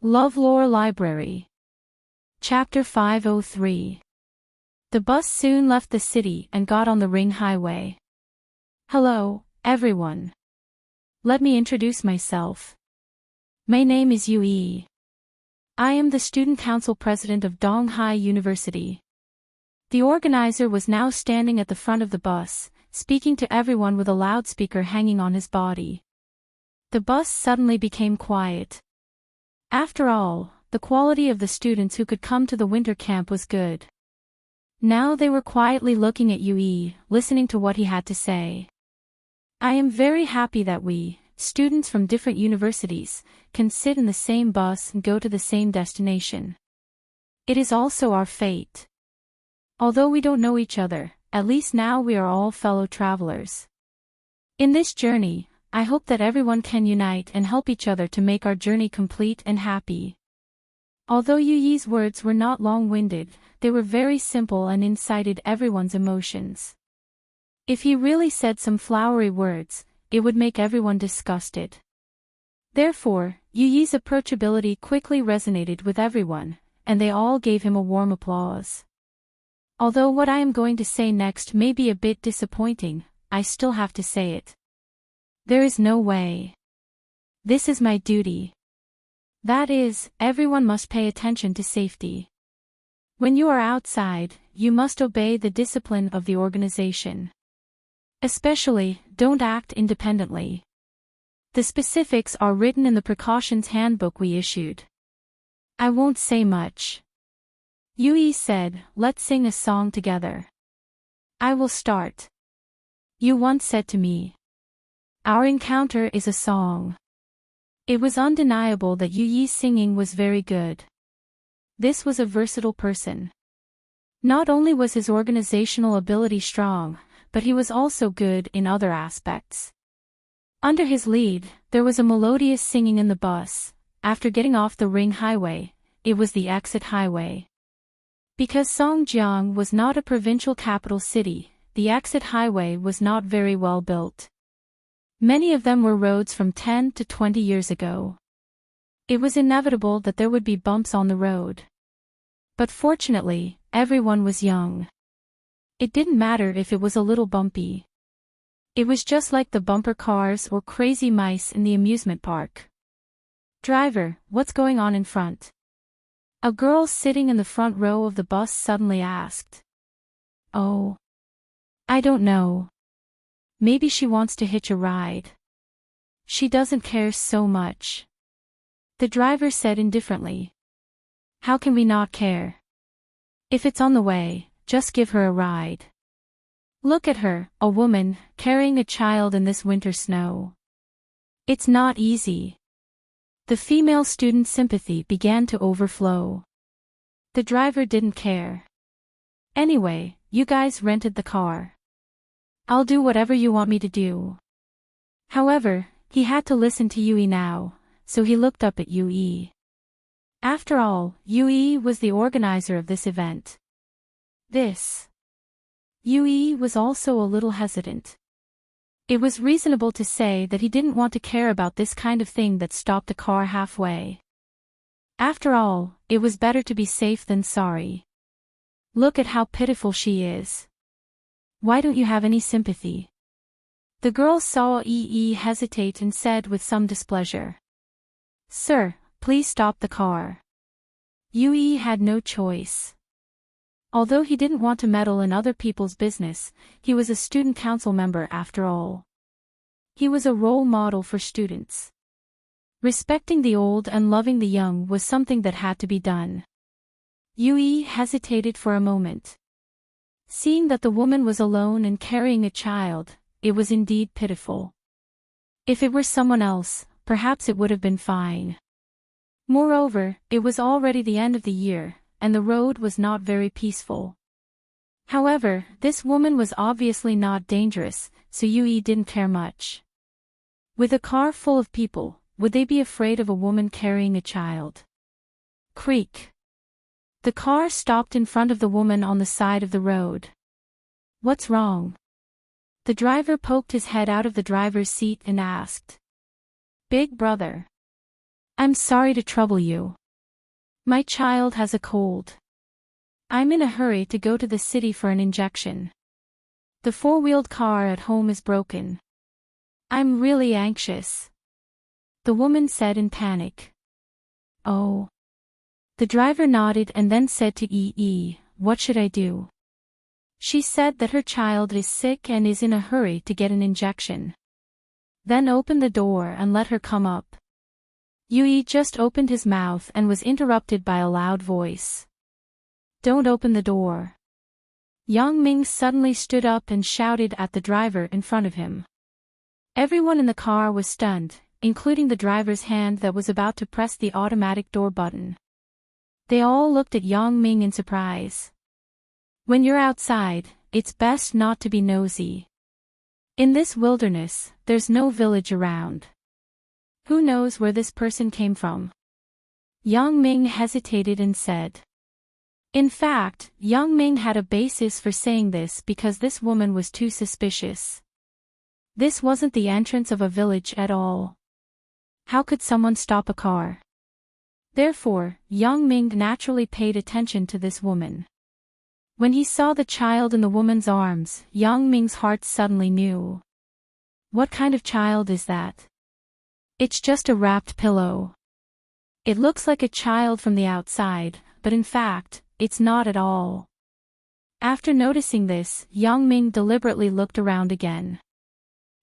LoveLore Library. Chapter 503. The bus soon left the city and got on the ring highway. Hello, everyone. Let me introduce myself. My name is Yue. I am the student council president of Donghai University. The organizer was now standing at the front of the bus, speaking to everyone with a loudspeaker hanging on his body. The bus suddenly became quiet. After all, the quality of the students who could come to the winter camp was good. Now they were quietly looking at Yue, listening to what he had to say. I am very happy that we, students from different universities, can sit in the same bus and go to the same destination. It is also our fate. Although we don't know each other, at least now we are all fellow travelers. In this journey, I hope that everyone can unite and help each other to make our journey complete and happy. Although Yue's words were not long-winded, they were very simple and incited everyone's emotions. If he really said some flowery words, it would make everyone disgusted. Therefore, Yue's approachability quickly resonated with everyone, and they all gave him a warm applause. Although what I am going to say next may be a bit disappointing, I still have to say it. There is no way. This is my duty. That is, everyone must pay attention to safety. When you are outside, you must obey the discipline of the organization. Especially, don't act independently. The specifics are written in the precautions handbook we issued. I won't say much. Yue said, let's sing a song together. I will start. You once said to me, our encounter is a song. It was undeniable that Yue's singing was very good. This was a versatile person. Not only was his organizational ability strong, but he was also good in other aspects. Under his lead, there was a melodious singing in the bus. After getting off the ring highway, it was the exit highway. Because Songjiang was not a provincial capital city, the exit highway was not very well built. Many of them were roads from 10 to 20 years ago. It was inevitable that there would be bumps on the road. But fortunately, everyone was young. It didn't matter if it was a little bumpy. It was just like the bumper cars or crazy mice in the amusement park. Driver, what's going on in front? A girl sitting in the front row of the bus suddenly asked. Oh. I don't know. Maybe she wants to hitch a ride. She doesn't care so much. The driver said indifferently. How can we not care? If it's on the way, just give her a ride. Look at her, a woman, carrying a child in this winter snow. It's not easy. The female student's sympathy began to overflow. The driver didn't care. Anyway, you guys rented the car. I'll do whatever you want me to do. However, he had to listen to Yue now, so he looked up at Yue. After all, Yue was the organizer of this event. Yue was also a little hesitant. It was reasonable to say that he didn't want to care about this kind of thing that stopped a car halfway. After all, it was better to be safe than sorry. Look at how pitiful she is. Why don't you have any sympathy? The girl saw Yue hesitate and said with some displeasure. Sir, please stop the car. Yue had no choice. Although he didn't want to meddle in other people's business, he was a student council member after all. He was a role model for students. Respecting the old and loving the young was something that had to be done. Yue hesitated for a moment. Seeing that the woman was alone and carrying a child, it was indeed pitiful. If it were someone else, perhaps it would have been fine. Moreover, it was already the end of the year, and the road was not very peaceful. However, this woman was obviously not dangerous, so Yue didn't care much. With a car full of people, would they be afraid of a woman carrying a child? Creak. The car stopped in front of the woman on the side of the road. What's wrong? The driver poked his head out of the driver's seat and asked. Big brother. I'm sorry to trouble you. My child has a cold. I'm in a hurry to go to the city for an injection. The four-wheeled car at home is broken. I'm really anxious. The woman said in panic. Oh. The driver nodded and then said to EE, what should I do? She said that her child is sick and is in a hurry to get an injection. Then open the door and let her come up. Yui just opened his mouth and was interrupted by a loud voice. Don't open the door. Yang Ming suddenly stood up and shouted at the driver in front of him. Everyone in the car was stunned, including the driver's hand that was about to press the automatic door button. They all looked at Yang Ming in surprise. When you're outside, it's best not to be nosy. In this wilderness, there's no village around. Who knows where this person came from? Yang Ming hesitated and said. In fact, Yang Ming had a basis for saying this because this woman was too suspicious. This wasn't the entrance of a village at all. How could someone stop a car? Therefore, Yang Ming naturally paid attention to this woman. When he saw the child in the woman's arms, Yang Ming's heart suddenly knew. What kind of child is that? It's just a wrapped pillow. It looks like a child from the outside, but in fact, it's not at all. After noticing this, Yang Ming deliberately looked around again.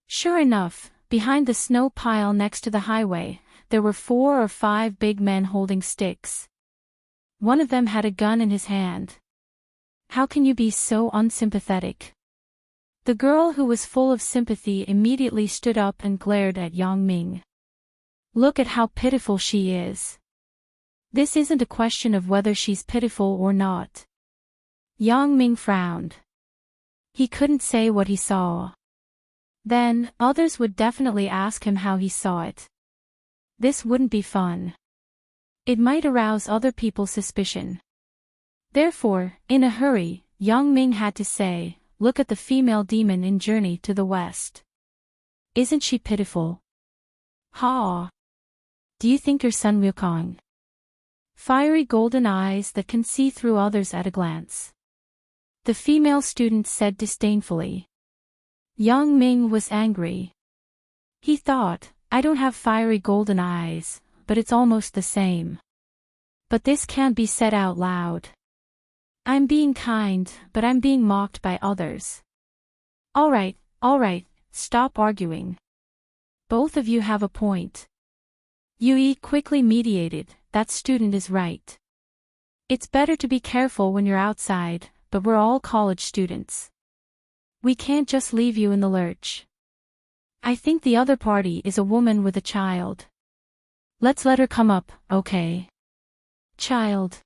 Sure enough, behind the snow pile next to the highway, there were 4 or 5 big men holding sticks. One of them had a gun in his hand. How can you be so unsympathetic? The girl who was full of sympathy immediately stood up and glared at Yang Ming. Look at how pitiful she is. This isn't a question of whether she's pitiful or not. Yang Ming frowned. He couldn't say what he saw. Then, others would definitely ask him how he saw it. This wouldn't be fun. It might arouse other people's suspicion. Therefore, in a hurry, Yang Ming had to say, look at the female demon in Journey to the West. Isn't she pitiful? Ha! Do you think your son Wukong? Fiery golden eyes that can see through others at a glance. The female student said disdainfully. Yang Ming was angry. He thought, I don't have fiery golden eyes, but it's almost the same. But this can't be said out loud. I'm being kind, but I'm being mocked by others. All right, stop arguing. Both of you have a point. Yui quickly mediated, that student is right. It's better to be careful when you're outside, but we're all college students. We can't just leave you in the lurch. I think the other party is a woman with a child. Let's let her come up, okay? Child.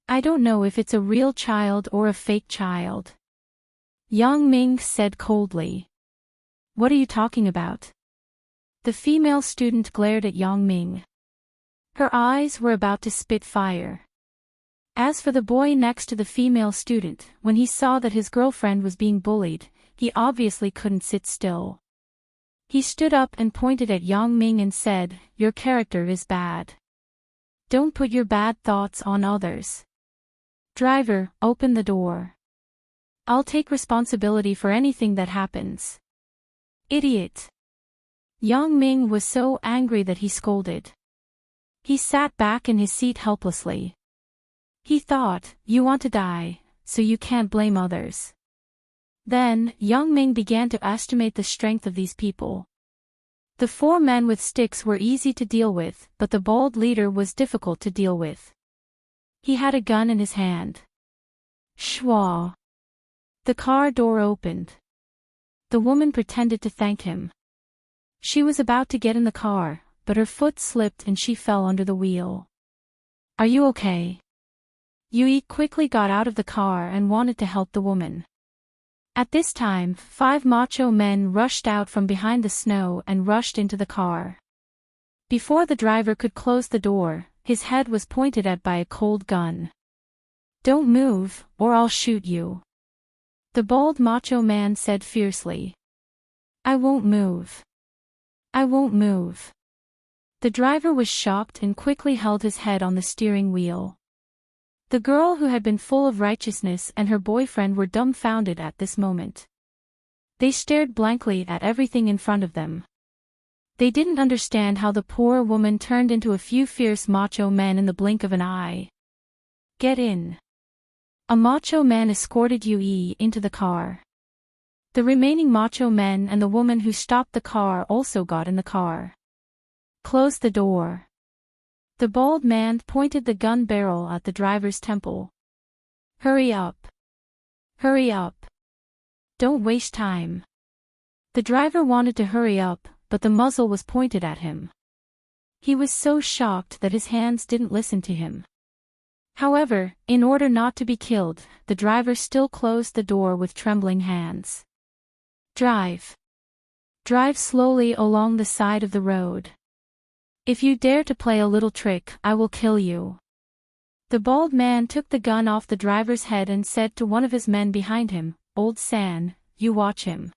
I don't know if it's a real child or a fake child. Yang Ming said coldly. What are you talking about? The female student glared at Yang Ming. Her eyes were about to spit fire. As for the boy next to the female student, when he saw that his girlfriend was being bullied, he obviously couldn't sit still. He stood up and pointed at Yang Ming and said, your character is bad. Don't put your bad thoughts on others. Driver, open the door. I'll take responsibility for anything that happens. Idiot. Yang Ming was so angry that he scolded. He sat back in his seat helplessly. He thought, you want to die, so you can't blame others. Then, Yang Ming began to estimate the strength of these people. The 4 men with sticks were easy to deal with, but the bald leader was difficult to deal with. He had a gun in his hand. Shwa. The car door opened. The woman pretended to thank him. She was about to get in the car, but her foot slipped and she fell under the wheel. Are you okay? Yui quickly got out of the car and wanted to help the woman. At this time, 5 macho men rushed out from behind the snow and rushed into the car. Before the driver could close the door, his head was pointed at by a cold gun. Don't move, or I'll shoot you. The bald macho man said fiercely. I won't move. I won't move. The driver was shocked and quickly held his head on the steering wheel. The girl who had been full of righteousness and her boyfriend were dumbfounded at this moment. They stared blankly at everything in front of them. They didn't understand how the poor woman turned into a few fierce macho men in the blink of an eye. Get in. A macho man escorted Yui into the car. The remaining macho men and the woman who stopped the car also got in the car. Close the door. The bald man pointed the gun barrel at the driver's temple. Hurry up. Hurry up. Don't waste time. The driver wanted to hurry up, but the muzzle was pointed at him. He was so shocked that his hands didn't listen to him. However, in order not to be killed, the driver still closed the door with trembling hands. Drive. Drive slowly along the side of the road. If you dare to play a little trick, I will kill you. The bald man took the gun off the driver's head and said to one of his men behind him, Old San, you watch him.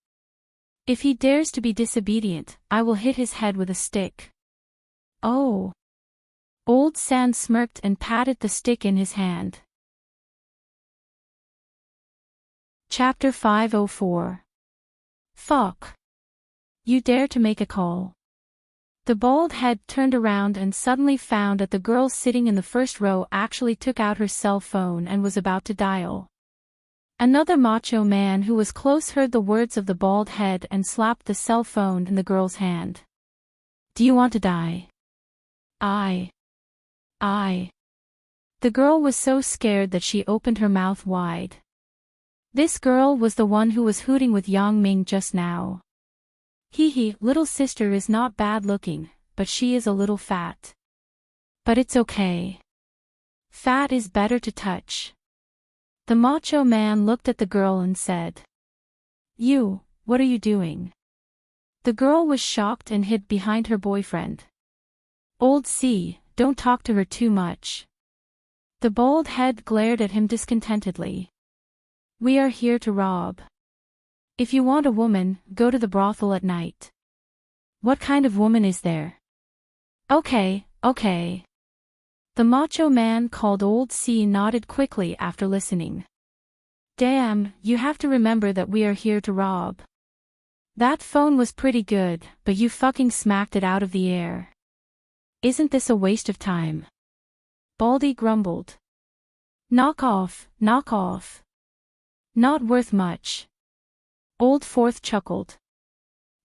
If he dares to be disobedient, I will hit his head with a stick. Oh. Old San smirked and patted the stick in his hand. Chapter 504. Fuck. You dare to make a call. The bald head turned around and suddenly found that the girl sitting in the first row actually took out her cell phone and was about to dial. Another macho man who was close heard the words of the bald head and slapped the cell phone in the girl's hand. Do you want to die? I. The girl was so scared that she opened her mouth wide. This girl was the one who was hooting with Yang Ming just now. Hee, little sister is not bad looking, but she is a little fat. But it's okay. Fat is better to touch. The macho man looked at the girl and said, You, what are you doing? The girl was shocked and hid behind her boyfriend. Old C, don't talk to her too much. The bald head glared at him discontentedly. We are here to rob. If you want a woman, go to the brothel at night. What kind of woman is there? Okay. The macho man called Old C nodded quickly after listening. Damn, you have to remember that we are here to rob. That phone was pretty good, but you fucking smacked it out of the air. Isn't this a waste of time? Baldy grumbled. Knock off. Not worth much. Old Fourth chuckled.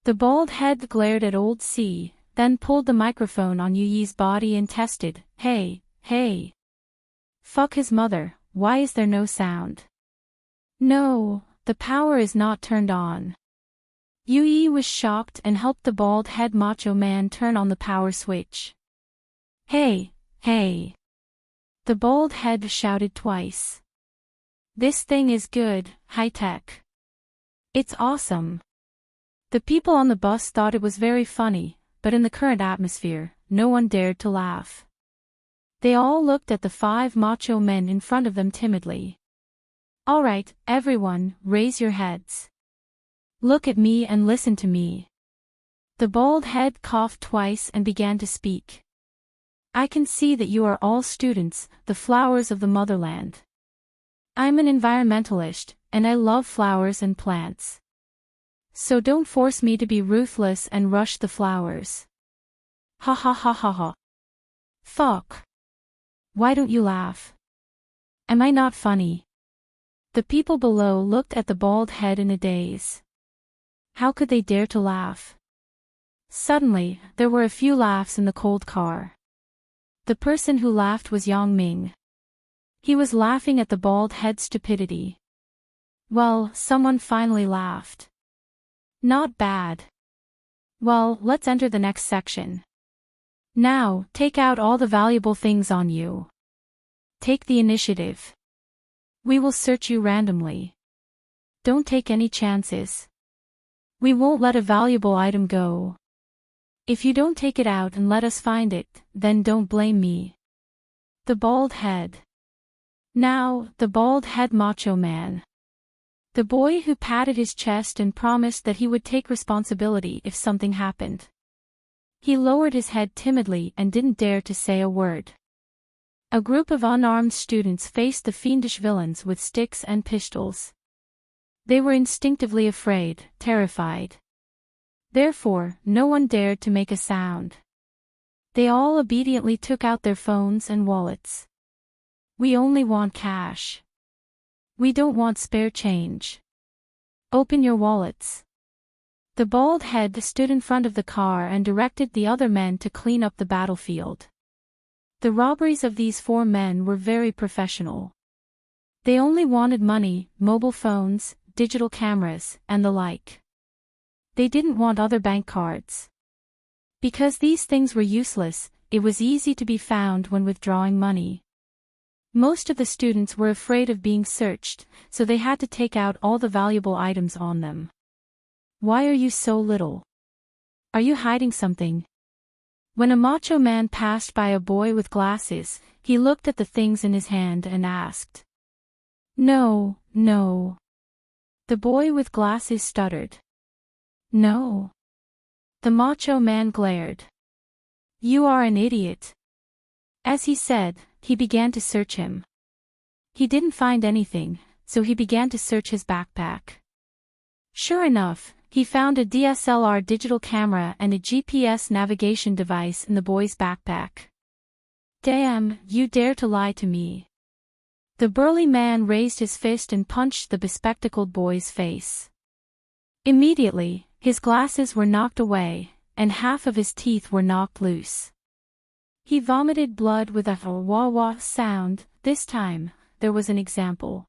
The bald head glared at Old C, then pulled the microphone on Yuyi's body and tested, Hey. Fuck his mother, why is there no sound? No, the power is not turned on. Yuyi was shocked and helped the bald head macho man turn on the power switch. Hey. The bald head shouted twice. This thing is good, high tech. It's awesome. The people on the bus thought it was very funny, but in the current atmosphere, no one dared to laugh. They all looked at the 5 macho men in front of them timidly. All right, everyone, raise your heads. Look at me and listen to me. The bald head coughed twice and began to speak. I can see that you are all students, the flowers of the motherland. I'm an environmentalist, and I love flowers and plants. So don't force me to be ruthless and rush the flowers. Ha. Fuck. Why don't you laugh? Am I not funny? The people below looked at the bald head in a daze. How could they dare to laugh? Suddenly, there were a few laughs in the cold car. The person who laughed was Yang Ming. He was laughing at the bald head's stupidity. Well, someone finally laughed. Not bad. Well, let's enter the next section. Now, take out all the valuable things on you. Take the initiative. We will search you randomly. Don't take any chances. We won't let a valuable item go. If you don't take it out and let us find it, then don't blame me. The bald head. Now, the bald head macho man. The boy who patted his chest and promised that he would take responsibility if something happened. He lowered his head timidly and didn't dare to say a word. A group of unarmed students faced the fiendish villains with sticks and pistols. They were instinctively afraid, terrified. Therefore, no one dared to make a sound. They all obediently took out their phones and wallets. "We only want cash. We don't want spare change. Open your wallets." The bald head stood in front of the car and directed the other men to clean up the battlefield. The robberies of these 4 men were very professional. They only wanted money, mobile phones, digital cameras, and the like. They didn't want other bank cards. Because these things were useless, it was easy to be found when withdrawing money. Most of the students were afraid of being searched, so they had to take out all the valuable items on them. "Why are you so little? Are you hiding something?" When a macho man passed by a boy with glasses, he looked at the things in his hand and asked. "No, no." The boy with glasses stuttered. "No." The macho man glared. "You are an idiot." As he said, he began to search him. He didn't find anything, so he began to search his backpack. Sure enough, he found a DSLR digital camera and a GPS navigation device in the boy's backpack. "Damn, you dare to lie to me." The burly man raised his fist and punched the bespectacled boy's face. Immediately, his glasses were knocked away, and half of his teeth were knocked loose. He vomited blood with a wah-wah sound. This time, there was an example.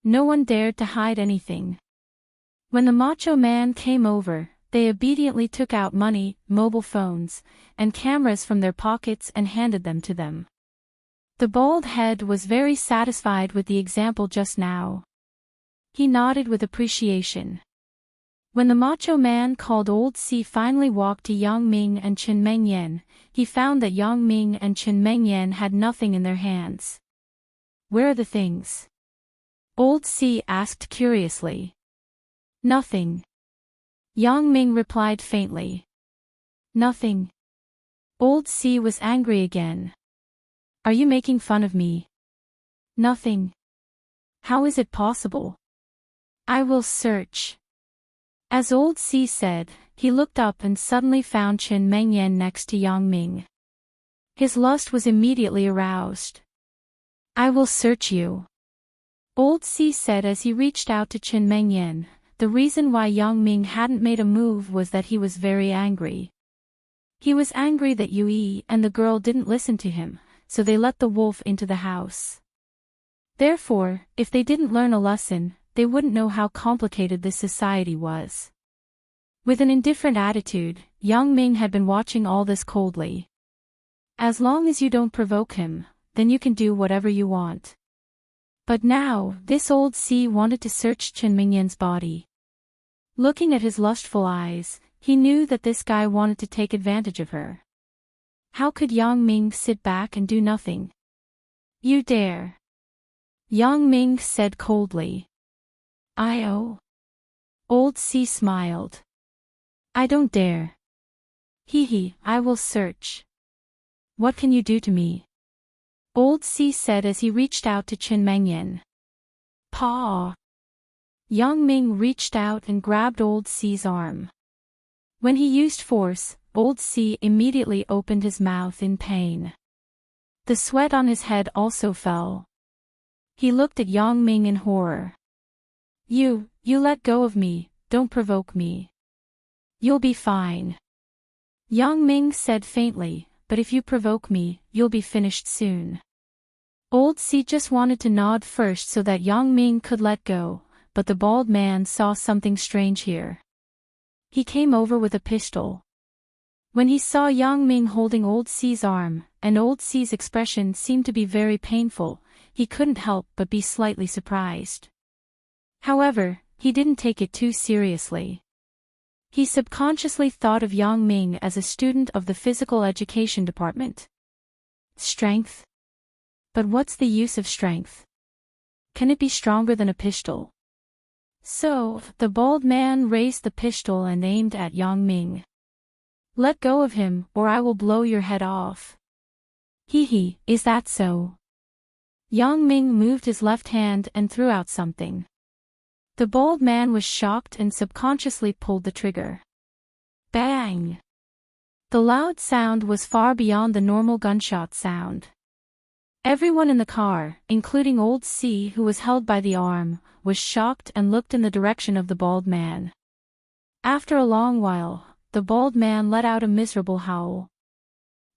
No one dared to hide anything. When the macho man came over, they obediently took out money, mobile phones, and cameras from their pockets and handed them to them. The bald head was very satisfied with the example just now. He nodded with appreciation. When the macho man called Old C finally walked to Yang Ming and Chen Mengyan, he found that Yang Ming and Chen Mengyan had nothing in their hands. "Where are the things?" Old C asked curiously. "Nothing." Yang Ming replied faintly. "Nothing." Old C was angry again. "Are you making fun of me?" "Nothing." "How is it possible?" "I will search." As Old C said, he looked up and suddenly found Chen Mengyan next to Yang Ming. His lust was immediately aroused. "I will search you," Old C said as he reached out to Chen Mengyan. The reason why Yang Ming hadn't made a move was that he was very angry. He was angry that Yui and the girl didn't listen to him, so they let the wolf into the house. Therefore, if they didn't learn a lesson, they wouldn't know how complicated this society was. With an indifferent attitude, Yang Ming had been watching all this coldly. As long as you don't provoke him, then you can do whatever you want. But now, this Old C wanted to search Chen Mengyan's body. Looking at his lustful eyes, he knew that this guy wanted to take advantage of her. How could Yang Ming sit back and do nothing? "You dare." Yang Ming said coldly. "I-oh." Old C smiled. "I don't dare." "Hee, I will search." "What can you do to me?" Old C said as he reached out to Chen Mengyan. "Paw." Yang Ming reached out and grabbed Old C's arm. When he used force, Old C immediately opened his mouth in pain. The sweat on his head also fell. He looked at Yang Ming in horror. You let go of me, don't provoke me. You'll be fine." Yang Ming said faintly, "But if you provoke me, you'll be finished soon." Old C just wanted to nod first so that Yang Ming could let go, but the bald man saw something strange here. He came over with a pistol. When he saw Yang Ming holding Old C's arm, and Old C's expression seemed to be very painful, he couldn't help but be slightly surprised. However, he didn't take it too seriously. He subconsciously thought of Yang Ming as a student of the physical education department. Strength? But what's the use of strength? Can it be stronger than a pistol? So, the bald man raised the pistol and aimed at Yang Ming. Let go of him, or I will blow your head off. Hee, is that so? Yang Ming moved his left hand and threw out something. The bald man was shocked and subconsciously pulled the trigger. Bang! The loud sound was far beyond the normal gunshot sound. Everyone in the car, including Old C, who was held by the arm, was shocked and looked in the direction of the bald man. After a long while, the bald man let out a miserable howl.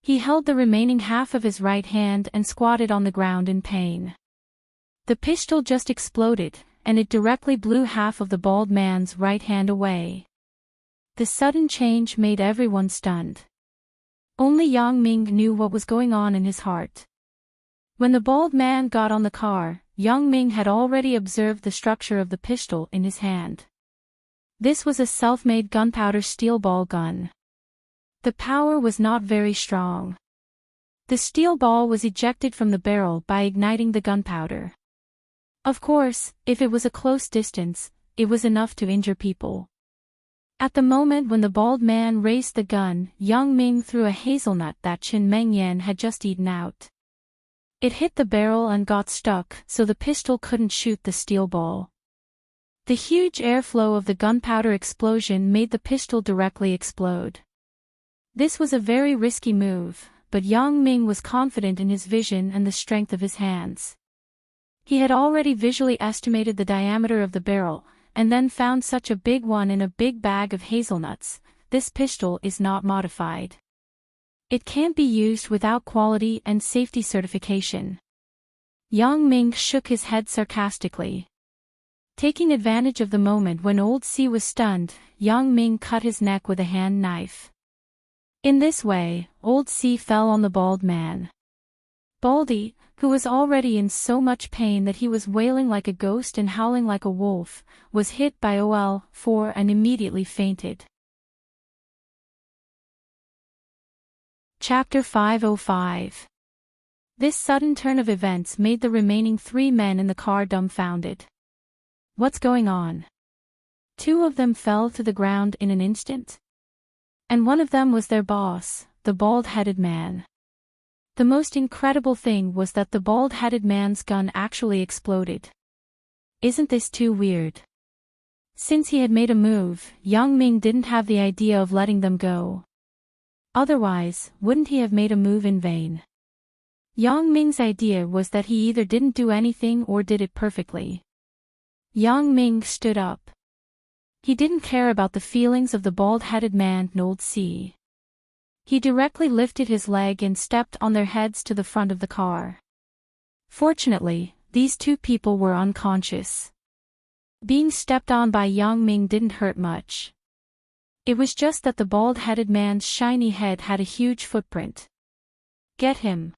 He held the remaining half of his right hand and squatted on the ground in pain. The pistol just exploded, and it directly blew half of the bald man's right hand away. The sudden change made everyone stunned. Only Yang Ming knew what was going on in his heart. When the bald man got on the car, Yang Ming had already observed the structure of the pistol in his hand. This was a self-made gunpowder steel ball gun. The power was not very strong. The steel ball was ejected from the barrel by igniting the gunpowder. Of course, if it was a close distance, it was enough to injure people. At the moment when the bald man raised the gun, Yang Ming threw a hazelnut that Qin Mengyan had just eaten out. It hit the barrel and got stuck, so the pistol couldn't shoot the steel ball. The huge airflow of the gunpowder explosion made the pistol directly explode. This was a very risky move, but Yang Ming was confident in his vision and the strength of his hands. He had already visually estimated the diameter of the barrel, and then found such a big one in a big bag of hazelnuts. This pistol is not modified. It can't be used without quality and safety certification. Yang Ming shook his head sarcastically. Taking advantage of the moment when Old C was stunned, Yang Ming cut his neck with a hand knife. In this way, Old C fell on the bald man. Baldy, who was already in so much pain that he was wailing like a ghost and howling like a wolf, was hit by OL-4 and immediately fainted. Chapter 505. This sudden turn of events made the remaining 3 men in the car dumbfounded. What's going on? 2 of them fell to the ground in an instant. And one of them was their boss, the bald-headed man. The most incredible thing was that the bald-headed man's gun actually exploded. Isn't this too weird? Since he had made a move, Yang Ming didn't have the idea of letting them go. Otherwise, wouldn't he have made a move in vain? Yang Ming's idea was that he either didn't do anything or did it perfectly. Yang Ming stood up. He didn't care about the feelings of the bald-headed man and Old C. He directly lifted his leg and stepped on their heads to the front of the car. Fortunately, these 2 people were unconscious. Being stepped on by Yang Ming didn't hurt much. It was just that the bald-headed man's shiny head had a huge footprint. Get him.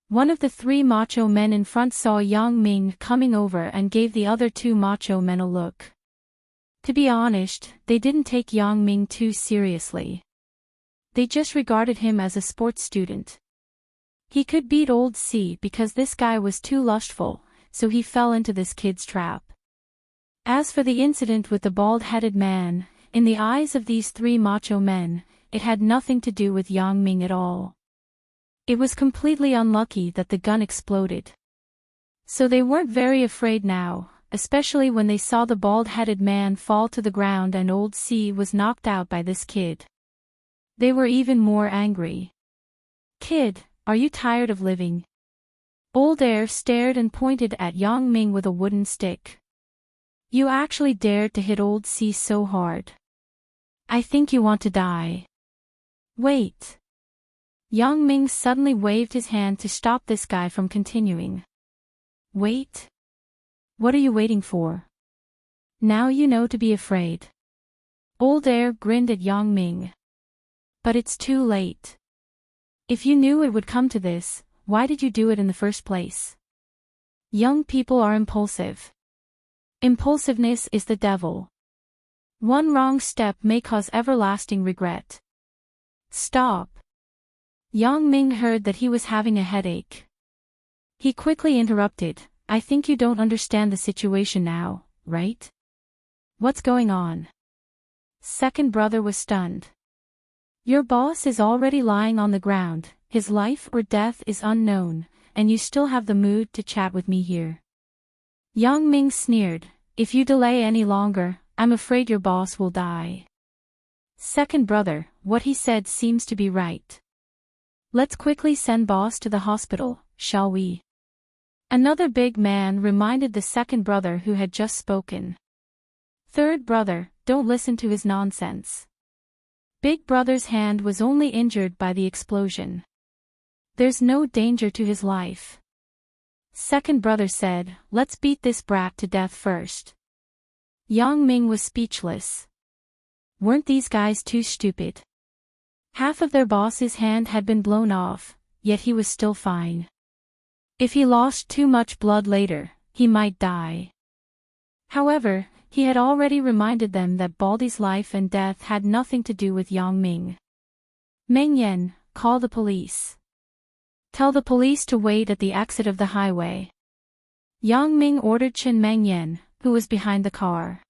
One of the 3 macho men in front saw Yang Ming coming over and gave the other 2 macho men a look. To be honest, they didn't take Yang Ming too seriously. They just regarded him as a sports student. He could beat Old C because this guy was too lustful, so he fell into this kid's trap. As for the incident with the bald-headed man, in the eyes of these 3 macho men, it had nothing to do with Yang Ming at all. It was completely unlucky that the gun exploded. So they weren't very afraid now, especially when they saw the bald-headed man fall to the ground and Old C was knocked out by this kid. They were even more angry. Kid, are you tired of living? Old Air stared and pointed at Yang Ming with a wooden stick. You actually dared to hit Old C so hard. I think you want to die. Wait. Yang Ming suddenly waved his hand to stop this guy from continuing. Wait? What are you waiting for? Now you know to be afraid. Old Air grinned at Yang Ming. But it's too late. If you knew it would come to this, why did you do it in the first place? Young people are impulsive. Impulsiveness is the devil. One wrong step may cause everlasting regret. Stop. Yang Ming heard that he was having a headache. He quickly interrupted. I think you don't understand the situation now, right? What's going on? Second brother was stunned. Your boss is already lying on the ground, his life or death is unknown, and you still have the mood to chat with me here. Yang Ming sneered, if you delay any longer, I'm afraid your boss will die. Second brother, what he said seems to be right. Let's quickly send boss to the hospital, shall we? Another big man reminded the second brother who had just spoken. Third brother, don't listen to his nonsense. Big brother's hand was only injured by the explosion. There's no danger to his life. Second brother said, let's beat this brat to death first. Yang Ming was speechless. Weren't these guys too stupid? Half of their boss's hand had been blown off, yet he was still fine. If he lost too much blood later, he might die. However, he had already reminded them that Baldy's life and death had nothing to do with Yang Ming. Meng Yan, call the police. Tell the police to wait at the exit of the highway. Yang Ming ordered Chen Mengyan, who was behind the car.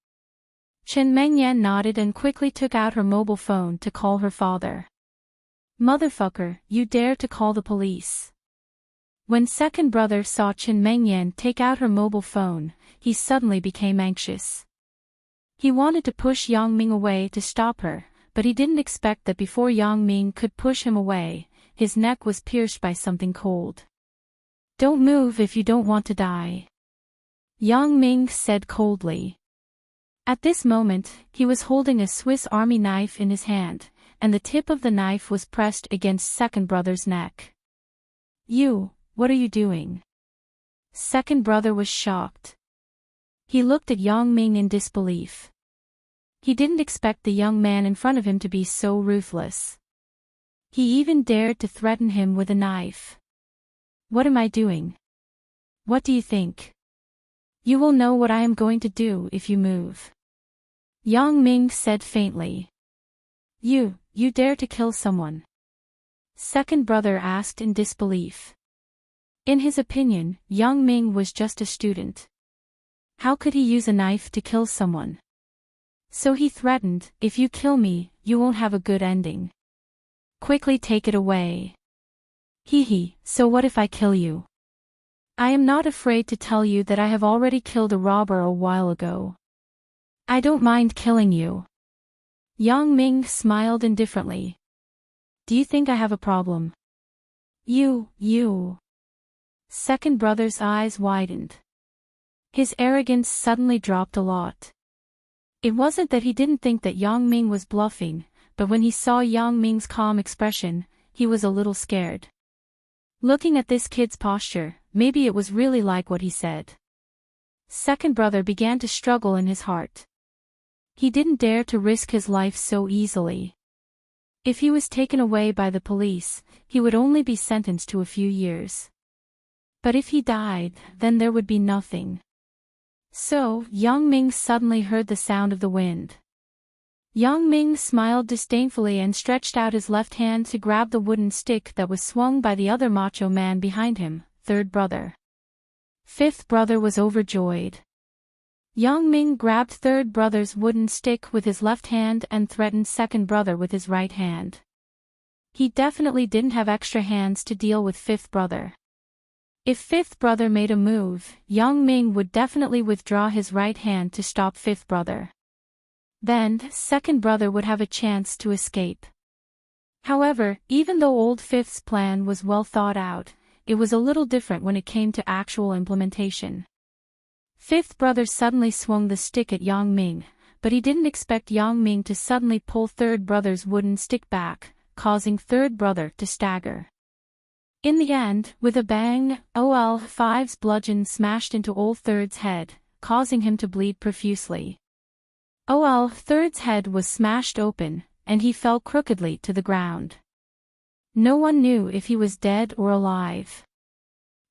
Chen Mengyan nodded and quickly took out her mobile phone to call her father. Motherfucker, you dare to call the police. When second brother saw Chen Mengyan take out her mobile phone, he suddenly became anxious. He wanted to push Yang Ming away to stop her, but he didn't expect that before Yang Ming could push him away, his neck was pierced by something cold. Don't move if you don't want to die. Yang Ming said coldly. At this moment, he was holding a Swiss Army knife in his hand, and the tip of the knife was pressed against second brother's neck. You, what are you doing? Second brother was shocked. He looked at Yang Ming in disbelief. He didn't expect the young man in front of him to be so ruthless. He even dared to threaten him with a knife. What am I doing? What do you think? You will know what I am going to do if you move. Yang Ming said faintly. You dare to kill someone? Second brother asked in disbelief. In his opinion, Yang Ming was just a student. How could he use a knife to kill someone? So he threatened, if you kill me, you won't have a good ending. Quickly take it away. Hee, so what if I kill you? I am not afraid to tell you that I have already killed a robber a while ago. I don't mind killing you. Yang Ming smiled indifferently. Do you think I have a problem? You. Second brother's eyes widened. His arrogance suddenly dropped a lot. It wasn't that he didn't think that Yang Ming was bluffing, but when he saw Yang Ming's calm expression, he was a little scared. Looking at this kid's posture, maybe it was really like what he said. Second brother began to struggle in his heart. He didn't dare to risk his life so easily. If he was taken away by the police, he would only be sentenced to a few years. But if he died, then there would be nothing. So, Yang Ming suddenly heard the sound of the wind. Yang Ming smiled disdainfully and stretched out his left hand to grab the wooden stick that was swung by the other macho man behind him, third brother. Fifth brother was overjoyed. Yang Ming grabbed third brother's wooden stick with his left hand and threatened second brother with his right hand. He definitely didn't have extra hands to deal with fifth brother. If fifth brother made a move, Yang Ming would definitely withdraw his right hand to stop fifth brother. Then, second brother would have a chance to escape. However, even though old fifth's plan was well thought out, it was a little different when it came to actual implementation. Fifth brother suddenly swung the stick at Yang Ming, but he didn't expect Yang Ming to suddenly pull third brother's wooden stick back, causing third brother to stagger. In the end, with a bang, Five's bludgeon smashed into old third's head, causing him to bleed profusely. Third's head was smashed open, and he fell crookedly to the ground. No one knew if he was dead or alive.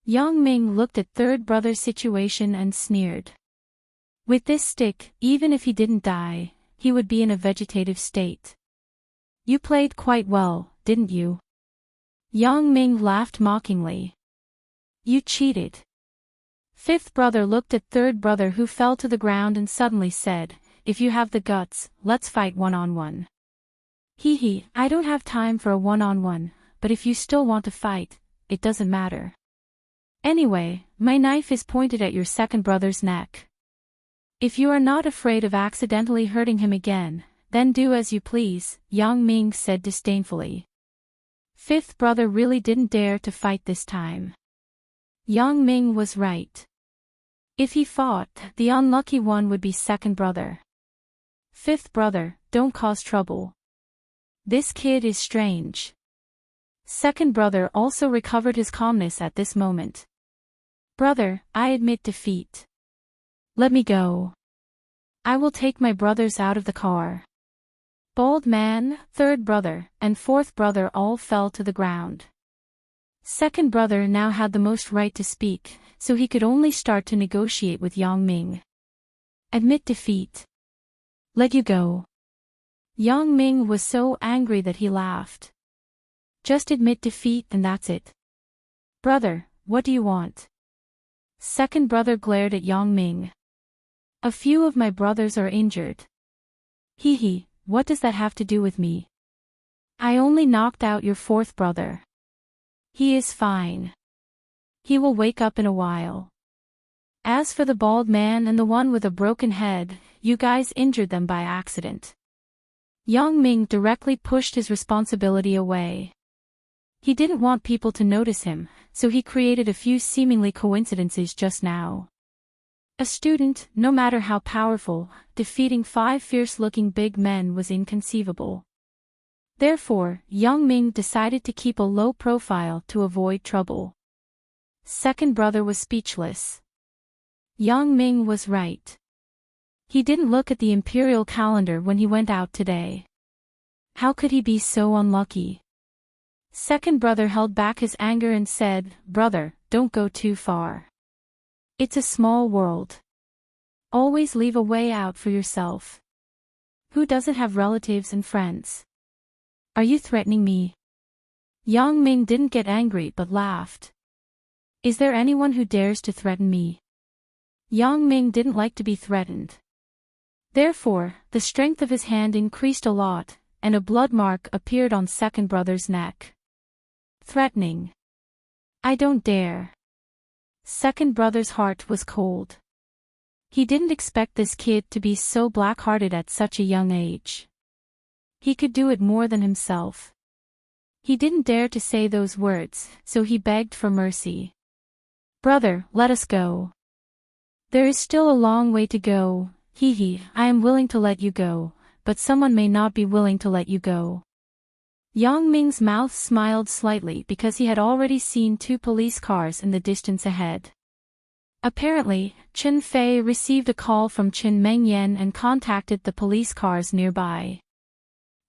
Yang Ming looked at third brother's situation and sneered. With this stick, even if he didn't die, he would be in a vegetative state. You played quite well, didn't you? Yang Ming laughed mockingly. You cheated. Fifth brother looked at third brother who fell to the ground and suddenly said, if you have the guts, let's fight one-on-one. Hee, I don't have time for a one-on-one, but if you still want to fight, it doesn't matter. Anyway, my knife is pointed at your second brother's neck. If you are not afraid of accidentally hurting him again, then do as you please, Yang Ming said disdainfully. Fifth brother really didn't dare to fight this time. Yang Ming was right. If he fought, the unlucky one would be second brother. Fifth brother, don't cause trouble. This kid is strange. Second brother also recovered his calmness at this moment. Brother, I admit defeat. Let me go. I will take my brothers out of the car. Bald man, third brother, and fourth brother all fell to the ground. Second brother now had the most right to speak, so he could only start to negotiate with Yang Ming. Admit defeat. Let you go. Yang Ming was so angry that he laughed. Just admit defeat and that's it. Brother, what do you want? Second brother glared at Yang Ming. A few of my brothers are injured. Hee, what does that have to do with me? I only knocked out your fourth brother. He is fine. He will wake up in a while. As for the bald man and the one with a broken head, you guys injured them by accident. Yang Ming directly pushed his responsibility away. He didn't want people to notice him, so he created a few seemingly coincidences just now. A student, no matter how powerful, defeating 5 fierce-looking big men was inconceivable. Therefore, Yang Ming decided to keep a low profile to avoid trouble. Second brother was speechless. Yang Ming was right. He didn't look at the imperial calendar when he went out today. How could he be so unlucky? Second brother held back his anger and said, Brother, don't go too far. It's a small world. Always leave a way out for yourself. Who doesn't have relatives and friends? Are you threatening me? Yang Ming didn't get angry but laughed. Is there anyone who dares to threaten me? Yang Ming didn't like to be threatened. Therefore, the strength of his hand increased a lot, and a blood mark appeared on second brother's neck. Threatening. I don't dare. Second brother's heart was cold. He didn't expect this kid to be so black-hearted at such a young age. He could do it more than himself. He didn't dare to say those words, so he begged for mercy. Brother, let us go. There is still a long way to go. Hee, I am willing to let you go, but someone may not be willing to let you go. Yang Ming's mouth smiled slightly because he had already seen 2 police cars in the distance ahead. Apparently, Chen Fei received a call from Qin Mengyan and contacted the police cars nearby.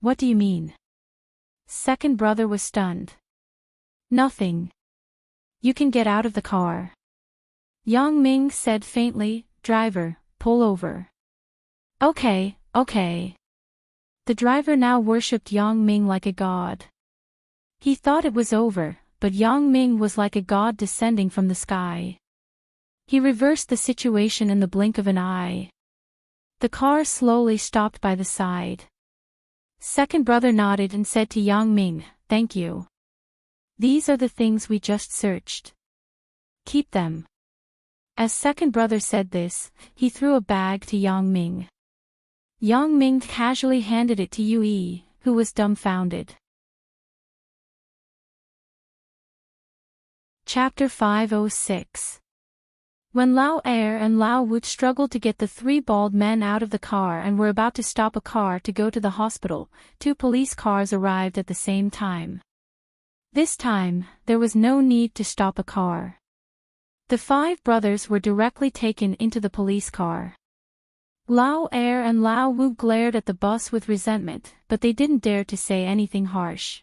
What do you mean? Second brother was stunned. Nothing. You can get out of the car. Yang Ming said faintly, Driver, pull over. Okay. The driver now worshipped Yang Ming like a god. He thought it was over, but Yang Ming was like a god descending from the sky. He reversed the situation in the blink of an eye. The car slowly stopped by the side. Second brother nodded and said to Yang Ming, Thank you. These are the things we just searched. Keep them. As second brother said this, he threw a bag to Yang Ming. Yang Ming casually handed it to Yue, who was dumbfounded. Chapter 506. When Lao Er and Lao Wu struggled to get the 3 bald men out of the car and were about to stop a car to go to the hospital, 2 police cars arrived at the same time. This time, there was no need to stop a car. The 5 brothers were directly taken into the police car. Lao Er and Lao Wu glared at the bus with resentment, but they didn't dare to say anything harsh.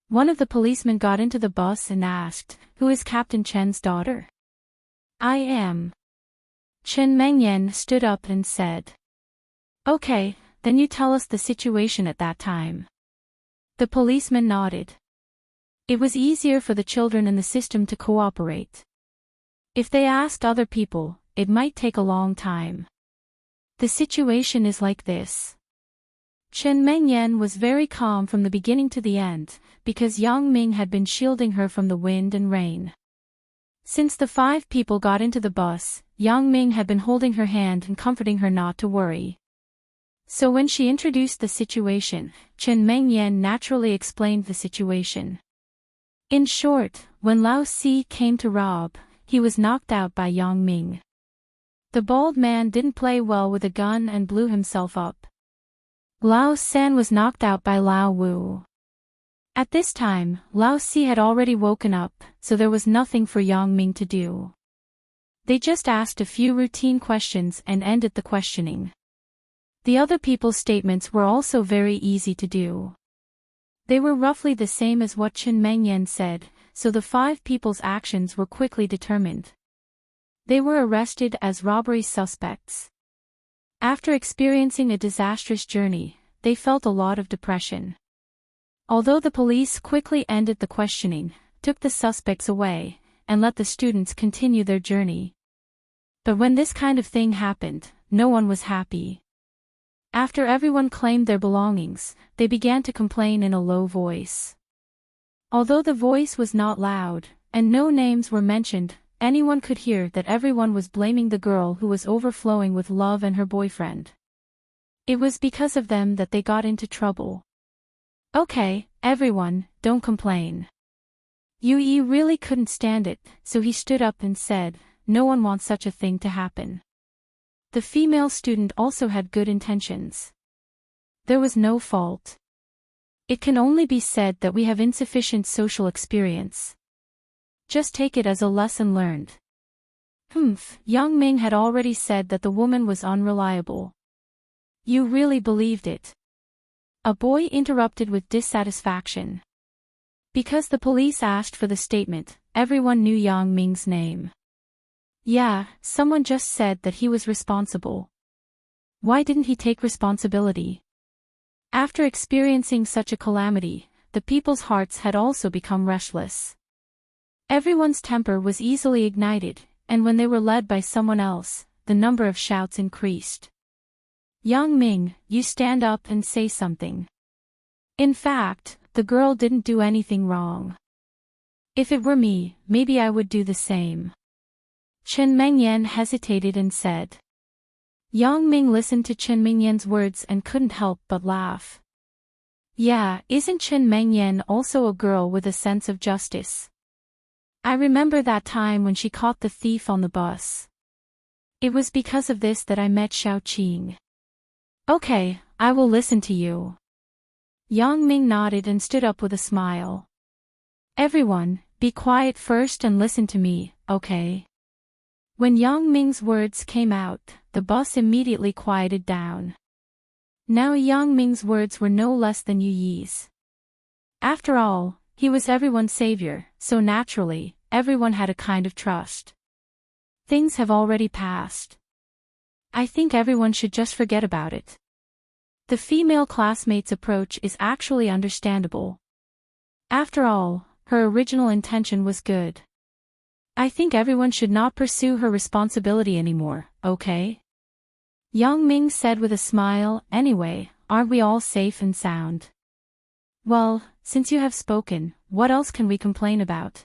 One of the policemen got into the bus and asked, Who is Captain Chen's daughter? I am. Chen Mengyan stood up and said. Okay, then you tell us the situation at that time. The policeman nodded. It was easier for the children in the system to cooperate. If they asked other people, it might take a long time. The situation is like this. Chen Mengyan was very calm from the beginning to the end, because Yang Ming had been shielding her from the wind and rain. Since the 5 people got into the bus, Yang Ming had been holding her hand and comforting her not to worry. So when she introduced the situation, Chen Mengyan naturally explained the situation. In short, when Lao Si came to rob, he was knocked out by Yang Ming. The bald man didn't play well with a gun and blew himself up. Lao San was knocked out by Lao Wu. At this time, Lao Si had already woken up, so there was nothing for Yang Ming to do. They just asked a few routine questions and ended the questioning. The other people's statements were also very easy to do. They were roughly the same as what Chen Mengyan said, so the 5 people's actions were quickly determined. They were arrested as robbery suspects. After experiencing a disastrous journey, they felt a lot of depression. Although the police quickly ended the questioning, took the suspects away, and let the students continue their journey. But when this kind of thing happened, no one was happy. After everyone claimed their belongings, they began to complain in a low voice. Although the voice was not loud, and no names were mentioned, anyone could hear that everyone was blaming the girl who was overflowing with love and her boyfriend. It was because of them that they got into trouble. Okay, everyone, don't complain. Yui really couldn't stand it, so he stood up and said, no one wants such a thing to happen. The female student also had good intentions. There was no fault. It can only be said that we have insufficient social experience. Just take it as a lesson learned. Yang Ming had already said that the woman was unreliable. You really believed it? A boy interrupted with dissatisfaction. Because the police asked for the statement, everyone knew Yang Ming's name. Yeah, someone just said that he was responsible. Why didn't he take responsibility? After experiencing such a calamity, the people's hearts had also become restless. Everyone's temper was easily ignited, and when they were led by someone else, the number of shouts increased. Yang Ming, you stand up and say something. In fact, the girl didn't do anything wrong. If it were me, maybe I would do the same. Chen Mengyan hesitated and said. Yang Ming listened to Chen Mengyan's words and couldn't help but laugh. Yeah, isn't Chen Mengyan also a girl with a sense of justice? I remember that time when she caught the thief on the bus. It was because of this that I met Xiao Qing. Okay, I will listen to you. Yang Ming nodded and stood up with a smile. Everyone, be quiet first and listen to me, okay? When Yang Ming's words came out, the bus immediately quieted down. Now Yang Ming's words were no less than Yu Yi's. After all, he was everyone's savior, so naturally, everyone had a kind of trust. Things have already passed. I think everyone should just forget about it. The female classmate's approach is actually understandable. After all, her original intention was good. I think everyone should not pursue her responsibility anymore, okay? Yang Ming said with a smile, anyway, aren't we all safe and sound? Well, since you have spoken, what else can we complain about?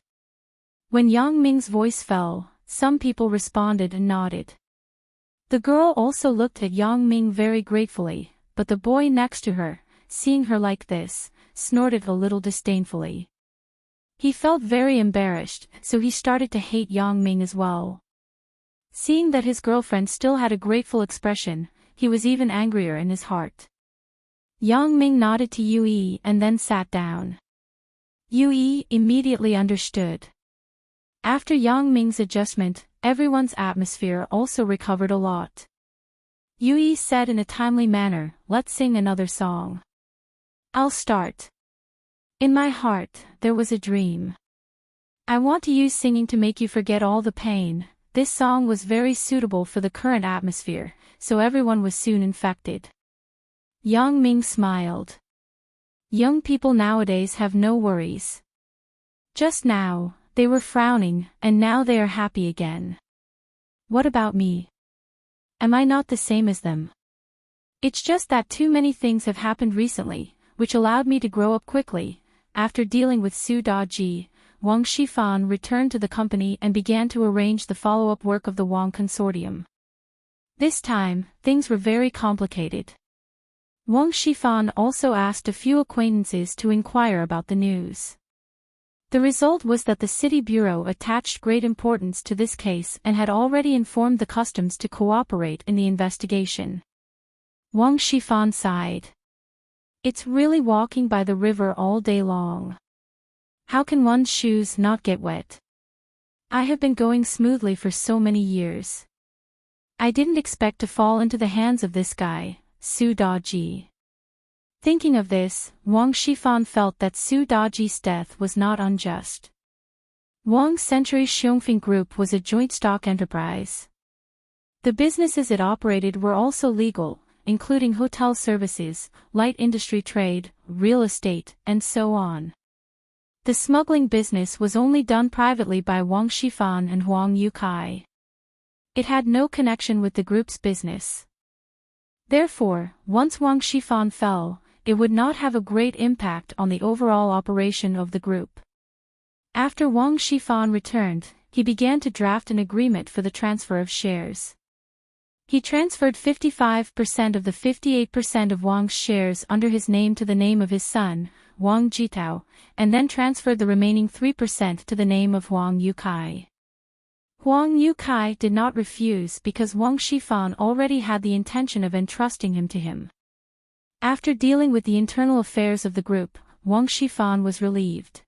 When Yang Ming's voice fell, some people responded and nodded. The girl also looked at Yang Ming very gratefully, but the boy next to her, seeing her like this, snorted a little disdainfully. He felt very embarrassed, so he started to hate Yang Ming as well. Seeing that his girlfriend still had a grateful expression, he was even angrier in his heart. Yang Ming nodded to Yui and then sat down. Yui immediately understood. After Yang Ming's adjustment, everyone's atmosphere also recovered a lot. Yui said in a timely manner, let's sing another song. I'll start. In my heart, there was a dream. I want to use singing to make you forget all the pain. This song was very suitable for the current atmosphere, so everyone was soon infected. Yang Ming smiled. Young people nowadays have no worries. Just now, they were frowning, and now they are happy again. What about me? Am I not the same as them? It's just that too many things have happened recently, which allowed me to grow up quickly. After dealing with Su Daji, Wang Shifan returned to the company and began to arrange the follow-up work of the Wang Consortium. This time, things were very complicated. Wang Shifan also asked a few acquaintances to inquire about the news. The result was that the city bureau attached great importance to this case and had already informed the customs to cooperate in the investigation. Wang Shifan sighed. It's really walking by the river all day long. How can one's shoes not get wet? I have been going smoothly for so many years. I didn't expect to fall into the hands of this guy, Su Daji. Thinking of this, Wang Shifan felt that Su Daji's death was not unjust. Wang Century Xiongfeng Group was a joint stock enterprise. The businesses it operated were also legal, including hotel services, light industry trade, real estate, and so on. The smuggling business was only done privately by Wang Shifan and Huang Yukai. It had no connection with the group's business. Therefore, once Wang Shifan fell, it would not have a great impact on the overall operation of the group. After Wang Shifan returned, he began to draft an agreement for the transfer of shares. He transferred 55% of the 58% of Wang's shares under his name to the name of his son, Wang Jitao, and then transferred the remaining 3% to the name of Huang Yukai. Huang Yukai did not refuse because Wang Shifan already had the intention of entrusting him to him. After dealing with the internal affairs of the group, Wang Shifan was relieved.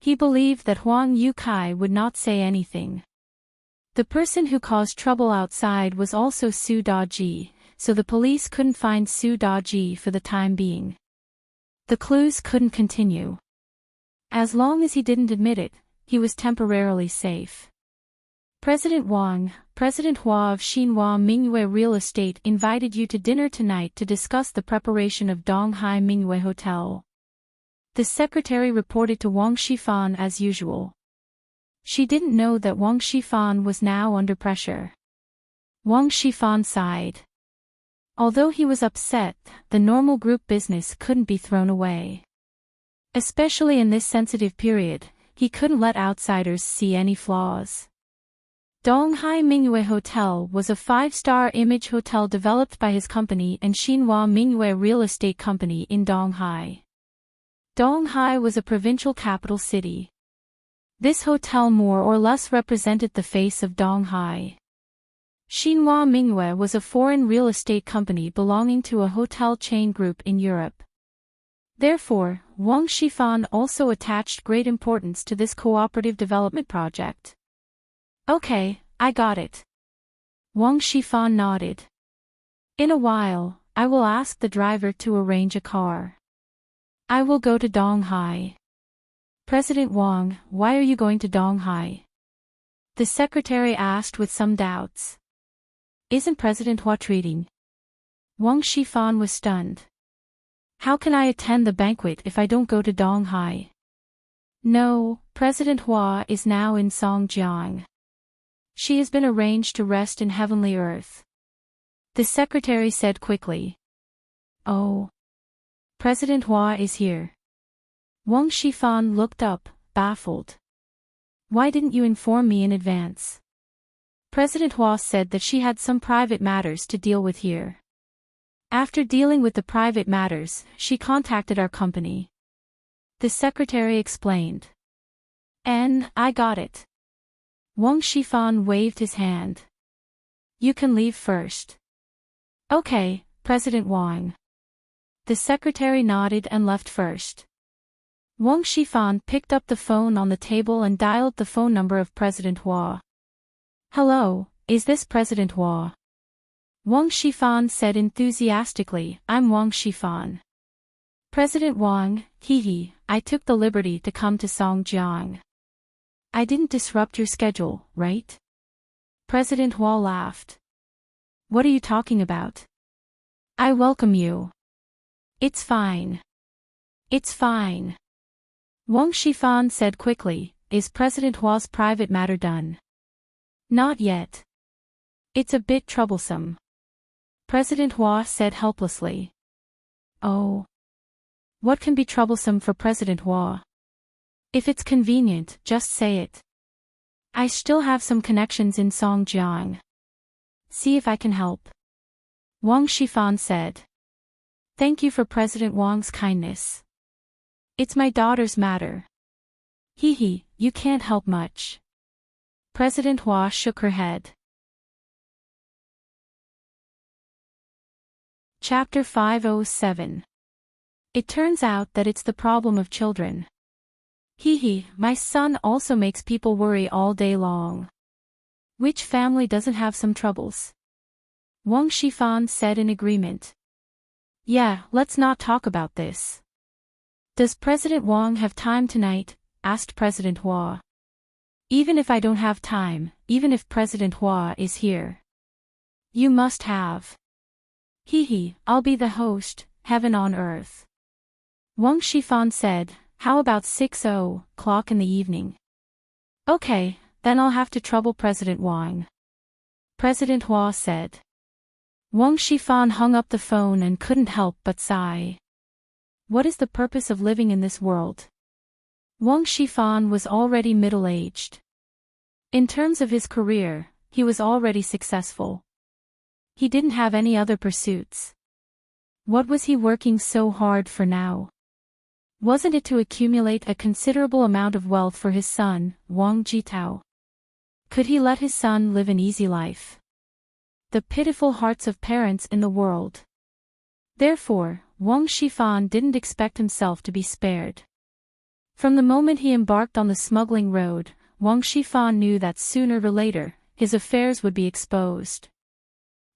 He believed that Huang Yukai would not say anything. The person who caused trouble outside was also Su Daji, so the police couldn't find Su Daji for the time being. The clues couldn't continue. As long as he didn't admit it, he was temporarily safe. President Wang, President Hua of Xinhua Mingyue Real Estate invited you to dinner tonight to discuss the preparation of Donghai Mingyue Hotel. The secretary reported to Wang Shifan as usual. She didn't know that Wang Shifan was now under pressure. Wang Shifan sighed. Although he was upset, the normal group business couldn't be thrown away. Especially in this sensitive period, he couldn't let outsiders see any flaws. Donghai Mingyue Hotel was a 5-star image hotel developed by his company and Xinhua Mingyue Real Estate Company in Donghai. Donghai was a provincial capital city. This hotel more or less represented the face of Donghai. Xinhua Mingyue was a foreign real estate company belonging to a hotel chain group in Europe. Therefore, Wang Shifan also attached great importance to this cooperative development project. Okay, I got it. Wang Shifan nodded. In a while, I will ask the driver to arrange a car. I will go to Donghai. President Wang, why are you going to Donghai? The secretary asked with some doubts. Isn't President Hua treating? Wang Shifan was stunned. How can I attend the banquet if I don't go to Donghai? No, President Hua is now in Songjiang. She has been arranged to rest in heavenly earth. The secretary said quickly. Oh. President Hua is here. Wang Shifan looked up, baffled. Why didn't you inform me in advance? President Hua said that she had some private matters to deal with here. After dealing with the private matters, she contacted our company. The secretary explained. I got it. Wang Shifan waved his hand. You can leave first. Okay, President Wang. The secretary nodded and left first. Wang Shifan picked up the phone on the table and dialed the phone number of President Hua. Hello, is this President Hua? Wang Shifan said enthusiastically, I'm Wang Shifan. President Wang, I took the liberty to come to Songjiang. I didn't disrupt your schedule, right? President Hua laughed. What are you talking about? I welcome you. It's fine. It's fine. Wang Shifan said quickly, is President Hua's private matter done? Not yet. It's a bit troublesome. President Hua said helplessly. Oh. What can be troublesome for President Hua? If it's convenient, just say it. I still have some connections in Songjiang. See if I can help. Wang Shifan said. Thank you for President Wang's kindness. It's my daughter's matter. Hee, you can't help much. President Hua shook her head. Chapter 507. It turns out that it's the problem of children. Hee, my son also makes people worry all day long. Which family doesn't have some troubles? Wang Shifan said in agreement. Yeah, let's not talk about this. Does President Wang have time tonight? Asked President Hua. Even if I don't have time, even if President Hua is here. You must have. Hee, I'll be the host, heaven on earth. Wang Shifan said, how about 6 o'clock in the evening? Okay, then I'll have to trouble President Wang. President Hua said. Wang Shifan hung up the phone and couldn't help but sigh. What is the purpose of living in this world? Wang Shifan was already middle-aged. In terms of his career, he was already successful. He didn't have any other pursuits. What was he working so hard for now? Wasn't it to accumulate a considerable amount of wealth for his son, Wang Jitao? Could he let his son live an easy life? The pitiful hearts of parents in the world. Therefore, Wang Shifan didn't expect himself to be spared. From the moment he embarked on the smuggling road, Wang Shifan knew that sooner or later, his affairs would be exposed.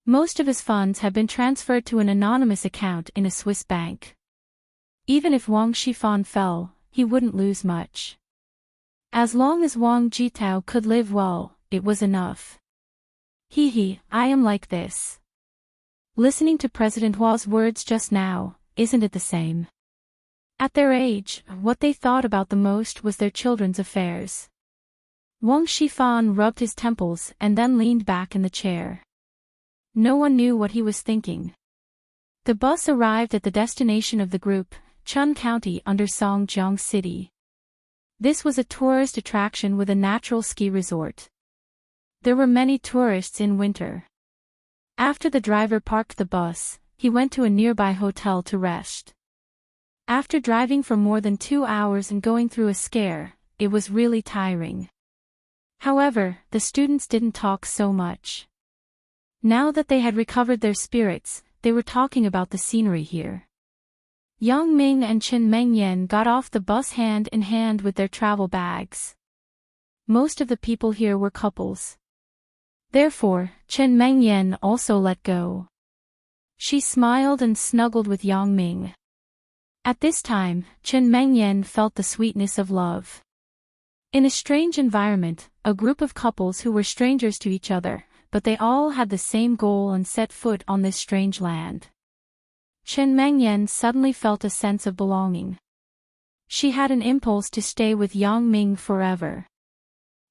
Most of his funds had been transferred to an anonymous account in a Swiss bank. Even if Wang Shifan fell, he wouldn't lose much. As long as Wang Jitao could live well, it was enough. Hee, I am like this. Listening to President Hua's words just now, isn't it the same? At their age, what they thought about the most was their children's affairs. Wang Shifan rubbed his temples and then leaned back in the chair. No one knew what he was thinking. The bus arrived at the destination of the group, Chun County under Songjiang City. This was a tourist attraction with a natural ski resort. There were many tourists in winter. After the driver parked the bus, he went to a nearby hotel to rest. After driving for more than 2 hours and going through a scare, it was really tiring. However, the students didn't talk so much. Now that they had recovered their spirits, they were talking about the scenery here. Yang Ming and Chen Mengyan got off the bus hand in hand with their travel bags. Most of the people here were couples. Therefore, Chen Mengyan also let go. She smiled and snuggled with Yang Ming. At this time, Chen Mengyan felt the sweetness of love. In a strange environment, a group of couples who were strangers to each other, but they all had the same goal and set foot on this strange land. Chen Mengyan suddenly felt a sense of belonging. She had an impulse to stay with Yang Ming forever.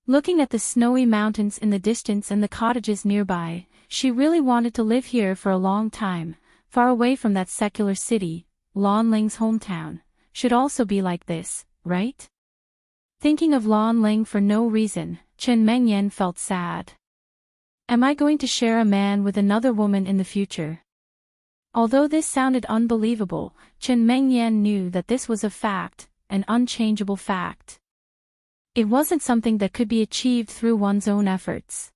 Looking at the snowy mountains in the distance and the cottages nearby, she really wanted to live here for a long time, far away from that secular city. Lanling's hometown should also be like this, right? Thinking of Lanling for no reason, Chen Mengyan felt sad. Am I going to share a man with another woman in the future? Although this sounded unbelievable, Chen Mengyan knew that this was a fact, an unchangeable fact. It wasn't something that could be achieved through one's own efforts.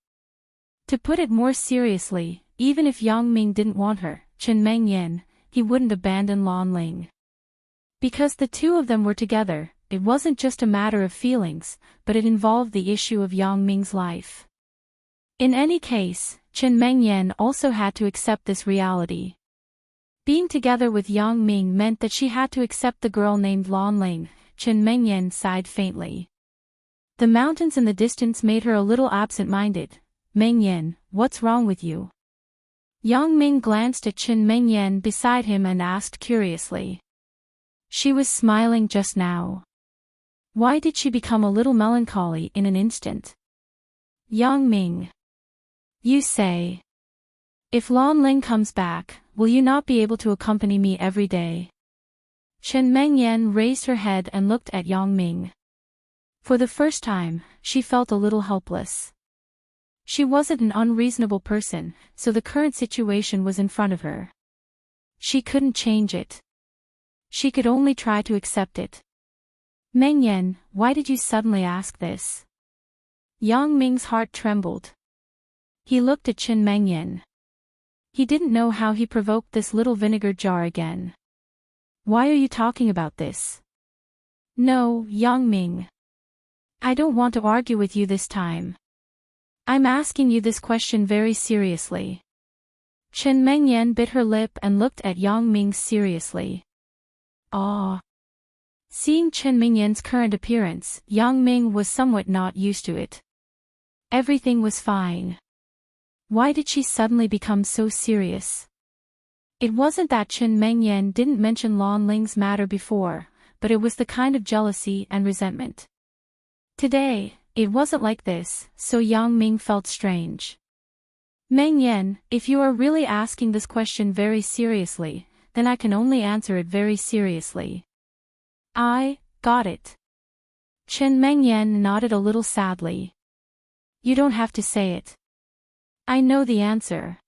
To put it more seriously, even if Yang Ming didn't want her, Chen Mengyan, he wouldn't abandon Lanling. Because the two of them were together, it wasn't just a matter of feelings, but it involved the issue of Yang Ming's life. In any case, Chen Mengyan also had to accept this reality. Being together with Yang Ming meant that she had to accept the girl named Lanling. Chen Mengyan sighed faintly. The mountains in the distance made her a little absent-minded. Mengyan, what's wrong with you? Yang Ming glanced at Chen Mengyan beside him and asked curiously. She was smiling just now. Why did she become a little melancholy in an instant? Yang Ming. You say. If Lan Ling comes back, will you not be able to accompany me every day? Chen Mengyan raised her head and looked at Yang Ming. For the first time, she felt a little helpless. She wasn't an unreasonable person, so the current situation was in front of her. She couldn't change it. She could only try to accept it. Mengyan, why did you suddenly ask this? Yang Ming's heart trembled. He looked at Chen Mengyan. He didn't know how he provoked this little vinegar jar again. Why are you talking about this? No, Yang Ming. I don't want to argue with you this time. I'm asking you this question very seriously. Chen Mengyan bit her lip and looked at Yang Ming seriously. Ah. Seeing Chen Mengyan's current appearance, Yang Ming was somewhat not used to it. Everything was fine. Why did she suddenly become so serious? It wasn't that Chen Mengyan didn't mention Lan Ling's matter before, but it was the kind of jealousy and resentment. Today, it wasn't like this, so Yang Ming felt strange. Mengyan, if you are really asking this question very seriously, then I can only answer it very seriously. I got it. Chen Mengyan nodded a little sadly. You don't have to say it. I know the answer.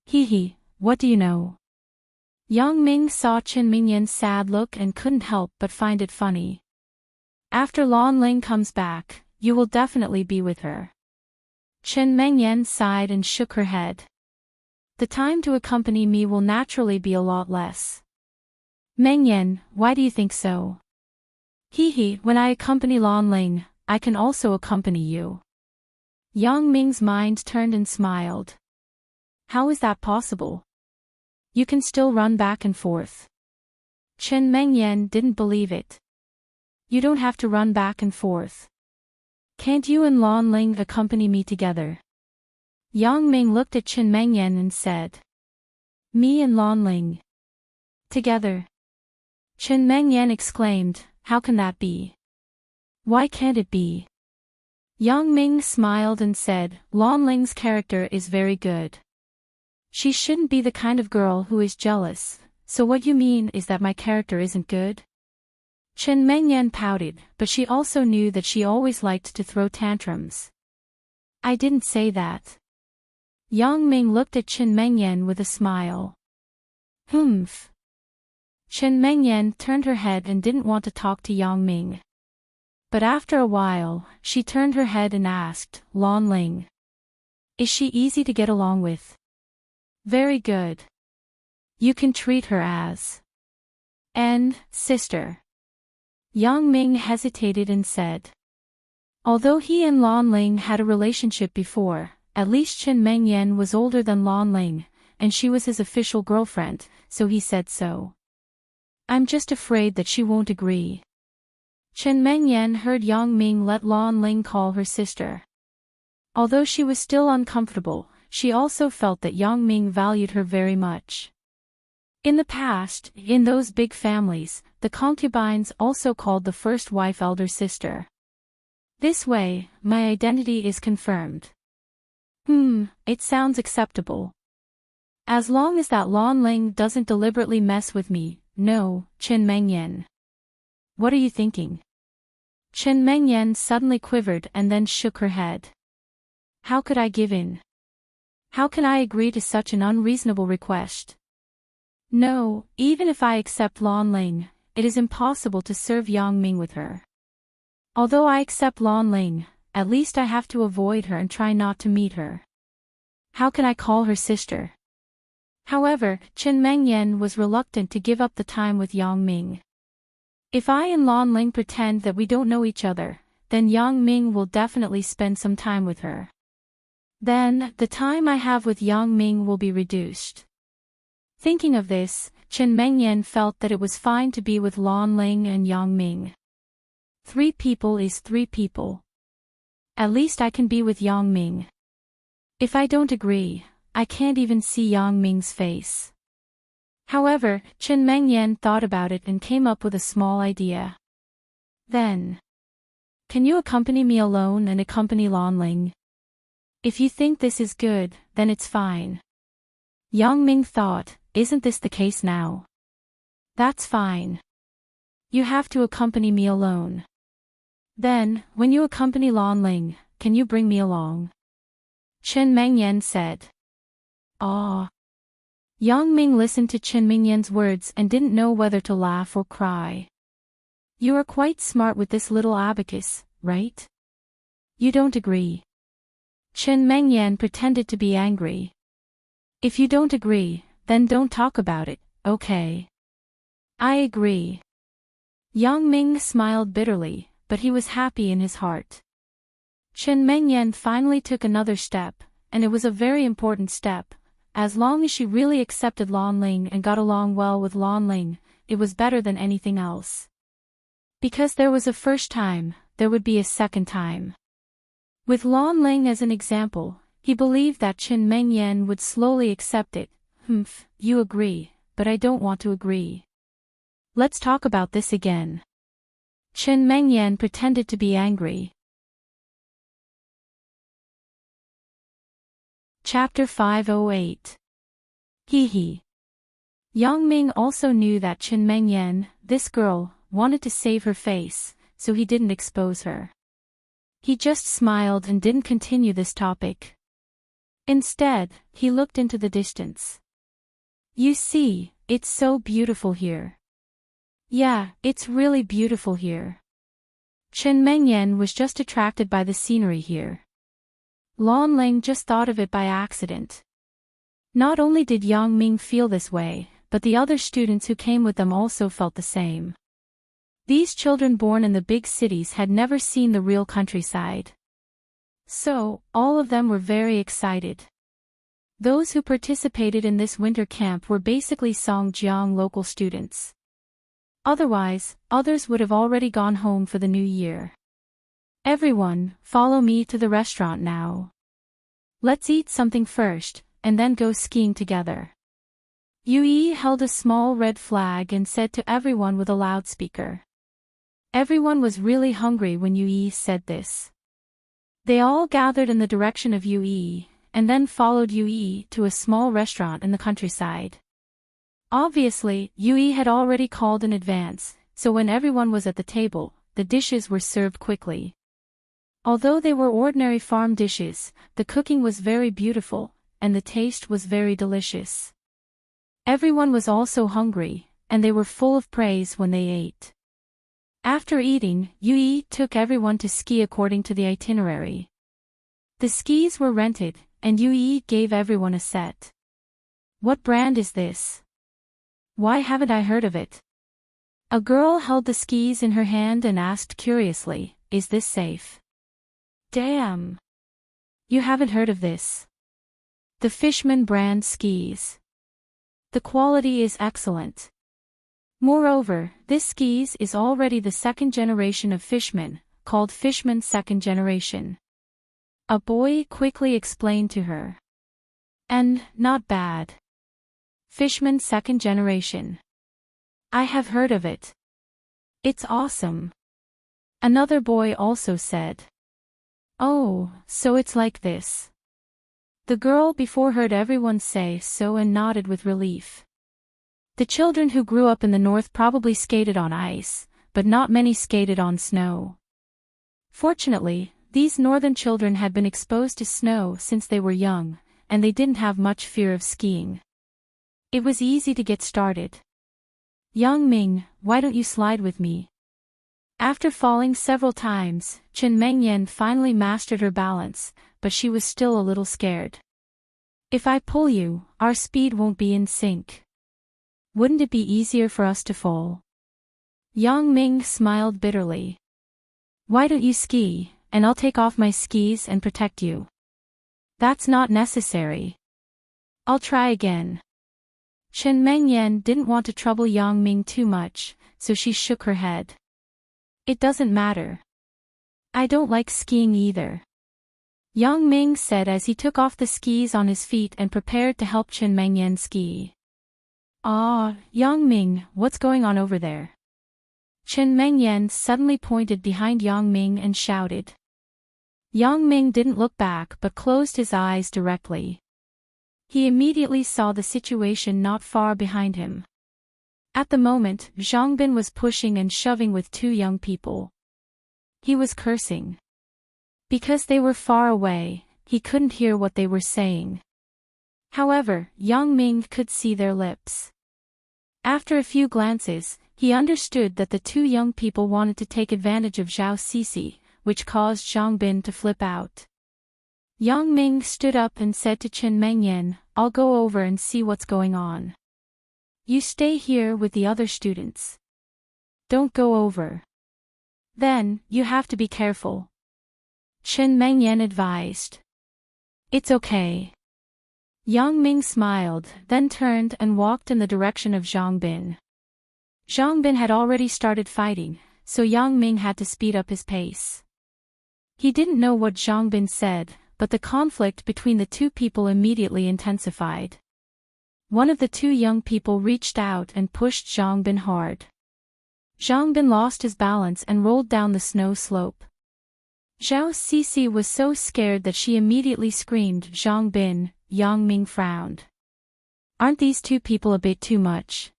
Hee, what do you know? Yang Ming saw Chen Mengyan's sad look and couldn't help but find it funny. After Lan Ling comes back, you will definitely be with her. Chen Mengyan sighed and shook her head. The time to accompany me will naturally be a lot less. Mengyan, why do you think so? When I accompany Lan Ling, I can also accompany you. Yang Ming's mind turned and smiled. How is that possible? You can still run back and forth. Chen Mengyan didn't believe it. You don't have to run back and forth. Can't you and Lan Ling accompany me together? Yang Ming looked at Chen Mengyan and said. Me and Lan Ling. Together. Chen Mengyan exclaimed, how can that be? Why can't it be? Yang Ming smiled and said, Lan Ling's character is very good. She shouldn't be the kind of girl who is jealous, so what you mean is that my character isn't good? Chen Mengyan pouted, but she also knew that she always liked to throw tantrums. I didn't say that. Yang Ming looked at Chen Mengyan with a smile. Humph. Chen Mengyan turned her head and didn't want to talk to Yang Ming. But after a while, she turned her head and asked, Lan Ling. Is she easy to get along with? Very good. You can treat her as sister. Yang Ming hesitated and said. Although he and Lan Ling had a relationship before, at least Chen Mengyan was older than Lan Ling, and she was his official girlfriend, so he said so. I'm just afraid that she won't agree. Chen Mengyan heard Yang Ming let Lan Ling call her sister. Although she was still uncomfortable, she also felt that Yang Ming valued her very much. In the past, in those big families, the concubines also called the first wife elder sister. This way, my identity is confirmed. It sounds acceptable. As long as that Lan Ling doesn't deliberately mess with me, no, Chen Mengyan. What are you thinking? Chen Mengyan suddenly quivered and then shook her head. How could I give in? How can I agree to such an unreasonable request? No, even if I accept Lan Ling, it is impossible to serve Yang Ming with her. Although I accept Lan Ling, at least I have to avoid her and try not to meet her. How can I call her sister? However, Chen Mengyan was reluctant to give up the time with Yang Ming. If I and Lan Ling pretend that we don't know each other, then Yang Ming will definitely spend some time with her. Then, the time I have with Yang Ming will be reduced. Thinking of this, Chen Mengyan felt that it was fine to be with Lan Ling and Yang Ming. 3 people is 3 people. At least I can be with Yang Ming. If I don't agree, I can't even see Yang Ming's face. However, Chen Mengyan thought about it and came up with a small idea. Then, can you accompany me alone and accompany Lan Ling? If you think this is good, then it's fine. Yang Ming thought, isn't this the case now? That's fine. You have to accompany me alone. Then, when you accompany Lan Ling, can you bring me along? Chen Mengyan said. Ah. Yang Ming listened to Chen Mengyan's words and didn't know whether to laugh or cry. You are quite smart with this little abacus, right? You don't agree. Chen Mengyan pretended to be angry. If you don't agree, then don't talk about it, okay? I agree. Yang Ming smiled bitterly, but he was happy in his heart. Chen Mengyan finally took another step, and it was a very important step. As long as she really accepted Lan Ling and got along well with Lan Ling, it was better than anything else. Because there was a first time, there would be a second time. With Lan Ling as an example, he believed that Chen Mengyan would slowly accept it. You agree, but I don't want to agree. Let's talk about this again. Chen Mengyan pretended to be angry. Chapter 508. Hee. Yang Ming also knew that Chen Mengyan, this girl, wanted to save her face, so he didn't expose her. He just smiled and didn't continue this topic. Instead, he looked into the distance. You see, it's so beautiful here. Yeah, it's really beautiful here. Chen Mengyan was just attracted by the scenery here. Lan Ling just thought of it by accident. Not only did Yang Ming feel this way, but the other students who came with them also felt the same. These children born in the big cities had never seen the real countryside. So, all of them were very excited. Those who participated in this winter camp were basically Songjiang local students. Otherwise, others would have already gone home for the new year. Everyone, follow me to the restaurant now. Let's eat something first, and then go skiing together. Yui held a small red flag and said to everyone with a loudspeaker. Everyone was really hungry when Yui said this. They all gathered in the direction of Yui, and then followed Yui to a small restaurant in the countryside. Obviously, Yui had already called in advance, so when everyone was at the table, the dishes were served quickly. Although they were ordinary farm dishes, the cooking was very beautiful, and the taste was very delicious. Everyone was also hungry, and they were full of praise when they ate. After eating, Yui took everyone to ski according to the itinerary. The skis were rented, and Yui gave everyone a set. What brand is this? Why haven't I heard of it? A girl held the skis in her hand and asked curiously, is this safe? Damn! You haven't heard of this? The Fishman brand skis. The quality is excellent. Moreover, this skis is already the second generation of Fishman, called Fishman second generation. A boy quickly explained to her. And, not bad. Fishman second generation. I have heard of it. It's awesome. Another boy also said. Oh, so it's like this. The girl before heard everyone say so and nodded with relief. The children who grew up in the north probably skated on ice, but not many skated on snow. Fortunately, these northern children had been exposed to snow since they were young, and they didn't have much fear of skiing. It was easy to get started. Yang Ming, why don't you slide with me? After falling several times, Chen Mengyan finally mastered her balance, but she was still a little scared. If I pull you, our speed won't be in sync. Wouldn't it be easier for us to fall? Yang Ming smiled bitterly. Why don't you ski, and I'll take off my skis and protect you? That's not necessary. I'll try again. Chen Mengyan didn't want to trouble Yang Ming too much, so she shook her head. It doesn't matter. I don't like skiing either. Yang Ming said as he took off the skis on his feet and prepared to help Chen Mengyan ski. Yang Ming, what's going on over there? Chen Mengyan suddenly pointed behind Yang Ming and shouted. Yang Ming didn't look back but closed his eyes directly. He immediately saw the situation not far behind him. At the moment, Zhongbin was pushing and shoving with two young people. He was cursing. Because they were far away, he couldn't hear what they were saying. However, Yang Ming could see their lips. After a few glances, he understood that the two young people wanted to take advantage of Zhao Sisi, which caused Zhongbin to flip out. Yang Ming stood up and said to Chen Mengyan, "I'll go over and see what's going on. You stay here with the other students. Don't go over. Then, you have to be careful," Chen Mengyan advised. "It's okay." Yang Ming smiled, then turned and walked in the direction of Zhongbin. Zhongbin had already started fighting, so Yang Ming had to speed up his pace. He didn't know what Zhongbin said, but the conflict between the two people immediately intensified. One of the two young people reached out and pushed Zhongbin hard. Zhongbin lost his balance and rolled down the snow slope. Zhao Sisi was so scared that she immediately screamed, "Zhongbin!" Yang Ming frowned. "Aren't these two people a bit too much?"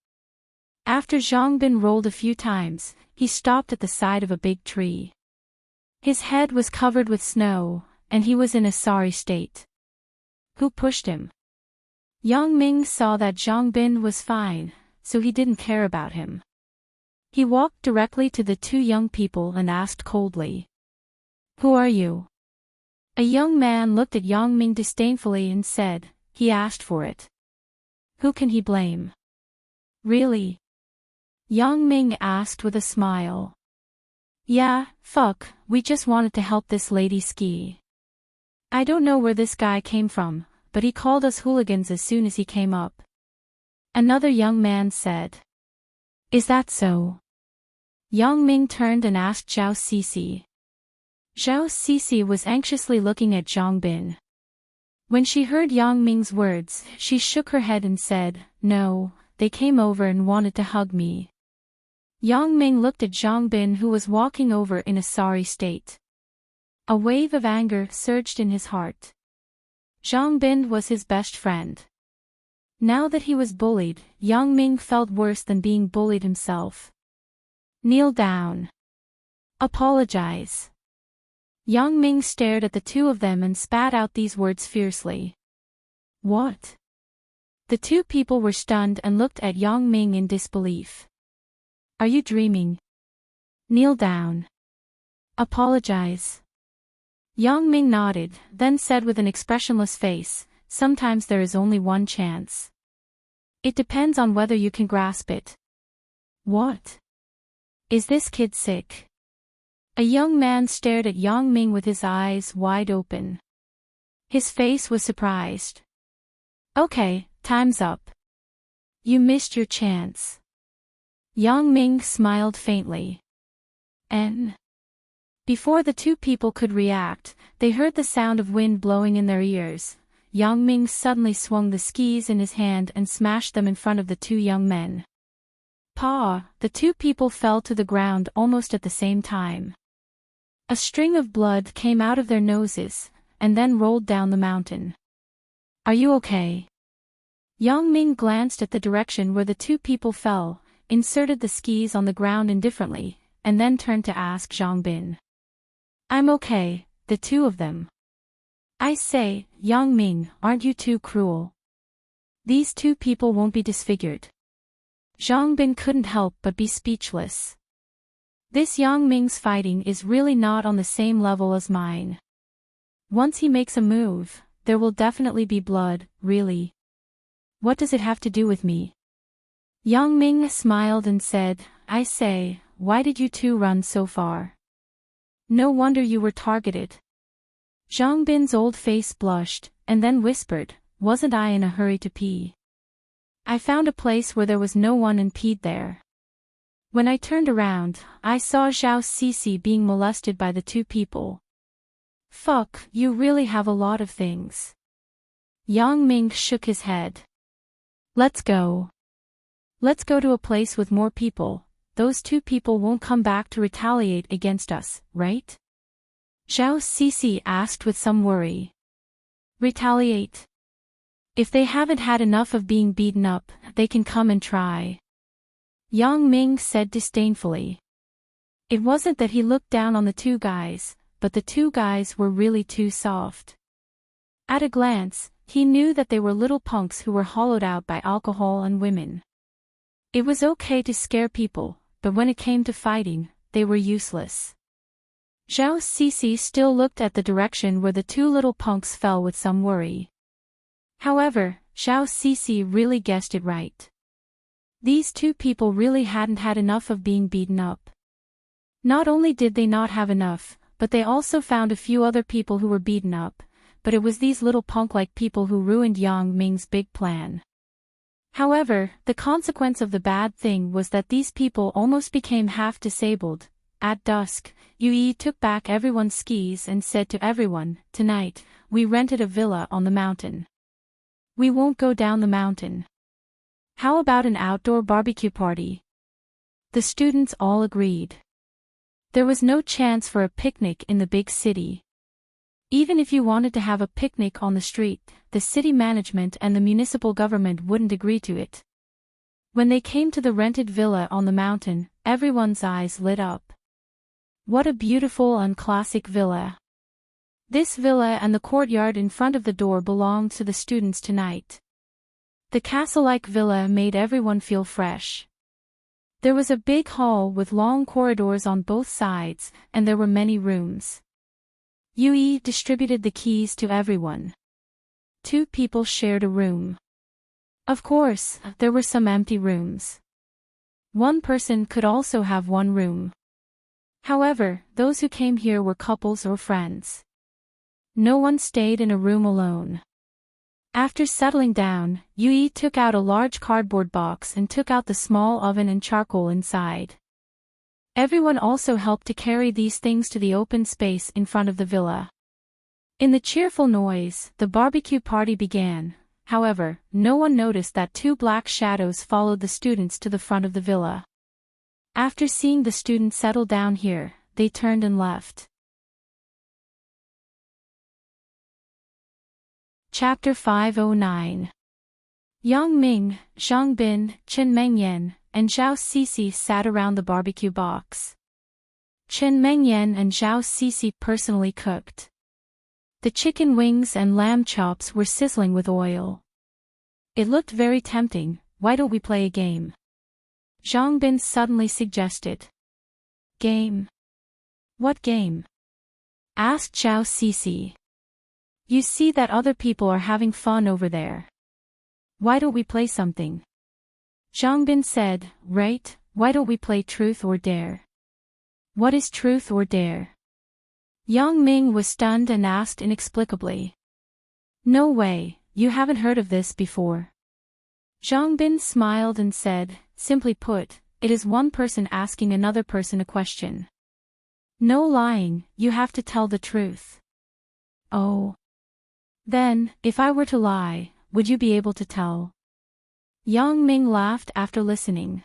After Zhongbin rolled a few times, he stopped at the side of a big tree. His head was covered with snow, and he was in a sorry state. Who pushed him? Yang Ming saw that Zhongbin was fine, so he didn't care about him. He walked directly to the two young people and asked coldly, "Who are you?" A young man looked at Yang Ming disdainfully and said, "He asked for it. Who can he blame?" "Really?" Yang Ming asked with a smile. "Yeah, fuck, we just wanted to help this lady ski. I don't know where this guy came from, but he called us hooligans as soon as he came up." Another young man said. "Is that so?" Yang Ming turned and asked Zhao Sisi. Zhao Sisi was anxiously looking at Zhongbin. When she heard Yang Ming's words, she shook her head and said, "No, they came over and wanted to hug me." Yang Ming looked at Zhongbin, who was walking over in a sorry state. A wave of anger surged in his heart. Zhongbin was his best friend. Now that he was bullied, Yang Ming felt worse than being bullied himself. "Kneel down. Apologize." Yang Ming stared at the two of them and spat out these words fiercely. "What?" The two people were stunned and looked at Yang Ming in disbelief. "Are you dreaming? Kneel down. Apologize." Yang Ming nodded, then said with an expressionless face, "Sometimes there is only one chance. It depends on whether you can grasp it." "What? Is this kid sick?" A young man stared at Yang Ming with his eyes wide open. His face was surprised. "Okay, time's up. You missed your chance." Yang Ming smiled faintly. Before the two people could react, they heard the sound of wind blowing in their ears. Yang Ming suddenly swung the skis in his hand and smashed them in front of the two young men. "Pa!" The two people fell to the ground almost at the same time. A string of blood came out of their noses, and then rolled down the mountain. "Are you okay?" Yang Ming glanced at the direction where the two people fell, inserted the skis on the ground indifferently, and then turned to ask Zhongbin. "I'm okay, the two of them." "I say, Yang Ming, aren't you too cruel? These two people won't be disfigured." Zhongbin couldn't help but be speechless. This Yang Ming's fighting is really not on the same level as mine. Once he makes a move, there will definitely be blood, really. What does it have to do with me? Yang Ming smiled and said, "I say, why did you two run so far? No wonder you were targeted." Zhongbin's old face blushed, and then whispered, "Wasn't I in a hurry to pee? I found a place where there was no one and peed there. When I turned around, I saw Zhao Sisi being molested by the two people." "Fuck, you really have a lot of things." Yang Ming shook his head. "Let's go. Let's go to a place with more people. Those two people won't come back to retaliate against us, right?" Zhao Sisi asked with some worry. "Retaliate? If they haven't had enough of being beaten up, they can come and try. Yang Ming said disdainfully. It wasn't that he looked down on the two guys, but the two guys were really too soft. At a glance, he knew that they were little punks who were hollowed out by alcohol and women. It was okay to scare people, but when it came to fighting, they were useless. Zhao Cixi still looked at the direction where the two little punks fell with some worry. However, Zhao Cixi really guessed it right. These two people really hadn't had enough of being beaten up. Not only did they not have enough, but they also found a few other people who were beaten up, but it was these little punk-like people who ruined Yang Ming's big plan. However, the consequence of the bad thing was that these people almost became half-disabled. At dusk, Yui took back everyone's skis and said to everyone, "Tonight, we rented a villa on the mountain. We won't go down the mountain. How about an outdoor barbecue party?" The students all agreed. There was no chance for a picnic in the big city. Even if you wanted to have a picnic on the street, the city management and the municipal government wouldn't agree to it. When they came to the rented villa on the mountain, everyone's eyes lit up. What a beautiful and classic villa. This villa and the courtyard in front of the door belonged to the students tonight. The castle-like villa made everyone feel fresh. There was a big hall with long corridors on both sides, and there were many rooms. Yui distributed the keys to everyone. 2 people shared a room. Of course, there were some empty rooms. One person could also have one room. However, those who came here were couples or friends. No one stayed in a room alone. After settling down, Yui took out a large cardboard box and took out the small oven and charcoal inside. Everyone also helped to carry these things to the open space in front of the villa. In the cheerful noise, the barbecue party began. However, no one noticed that 2 black shadows followed the students to the front of the villa. After seeing the students settle down here, they turned and left. Chapter 509. Yang Ming, Zhang Bin, Chen Mengyan, and Zhao Cixi sat around the barbecue box. Chen Mengyan and Zhao Cixi personally cooked. The chicken wings and lamb chops were sizzling with oil. It looked very tempting. "Why don't we play a game?" Zhang Bin suddenly suggested. "Game? What game?" asked Zhao Cixi. "You see that other people are having fun over there. Why don't we play something?" Zhang Bin said, "Right, why don't we play Truth or Dare?" "What is Truth or Dare?" Yang Ming was stunned and asked inexplicably. "No way, you haven't heard of this before." Zhang Bin smiled and said, "Simply put, it is one person asking another person a question. No lying, you have to tell the truth." "Oh. Then, if I were to lie, would you be able to tell?" Yang Ming laughed after listening.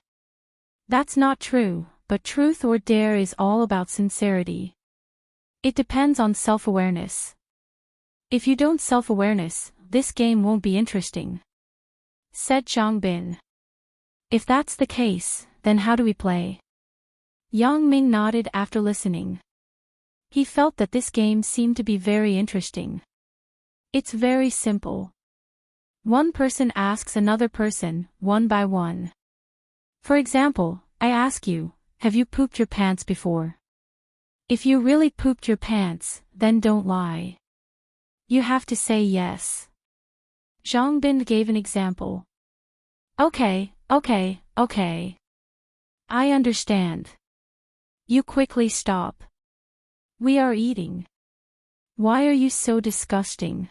"That's not true, but Truth or Dare is all about sincerity. It depends on self-awareness. If you don't self-awareness, this game won't be interesting," said Zhang Bin. "If that's the case, then how do we play?" Yang Ming nodded after listening. He felt that this game seemed to be very interesting. It's very simple. One person asks another person, one by one. For example, I ask you, have you pooped your pants before? If you really pooped your pants, then don't lie. You have to say yes. Zhang Bin gave an example. Okay. I understand. You quickly stop. We are eating. Why are you so disgusting?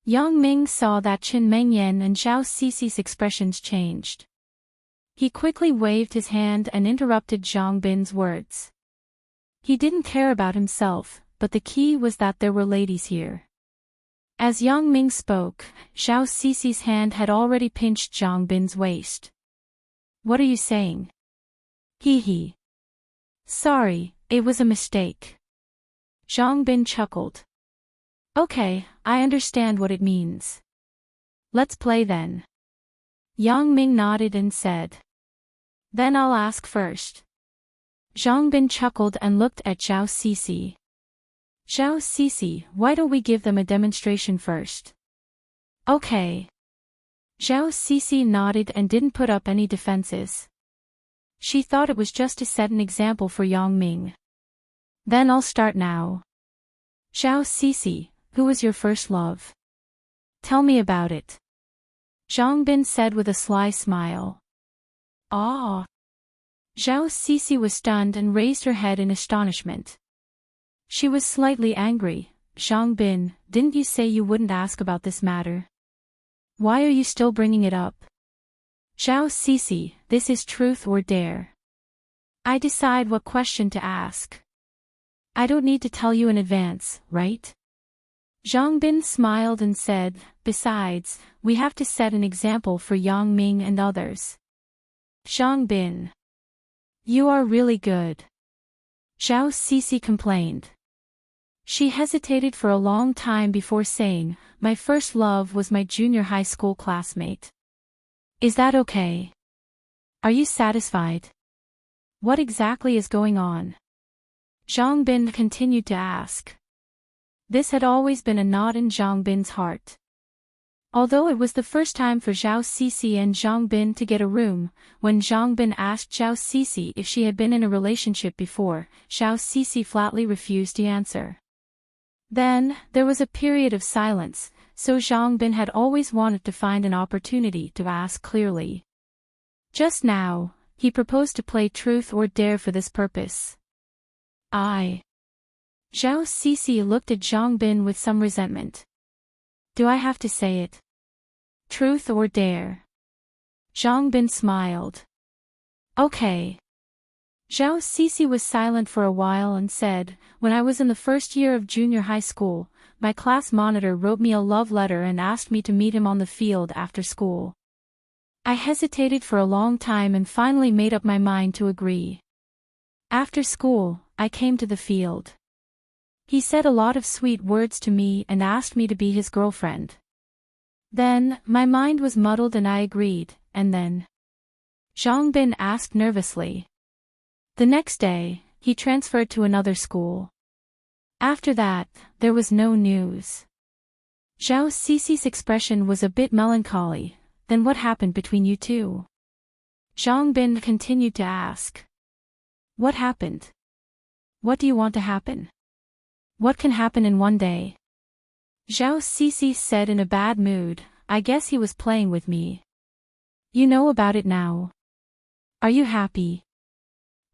Yang Ming saw that Chen Mengyan and Zhao Cixi's expressions changed. He quickly waved his hand and interrupted Zhang Bin's words. He didn't care about himself, but the key was that there were ladies here. As Yang Ming spoke, Zhao Cixi's hand had already pinched Zhang Bin's waist. "What are you saying?" He. "Sorry, it was a mistake." Zhang Bin chuckled. "Okay, I understand what it means. Let's play then. Yang Ming nodded and said. Then I'll ask first. Zhang Bin chuckled and looked at Zhao Cixi. Zhao Cixi, why don't we give them a demonstration first? Okay. Zhao Cixi nodded and didn't put up any defenses. She thought it was just to set an example for Yang Ming. Then I'll start now. Zhao Cixi, who was your first love? Tell me about it. Zhang Bin said with a sly smile. Ah. Zhao Cixi was stunned and raised her head in astonishment. She was slightly angry. Zhang Bin, didn't you say you wouldn't ask about this matter? Why are you still bringing it up? Zhao Cixi, this is truth or dare. I decide what question to ask. I don't need to tell you in advance, right? Zhang Bin smiled and said, besides, we have to set an example for Yang Ming and others. Zhang Bin. You are really good. Zhao Cixi complained. She hesitated for a long time before saying, my first love was my junior high school classmate. Is that okay? Are you satisfied? What exactly is going on? Zhang Bin continued to ask. This had always been a knot in Zhang Bin's heart. Although it was the first time for Zhao Cixi and Zhang Bin to get a room, when Zhang Bin asked Zhao Cixi if she had been in a relationship before, Zhao Cixi flatly refused to answer. Then, there was a period of silence, so Zhang Bin had always wanted to find an opportunity to ask clearly. Just now, he proposed to play truth or dare for this purpose. Zhao Cixi looked at Zhang Bin with some resentment. Do I have to say it? Truth or dare? Zhang Bin smiled. Okay. Zhao Cixi was silent for a while and said, when I was in the first year of junior high school, my class monitor wrote me a love letter and asked me to meet him on the field after school. I hesitated for a long time and finally made up my mind to agree. After school, I came to the field. He said a lot of sweet words to me and asked me to be his girlfriend. Then, my mind was muddled and I agreed, and then? Zhang Bin asked nervously. The next day, he transferred to another school. After that, there was no news. Zhao Cixi's expression was a bit melancholy. Then what happened between you two? Zhang Bin continued to ask. What happened? What do you want to happen? What can happen in one day? Zhao Cixi said in a bad mood, I guess he was playing with me. You know about it now. Are you happy?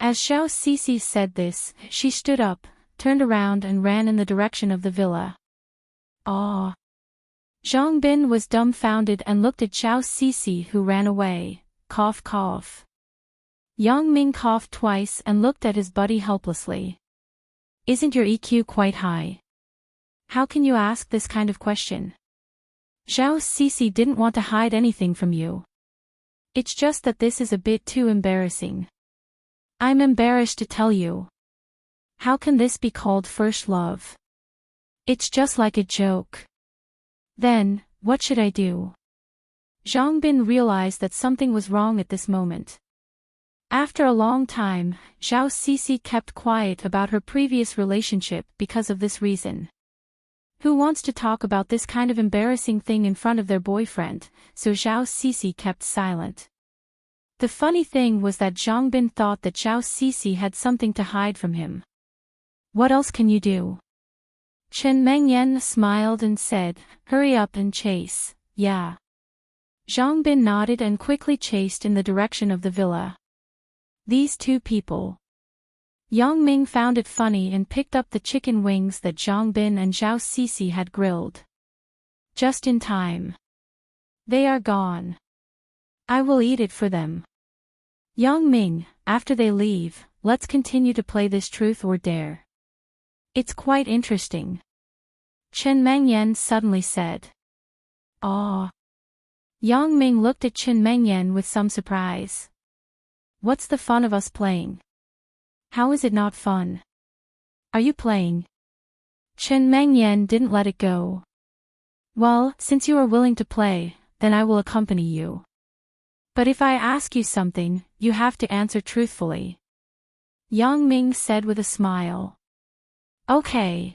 As Zhao Cixi said this, she stood up, turned around and ran in the direction of the villa. Ah! Zhang Bin was dumbfounded and looked at Zhao Cixi who ran away. Cough cough. Yang Ming coughed twice and looked at his buddy helplessly. Isn't your EQ quite high? How can you ask this kind of question? Zhao Cixi didn't want to hide anything from you. It's just that this is a bit too embarrassing. I'm embarrassed to tell you. How can this be called first love? It's just like a joke. Then, what should I do? Zhang Bin realized that something was wrong at this moment. After a long time, Zhao Cixi kept quiet about her previous relationship because of this reason. Who wants to talk about this kind of embarrassing thing in front of their boyfriend, so Zhao Cixi kept silent. The funny thing was that Zhang Bin thought that Zhao Cixi had something to hide from him. What else can you do? Chen Mengyan smiled and said, hurry up and chase, yeah. Zhang Bin nodded and quickly chased in the direction of the villa. These two people. Yang Ming found it funny and picked up the chicken wings that Zhang Bin and Zhao Cixi had grilled. Just in time. They are gone. I will eat it for them. Yang Ming, after they leave, let's continue to play this truth or dare. It's quite interesting. Chen Mengyan suddenly said. Ah. Yang Ming looked at Chen Mengyan with some surprise. What's the fun of us playing? How is it not fun? Are you playing? Chen Mengyan didn't let it go. Well, since you are willing to play, then I will accompany you. But if I ask you something, you have to answer truthfully. Yang Ming said with a smile. Okay.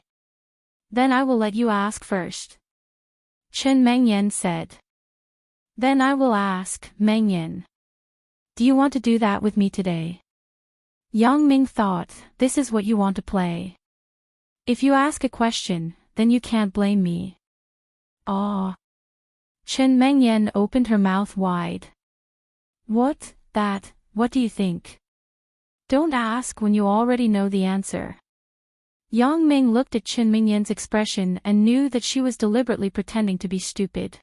Then I will let you ask first. Chen Mengyan said. Then I will ask, Mengyan. Do you want to do that with me today? Yang Ming thought, this is what you want to play. If you ask a question, then you can't blame me. Ah. Chen Mengyan opened her mouth wide. What do you think? Don't ask when you already know the answer. Yang Ming looked at Chen Mengyan's expression and knew that she was deliberately pretending to be stupid.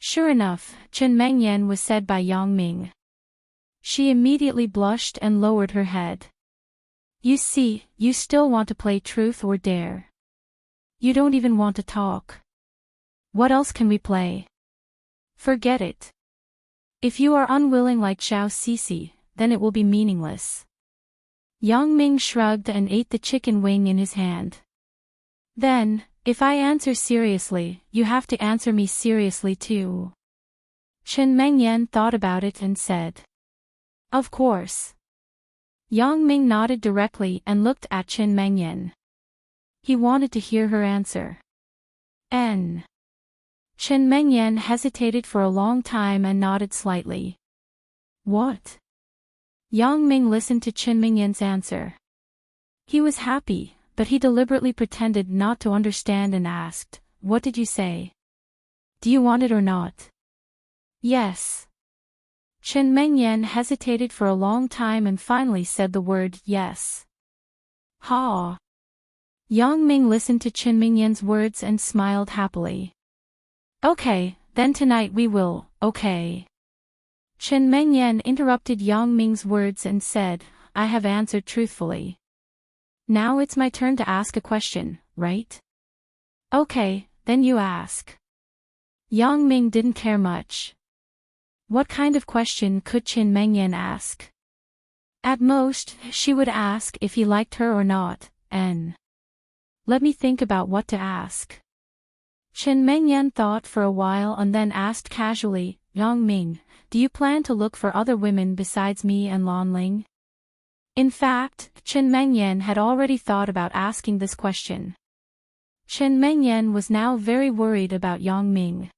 Sure enough, Chen Mengyan was said by Yang Ming. She immediately blushed and lowered her head. You see, you still want to play truth or dare. You don't even want to talk. What else can we play? Forget it. If you are unwilling like Xiao Sisi, then it will be meaningless. Yang Ming shrugged and ate the chicken wing in his hand. Then, if I answer seriously, you have to answer me seriously too. Chen Mengyan thought about it and said. Of course. Yang Ming nodded directly and looked at Chen Mengyan. He wanted to hear her answer. N. Chen Mengyan hesitated for a long time and nodded slightly. What? Yang Ming listened to Chen Mengyan's answer. He was happy, but he deliberately pretended not to understand and asked, What did you say? Do you want it or not? Yes. Chen Mengyan hesitated for a long time and finally said the word yes. Ha! Yang Ming listened to Chen Mengyan's words and smiled happily. Okay, then tonight we will, okay. Chen Mengyan interrupted Yang Ming's words and said, I have answered truthfully. Now it's my turn to ask a question, right? Okay, then you ask. Yang Ming didn't care much. What kind of question could Chen Mengyan ask? At most, she would ask if he liked her or not, and let me think about what to ask. Chen Mengyan thought for a while and then asked casually, Yang Ming, do you plan to look for other women besides me and Lan Ling? In fact, Chen Mengyan had already thought about asking this question. Chen Mengyan was now very worried about Yang Ming.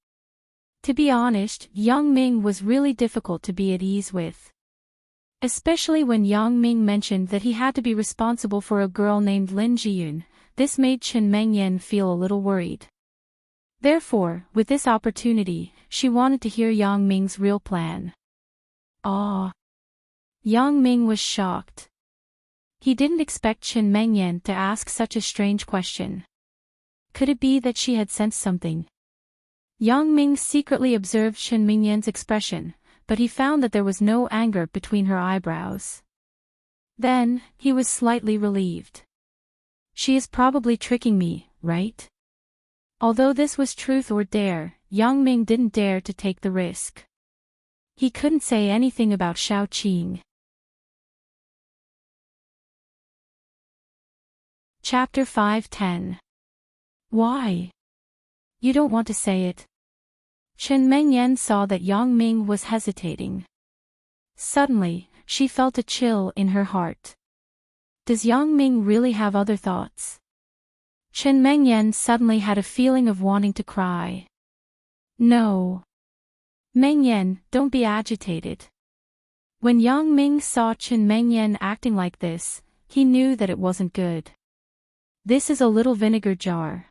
To be honest, Yang Ming was really difficult to be at ease with. Especially when Yang Ming mentioned that he had to be responsible for a girl named Lin Jiyun, this made Chen Mengyan feel a little worried. Therefore, with this opportunity, she wanted to hear Yang Ming's real plan. Ah! Yang Ming was shocked. He didn't expect Chen Mengyan to ask such a strange question. Could it be that she had sensed something? Yang Ming secretly observed Chen Mengyan's expression, but he found that there was no anger between her eyebrows. Then, he was slightly relieved. She is probably tricking me, right? Although this was truth or dare, Yang Ming didn't dare to take the risk. He couldn't say anything about Xiao Qing. Chapter 5:10. Why? You don't want to say it? Chen Mengyan saw that Yang Ming was hesitating. Suddenly, she felt a chill in her heart. Does Yang Ming really have other thoughts? Chen Mengyan suddenly had a feeling of wanting to cry. No. Mengyan, don't be agitated. When Yang Ming saw Chen Mengyan acting like this, he knew that it wasn't good. This is a little vinegar jar.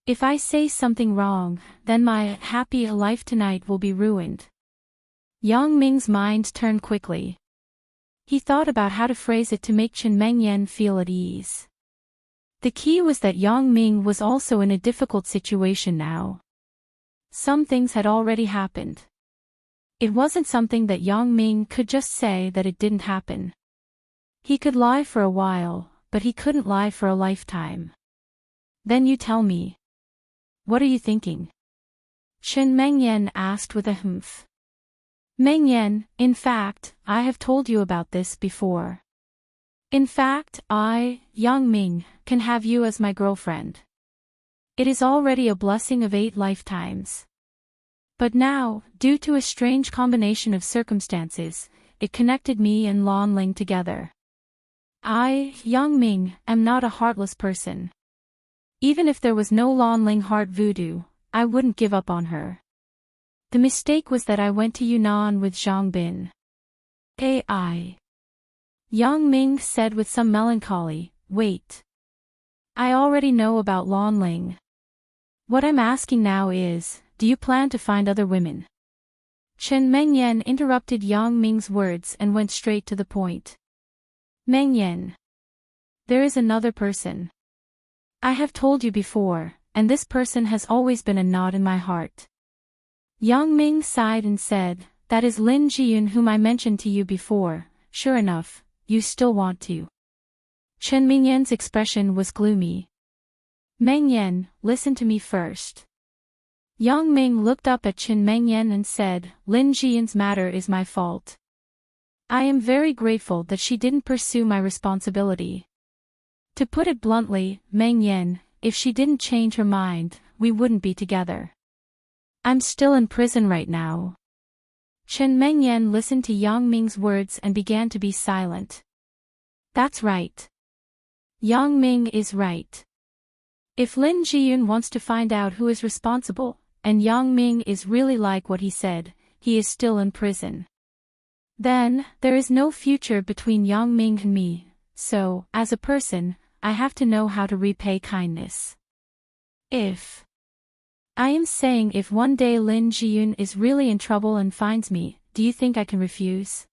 If I say something wrong, then my happy life tonight will be ruined. Yang Ming's mind turned quickly. He thought about how to phrase it to make Chen Mengyan feel at ease. The key was that Yang Ming was also in a difficult situation now. Some things had already happened. It wasn't something that Yang Ming could just say that it didn't happen. He could lie for a while, but he couldn't lie for a lifetime. Then you tell me. What are you thinking? Chen Mengyan asked with a humph. Mengyan, in fact, I have told you about this before. In fact, I, Yang Ming, can have you as my girlfriend. It is already a blessing of 8 lifetimes. But now, due to a strange combination of circumstances, it connected me and Lan Ling together. I, Yang Ming, am not a heartless person. Even if there was no Lan Ling heart voodoo, I wouldn't give up on her. The mistake was that I went to Yunnan with Zhang Bin. AI. Yang Ming said with some melancholy, wait. I already know about Lan Ling. What I'm asking now is, do you plan to find other women? Chen Mengyan interrupted Yang Ming's words and went straight to the point. Mengyan. There is another person. I have told you before, and this person has always been a knot in my heart. Yang Ming sighed and said, that is Lin Jiyun whom I mentioned to you before. Sure enough, you still want to. Chen Mengyan's expression was gloomy. Mengyan, listen to me first. Yang Ming looked up at Chen Mengyan and said, Lin Jiyun's matter is my fault. I am very grateful that she didn't pursue my responsibility. To put it bluntly, Mengyan, if she didn't change her mind, we wouldn't be together. I'm still in prison right now. Chen Mengyan listened to Yang Ming's words and began to be silent. That's right. Yang Ming is right. If Lin Jiyun wants to find out who is responsible, and Yang Ming is really like what he said, he is still in prison. Then, there is no future between Yang Ming and me, so, as a person, I have to know how to repay kindness. I am saying if one day Lin Jiyun is really in trouble and finds me, do you think I can refuse?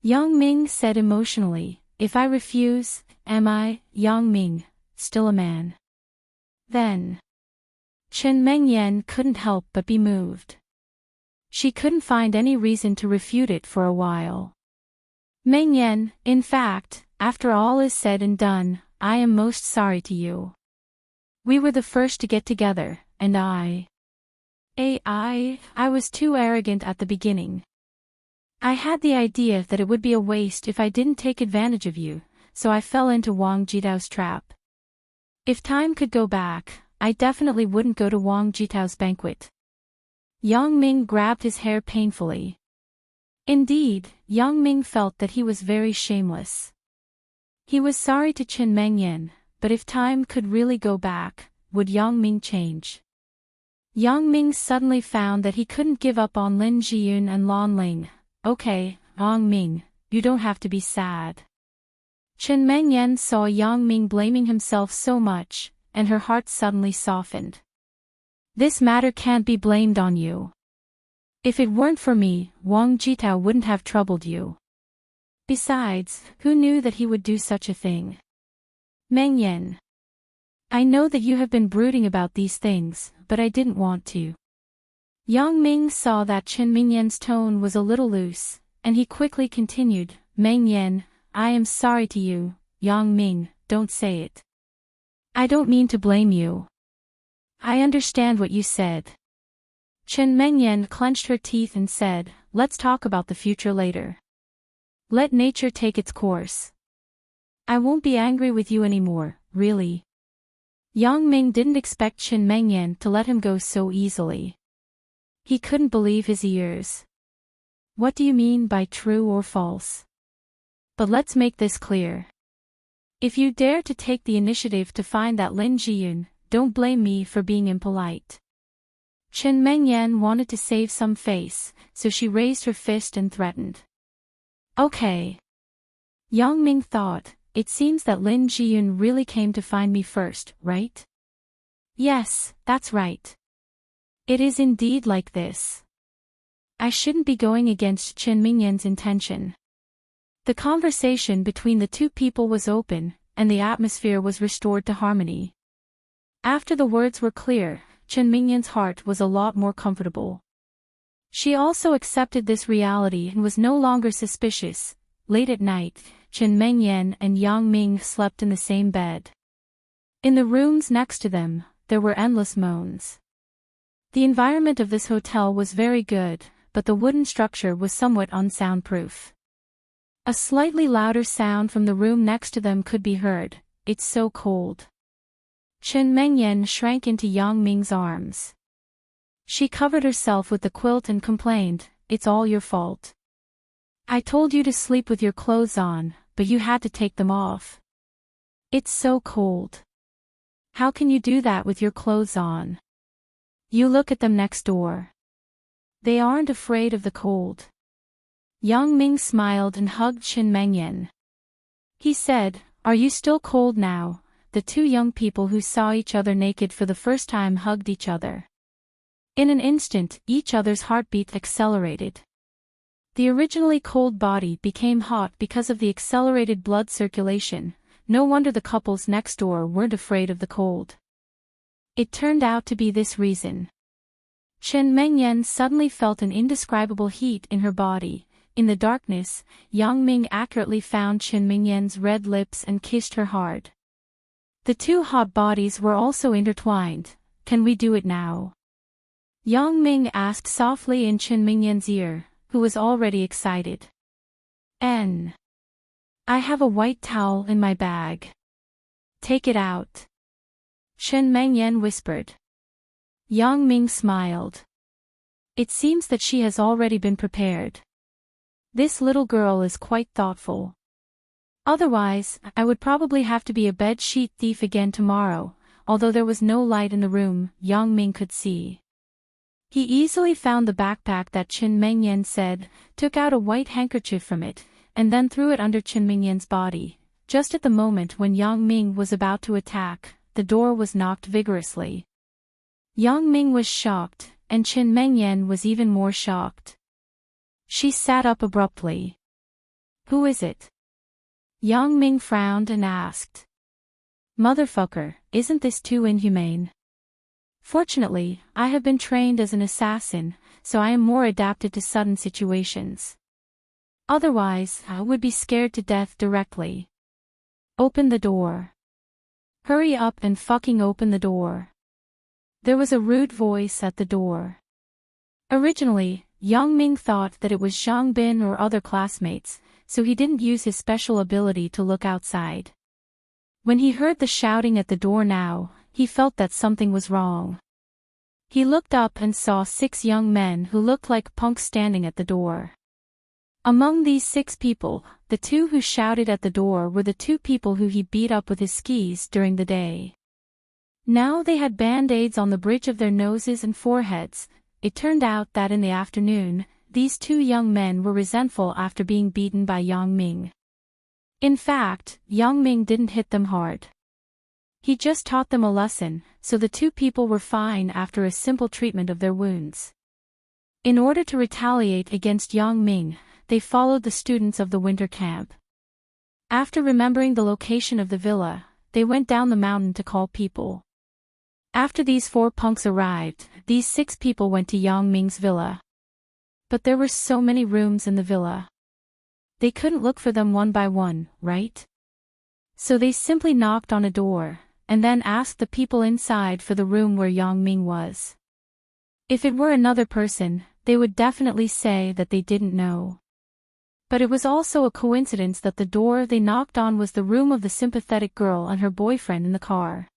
Yang Ming said emotionally, if I refuse, am I, Yang Ming, still a man? Then. Chen Mengyan couldn't help but be moved. She couldn't find any reason to refute it for a while. Mengyan, in fact, after all is said and done, I am most sorry to you. We were the first to get together, and I was too arrogant at the beginning. I had the idea that it would be a waste if I didn't take advantage of you, so I fell into Wang Jitao's trap. If time could go back, I definitely wouldn't go to Wang Jitao's banquet. Yang Ming grabbed his hair painfully. Indeed, Yang Ming felt that he was very shameless. He was sorry to Chen Mengyan, but if time could really go back, would Yang Ming change? Yang Ming suddenly found that he couldn't give up on Lin Jiyun and Lan Ling. Okay, Yang Ming, you don't have to be sad. Chen Mengyan saw Yang Ming blaming himself so much, and her heart suddenly softened. This matter can't be blamed on you. If it weren't for me, Wang Jitao wouldn't have troubled you. Besides, who knew that he would do such a thing? Mengyan. I know that you have been brooding about these things, but I didn't want to. Yang Ming saw that Chen Mengyan's tone was a little loose, and he quickly continued, Mengyan, I am sorry to you, Yang Ming, don't say it. I don't mean to blame you. I understand what you said. Chen Mengyan clenched her teeth and said, let's talk about the future later. Let nature take its course. I won't be angry with you anymore, really. Yang Ming didn't expect Chen Mengyan to let him go so easily. He couldn't believe his ears. What do you mean by true or false? But let's make this clear. If you dare to take the initiative to find that Lin Jiyun, don't blame me for being impolite. Chen Mengyan wanted to save some face, so she raised her fist and threatened. Okay. Yang Ming thought, it seems that Lin Jiyun really came to find me first, right? Yes, that's right. It is indeed like this. I shouldn't be going against Chen Mengyan's intention. The conversation between the two people was open, and the atmosphere was restored to harmony. After the words were clear, Chen Mengyan's heart was a lot more comfortable. She also accepted this reality and was no longer suspicious. Late at night, Chen Mengyan and Yang Ming slept in the same bed. In the rooms next to them, there were endless moans. The environment of this hotel was very good, but the wooden structure was somewhat unsoundproof. A slightly louder sound from the room next to them could be heard. It's so cold. Chen Mengyan shrank into Yang Ming's arms. She covered herself with the quilt and complained, "It's all your fault. I told you to sleep with your clothes on, but you had to take them off. It's so cold. How can you do that with your clothes on? You look at them next door. They aren't afraid of the cold." Yang Ming smiled and hugged Shin Mengyan. He said, "Are you still cold now?" The two young people who saw each other naked for the first time hugged each other. In an instant, each other's heartbeat accelerated. The originally cold body became hot because of the accelerated blood circulation. No wonder the couples next door weren't afraid of the cold. It turned out to be this reason. Shen Mengyan suddenly felt an indescribable heat in her body. In the darkness, Yang Ming accurately found Shen Mengyan's red lips and kissed her hard. The two hot bodies were also intertwined. "Can we do it now?" Yang Ming asked softly in Shen Mengyan's ear, who was already excited. I have a white towel in my bag. Take it out." Shen Mengyan whispered. Yang Ming smiled. It seems that she has already been prepared. This little girl is quite thoughtful. Otherwise, I would probably have to be a bed sheet thief again tomorrow. Although there was no light in the room, Yang Ming could see. He easily found the backpack that Shen Mengyan said, took out a white handkerchief from it, and then threw it under Shen Mengyan's body. Just at the moment when Yang Ming was about to attack, the door was knocked vigorously. Yang Ming was shocked, and Shen Mengyan was even more shocked. She sat up abruptly. "Who is it?" Yang Ming frowned and asked. "Motherfucker, isn't this too inhumane? Fortunately, I have been trained as an assassin, so I am more adapted to sudden situations. Otherwise, I would be scared to death directly. Open the door. Hurry up and fucking open the door." There was a rude voice at the door. Originally, Yang Ming thought that it was Zhang Bin or other classmates, so he didn't use his special ability to look outside. When he heard the shouting at the door now, he felt that something was wrong. He looked up and saw 6 young men who looked like punks standing at the door. Among these 6 people, the 2 who shouted at the door were the 2 people who he beat up with his skis during the day. Now they had band-aids on the bridge of their noses and foreheads. It turned out that in the afternoon, these 2 young men were resentful after being beaten by Yang Ming. In fact, Yang Ming didn't hit them hard. He just taught them a lesson, so the 2 people were fine after a simple treatment of their wounds. In order to retaliate against Yang Ming, they followed the students of the winter camp. After remembering the location of the villa, they went down the mountain to call people. After these 4 punks arrived, these 6 people went to Yang Ming's villa. But there were so many rooms in the villa. They couldn't look for them one by one, right? So they simply knocked on a door, and then asked the people inside for the room where Yang Ming was. If it were another person, they would definitely say that they didn't know. But it was also a coincidence that the door they knocked on was the room of the sympathetic girl and her boyfriend in the car.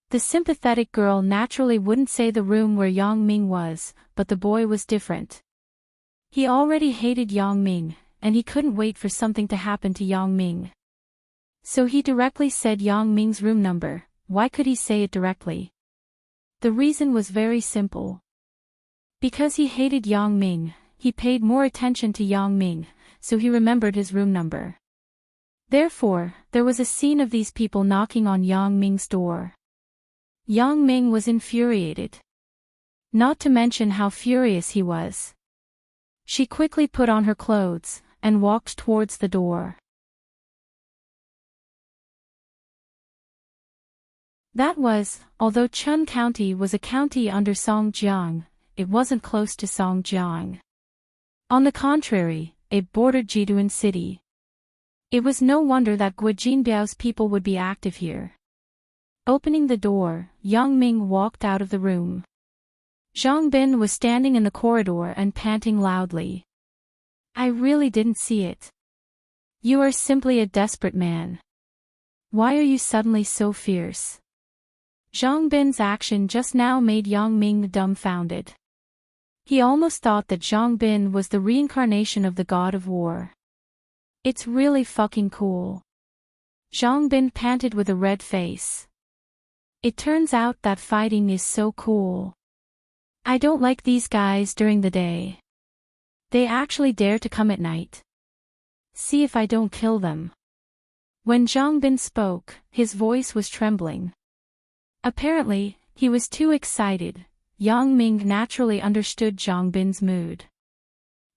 The sympathetic girl naturally wouldn't say the room where Yang Ming was, but the boy was different. He already hated Yang Ming, and he couldn't wait for something to happen to Yang Ming. So he directly said Yang Ming's room number. Why could he say it directly? The reason was very simple. Because he hated Yang Ming, he paid more attention to Yang Ming, so he remembered his room number. Therefore, there was a scene of these people knocking on Yang Ming's door. Yang Ming was infuriated. Not to mention how furious he was. She quickly put on her clothes, and walked towards the door. That was, although Chun County was a county under Songjiang, it wasn't close to Songjiang. On the contrary, it bordered Jiduan City. It was no wonder that Guojinbiao's people would be active here. Opening the door, Yang Ming walked out of the room. Zhang Bin was standing in the corridor and panting loudly. "I really didn't see it. You are simply a desperate man. Why are you suddenly so fierce?" Zhang Bin's action just now made Yang Ming dumbfounded. He almost thought that Zhang Bin was the reincarnation of the god of war. It's really fucking cool. Zhang Bin panted with a red face. It turns out that fighting is so cool. I don't like these guys during the day. They actually dare to come at night. See if I don't kill them. When Zhang Bin spoke, his voice was trembling. Apparently, he was too excited. Yang Ming naturally understood Zhang Bin's mood.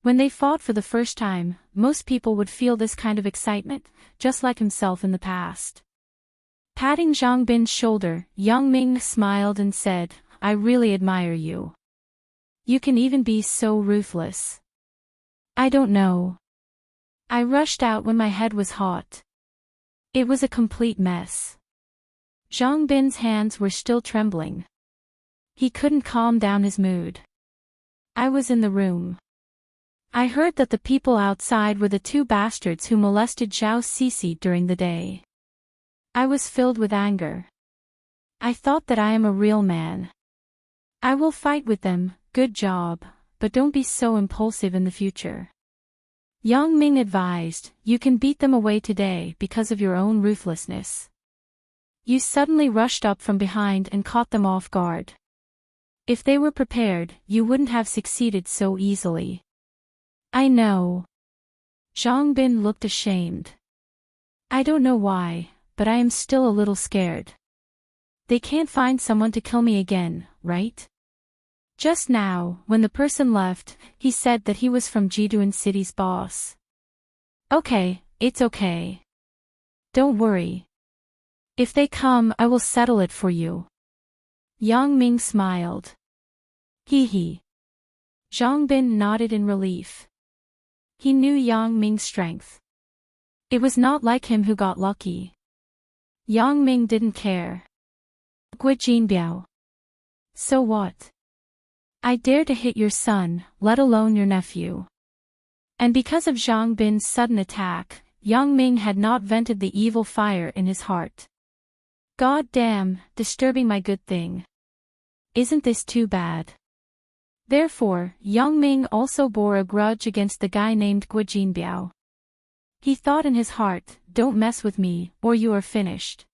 When they fought for the first time, most people would feel this kind of excitement, just like himself in the past. Patting Zhang Bin's shoulder, Yang Ming smiled and said, I really admire you. You can even be so ruthless. I don't know. I rushed out when my head was hot. It was a complete mess. Zhang Bin's hands were still trembling. He couldn't calm down his mood. I was in the room. I heard that the people outside were the two bastards who molested Zhao Sisi during the day. I was filled with anger. I thought that I am a real man. I will fight with them, good job, but don't be so impulsive in the future. Yang Ming advised, you can beat them away today because of your own ruthlessness. You suddenly rushed up from behind and caught them off guard. If they were prepared, you wouldn't have succeeded so easily. I know. Zhang Bin looked ashamed. I don't know why, but I am still a little scared. They can't find someone to kill me again, right? Just now, when the person left, he said that he was from Jiduan City's boss. Okay, it's okay. Don't worry. If they come, I will settle it for you. Yang Ming smiled. Hee hee. Zhang Bin nodded in relief. He knew Yang Ming's strength. It was not like him who got lucky. Yang Ming didn't care. Gui Jinbiao. So what? I dare to hit your son, let alone your nephew. And because of Zhang Bin's sudden attack, Yang Ming had not vented the evil fire in his heart. God damn, disturbing my good thing. Isn't this too bad? Therefore, Yang Ming also bore a grudge against the guy named Gui Jinbiao. He thought in his heart, don't mess with me, or you are finished.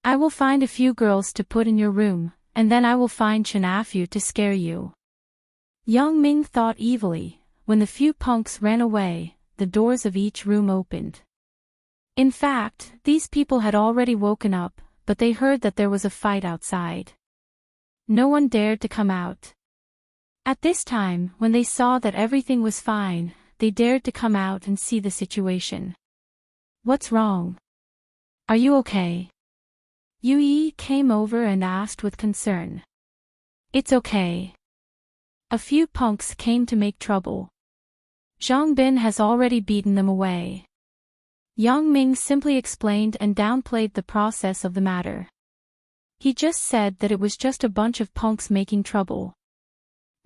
I will find a few girls to put in your room, and then I will find Chen Afu to scare you. Yang Ming thought evilly. When the few punks ran away, the doors of each room opened. In fact, these people had already woken up, but they heard that there was a fight outside. No one dared to come out. At this time, when they saw that everything was fine, they dared to come out and see the situation. What's wrong? Are you okay? Yui came over and asked with concern. It's okay. A few punks came to make trouble. Zhang Bin has already beaten them away. Yang Ming simply explained and downplayed the process of the matter. He just said that it was just a bunch of punks making trouble.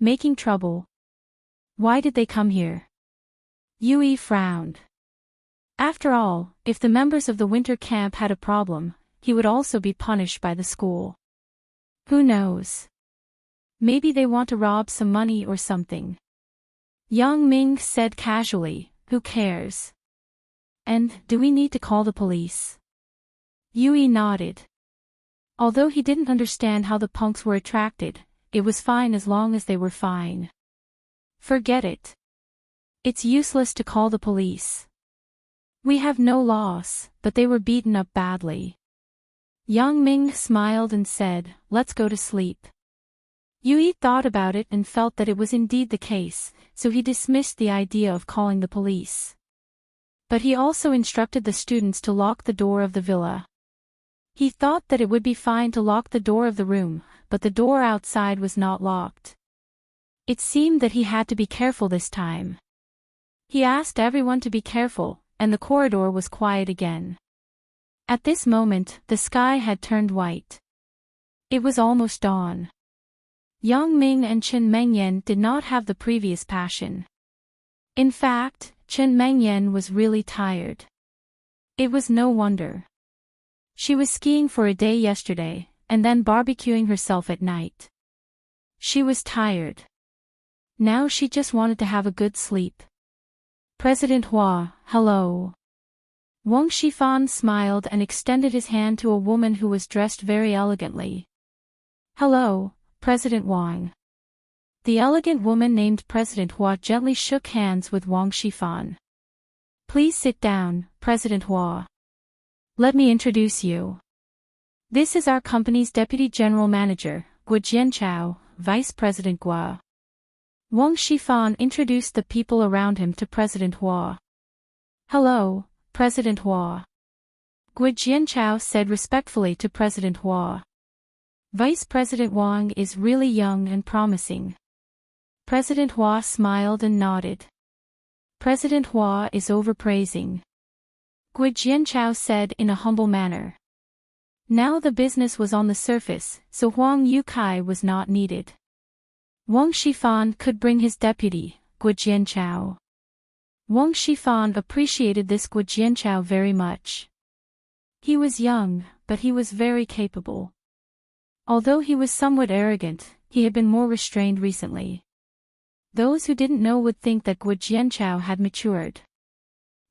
Making trouble? Why did they come here? Yui frowned. After all, if the members of the winter camp had a problem, he would also be punished by the school. Who knows? Maybe they want to rob some money or something. Yang Ming said casually, who cares? And, do we need to call the police? Yui nodded. Although he didn't understand how the punks were attracted, it was fine as long as they were fine. Forget it. It's useless to call the police. We have no loss, but they were beaten up badly. Yang Ming smiled and said, let's go to sleep. Yui thought about it and felt that it was indeed the case, so he dismissed the idea of calling the police. But he also instructed the students to lock the door of the villa. He thought that it would be fine to lock the door of the room, but the door outside was not locked. It seemed that he had to be careful this time. He asked everyone to be careful, and the corridor was quiet again. At this moment, the sky had turned white. It was almost dawn. Yang Ming and Chen Mengyan did not have the previous passion. In fact, Chen Mengyan was really tired. It was no wonder. She was skiing for a day yesterday, and then barbecuing herself at night. She was tired. Now she just wanted to have a good sleep. President Hua, hello. Wang Shifan smiled and extended his hand to a woman who was dressed very elegantly. Hello, President Wang. The elegant woman named President Hua gently shook hands with Wang Shifan. Please sit down, President Hua. Let me introduce you. This is our company's Deputy General Manager, Guo Jianchao, Vice President Guo. Wang Shifan introduced the people around him to President Hua. Hello, President Hua. Guo Jianchao said respectfully to President Hua. Vice President Wang is really young and promising. President Hua smiled and nodded. President Hua is overpraising. Guo Jianchao said in a humble manner. Now the business was on the surface, so Huang Yukai was not needed. Wang Shifan could bring his deputy, Guo Jianchao. Wang Shifan appreciated this Guo Jianchao very much. He was young, but he was very capable. Although he was somewhat arrogant, he had been more restrained recently. Those who didn't know would think that Guo Jianchao had matured.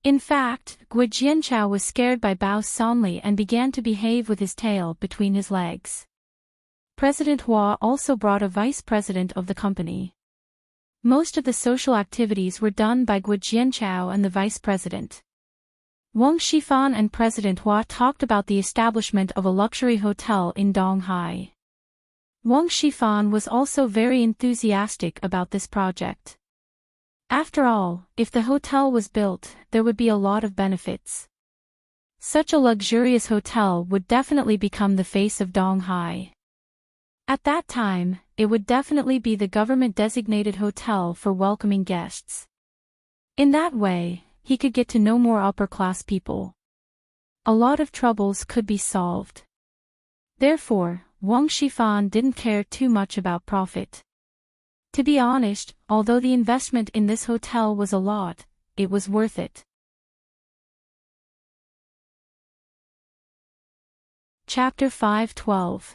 In fact, Guo Jianchao was scared by Bao Sanli and began to behave with his tail between his legs. President Hua also brought a vice president of the company. Most of the social activities were done by Guo Jianchao and the vice president. Wang Shifan and President Hua talked about the establishment of a luxury hotel in Donghai. Wang Shifan was also very enthusiastic about this project. After all, if the hotel was built, there would be a lot of benefits. Such a luxurious hotel would definitely become the face of Donghai. At that time, it would definitely be the government-designated hotel for welcoming guests. In that way, he could get to know more upper-class people. A lot of troubles could be solved. Therefore, Wang Shifan didn't care too much about profit. To be honest, although the investment in this hotel was a lot, it was worth it. Chapter 5:12.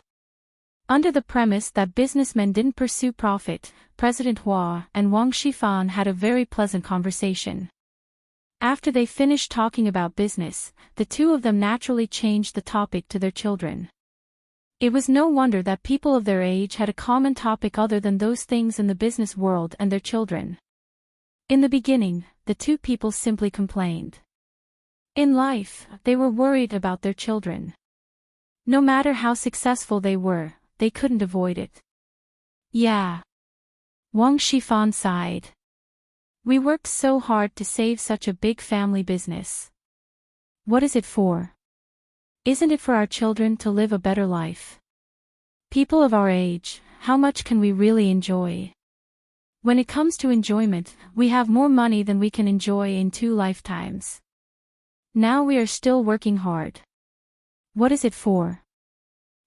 Under the premise that businessmen didn't pursue profit, President Hua and Wang Shifan had a very pleasant conversation. After they finished talking about business, the two of them naturally changed the topic to their children. It was no wonder that people of their age had a common topic other than those things in the business world and their children. In the beginning, the two people simply complained. In life, they were worried about their children. No matter how successful they were, they couldn't avoid it. Yeah. Wang Shifan sighed. We worked so hard to save such a big family business. What is it for? Isn't it for our children to live a better life? People of our age, how much can we really enjoy? When it comes to enjoyment, we have more money than we can enjoy in 2 lifetimes. Now we are still working hard. What is it for?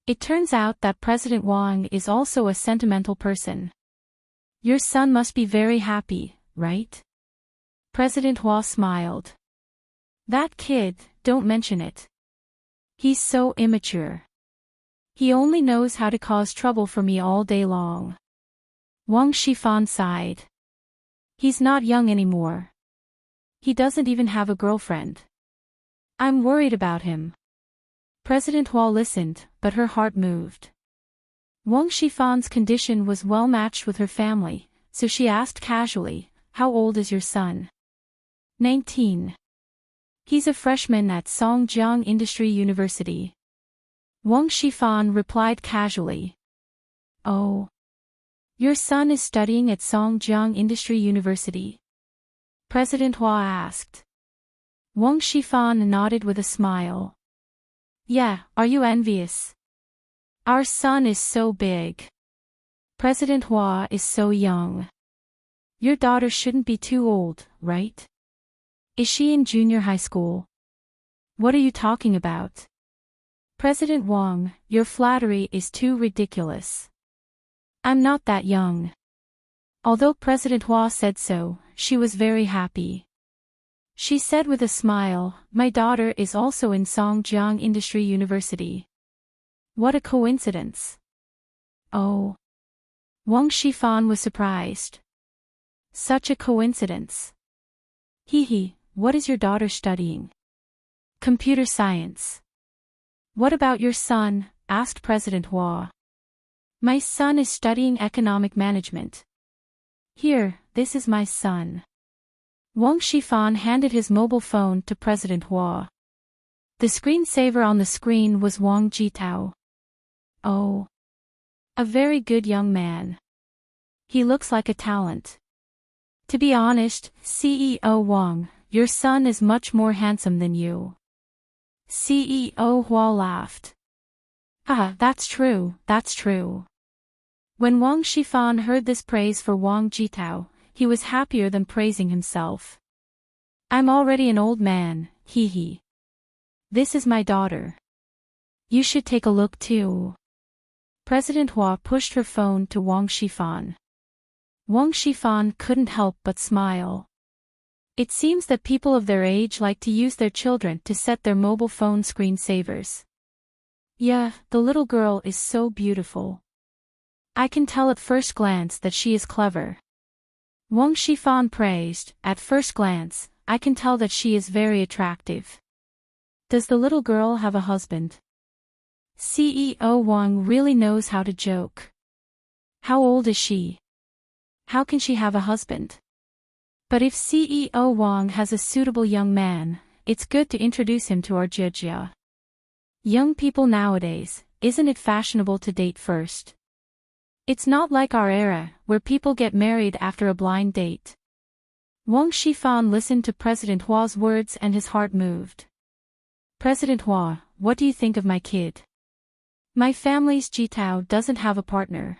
It turns out that President Wang is also a sentimental person. Your son must be very happy, right? President Hua smiled. That kid, don't mention it. He's so immature. He only knows how to cause trouble for me all day long. Wang Shifan sighed. He's not young anymore. He doesn't even have a girlfriend. I'm worried about him. President Hua listened, but her heart moved. Wang Shifan's condition was well matched with her family, so she asked casually, how old is your son? 19. He's a freshman at Songjiang Industry University. Wang Shifan replied casually. Oh. Your son is studying at Songjiang Industry University? President Hua asked. Wang Shifan nodded with a smile. Yeah, are you envious? Our son is so big. President Hua is so young. Your daughter shouldn't be too old, right? Is she in junior high school? What are you talking about? President Wang, your flattery is too ridiculous. I'm not that young. Although President Hua said so, she was very happy. She said with a smile, my daughter is also in Songjiang Industry University. What a coincidence. Oh. Wang Shifan was surprised. Such a coincidence. Hee, what is your daughter studying? Computer science. What about your son? Asked President Hua. My son is studying economic management. Here, this is my son. Wang Shifan handed his mobile phone to President Hua. The screensaver on the screen was Wang Jitao. Oh. A very good young man. He looks like a talent. To be honest, CEO Wang, your son is much more handsome than you. CEO Hua laughed. Ah, that's true, that's true. When Wang Shifan heard this praise for Wang Jitao, he was happier than praising himself. I'm already an old man, hee. This is my daughter. You should take a look too. President Hua pushed her phone to Wang Shifan. Wang Shifan couldn't help but smile. It seems that people of their age like to use their children to set their mobile phone screensavers. Yeah, the little girl is so beautiful. I can tell at first glance that she is clever. Wang Shifan praised, at first glance, I can tell that she is very attractive. Does the little girl have a husband? CEO Wang really knows how to joke. How old is she? How can she have a husband? But if CEO Wang has a suitable young man, it's good to introduce him to our Jia. Young people nowadays, isn't it fashionable to date first? It's not like our era, where people get married after a blind date. Wang Shifan listened to President Hua's words and his heart moved. President Hua, what do you think of my kid? My family's Jitao doesn't have a partner.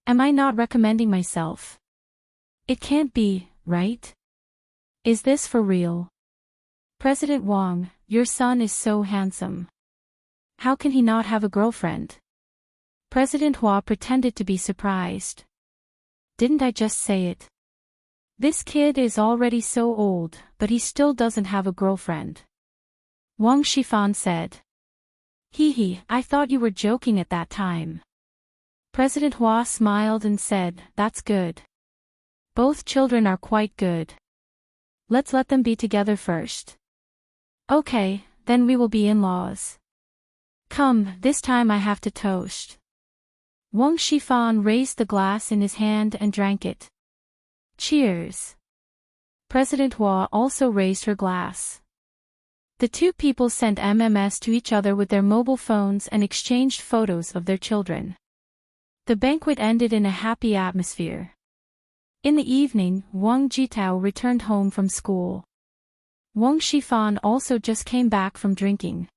Am I not recommending myself? It can't be, right? Is this for real? President Wang, your son is so handsome. How can he not have a girlfriend? President Hua pretended to be surprised. Didn't I just say it? This kid is already so old, but he still doesn't have a girlfriend. Wang Shifan said. Hee, I thought you were joking at that time. President Hua smiled and said, that's good. Both children are quite good. Let's let them be together first. Okay, then we will be in-laws. Come, this time I have to toast. Wang Shifan raised the glass in his hand and drank it. Cheers. President Hua also raised her glass. The two people sent MMS to each other with their mobile phones and exchanged photos of their children. The banquet ended in a happy atmosphere. In the evening, Wang Jitao returned home from school. Wang Shifan also just came back from drinking.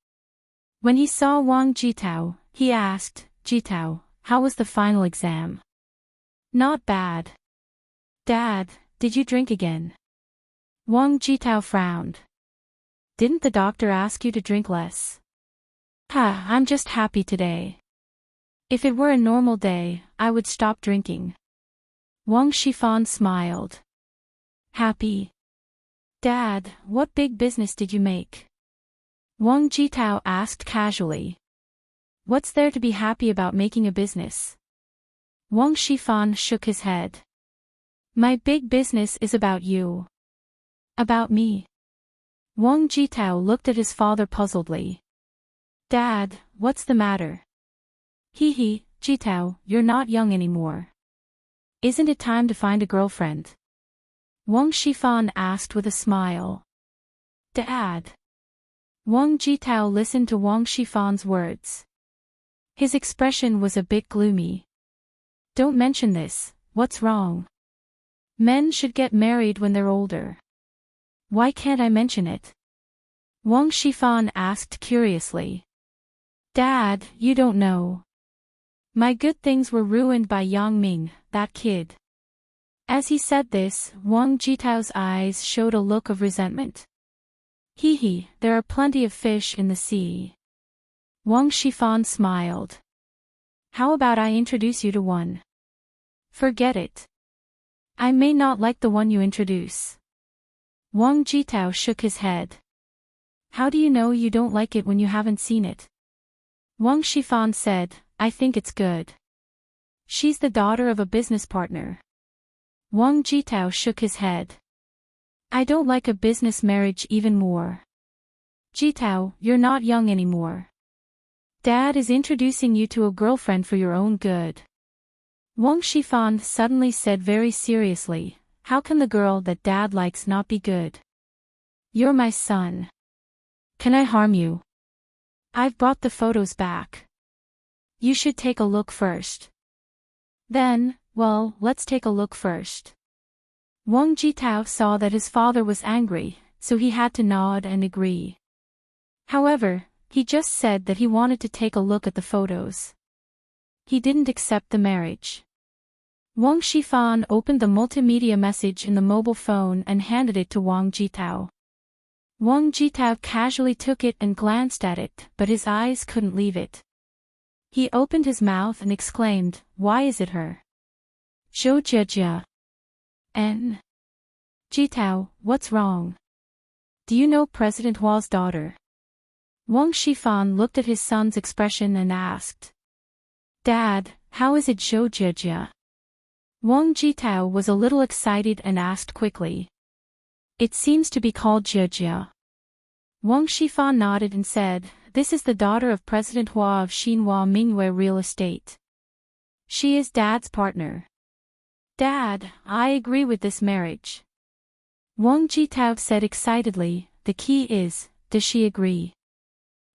When he saw Wang Jitao, he asked, Jitao, how was the final exam? Not bad. Dad, did you drink again? Wang Jitao frowned. Didn't the doctor ask you to drink less? I'm just happy today. If it were a normal day, I would stop drinking. Wang Shifan smiled. Happy? Dad, what big business did you make? Wang Jitao asked casually. What's there to be happy about making a business? Wang Shifan shook his head. My big business is about you. About me? Wang Jitao looked at his father puzzledly. Dad, what's the matter? Hee, Jitao, you're not young anymore. Isn't it time to find a girlfriend? Wang Shifan asked with a smile. Dad. Wang Jitao listened to Wang Shifan's words. His expression was a bit gloomy. Don't mention this, what's wrong? Men should get married when they're older. Why can't I mention it? Wang Shifan asked curiously. Dad, you don't know. My good things were ruined by Yang Ming, that kid. As he said this, Wang Jitao's eyes showed a look of resentment. Hee, there are plenty of fish in the sea. Wang Shifan smiled. How about I introduce you to one? Forget it. I may not like the one you introduce. Wang Jitao shook his head. How do you know you don't like it when you haven't seen it? Wang Shifan said, I think it's good. She's the daughter of a business partner. Wang Jitao shook his head. I don't like a business marriage even more. Jitao, you're not young anymore. Dad is introducing you to a girlfriend for your own good. Wang Shifan suddenly said very seriously, how can the girl that Dad likes not be good? You're my son. Can I harm you? I've brought the photos back. You should take a look first. Then, well, let's take a look first. Wang Jitao saw that his father was angry, so he had to nod and agree. However, he just said that he wanted to take a look at the photos. He didn't accept the marriage. Wang Shifan opened the multimedia message in the mobile phone and handed it to Wang Jitao. Wang Jitao casually took it and glanced at it, but his eyes couldn't leave it. He opened his mouth and exclaimed, why is it her? Zhou Jie. N. Jitao, what's wrong? Do you know President Hua's daughter? Wang Shifan looked at his son's expression and asked. Dad, how is it Zhou Jie? Wang Jitao was a little excited and asked quickly. It seems to be called Jie. Wang Shifan nodded and said, this is the daughter of President Hua of Xinhua Mingwei Real Estate. She is Dad's partner. Dad, I agree with this marriage. Wang Jitao said excitedly, the key is, does she agree?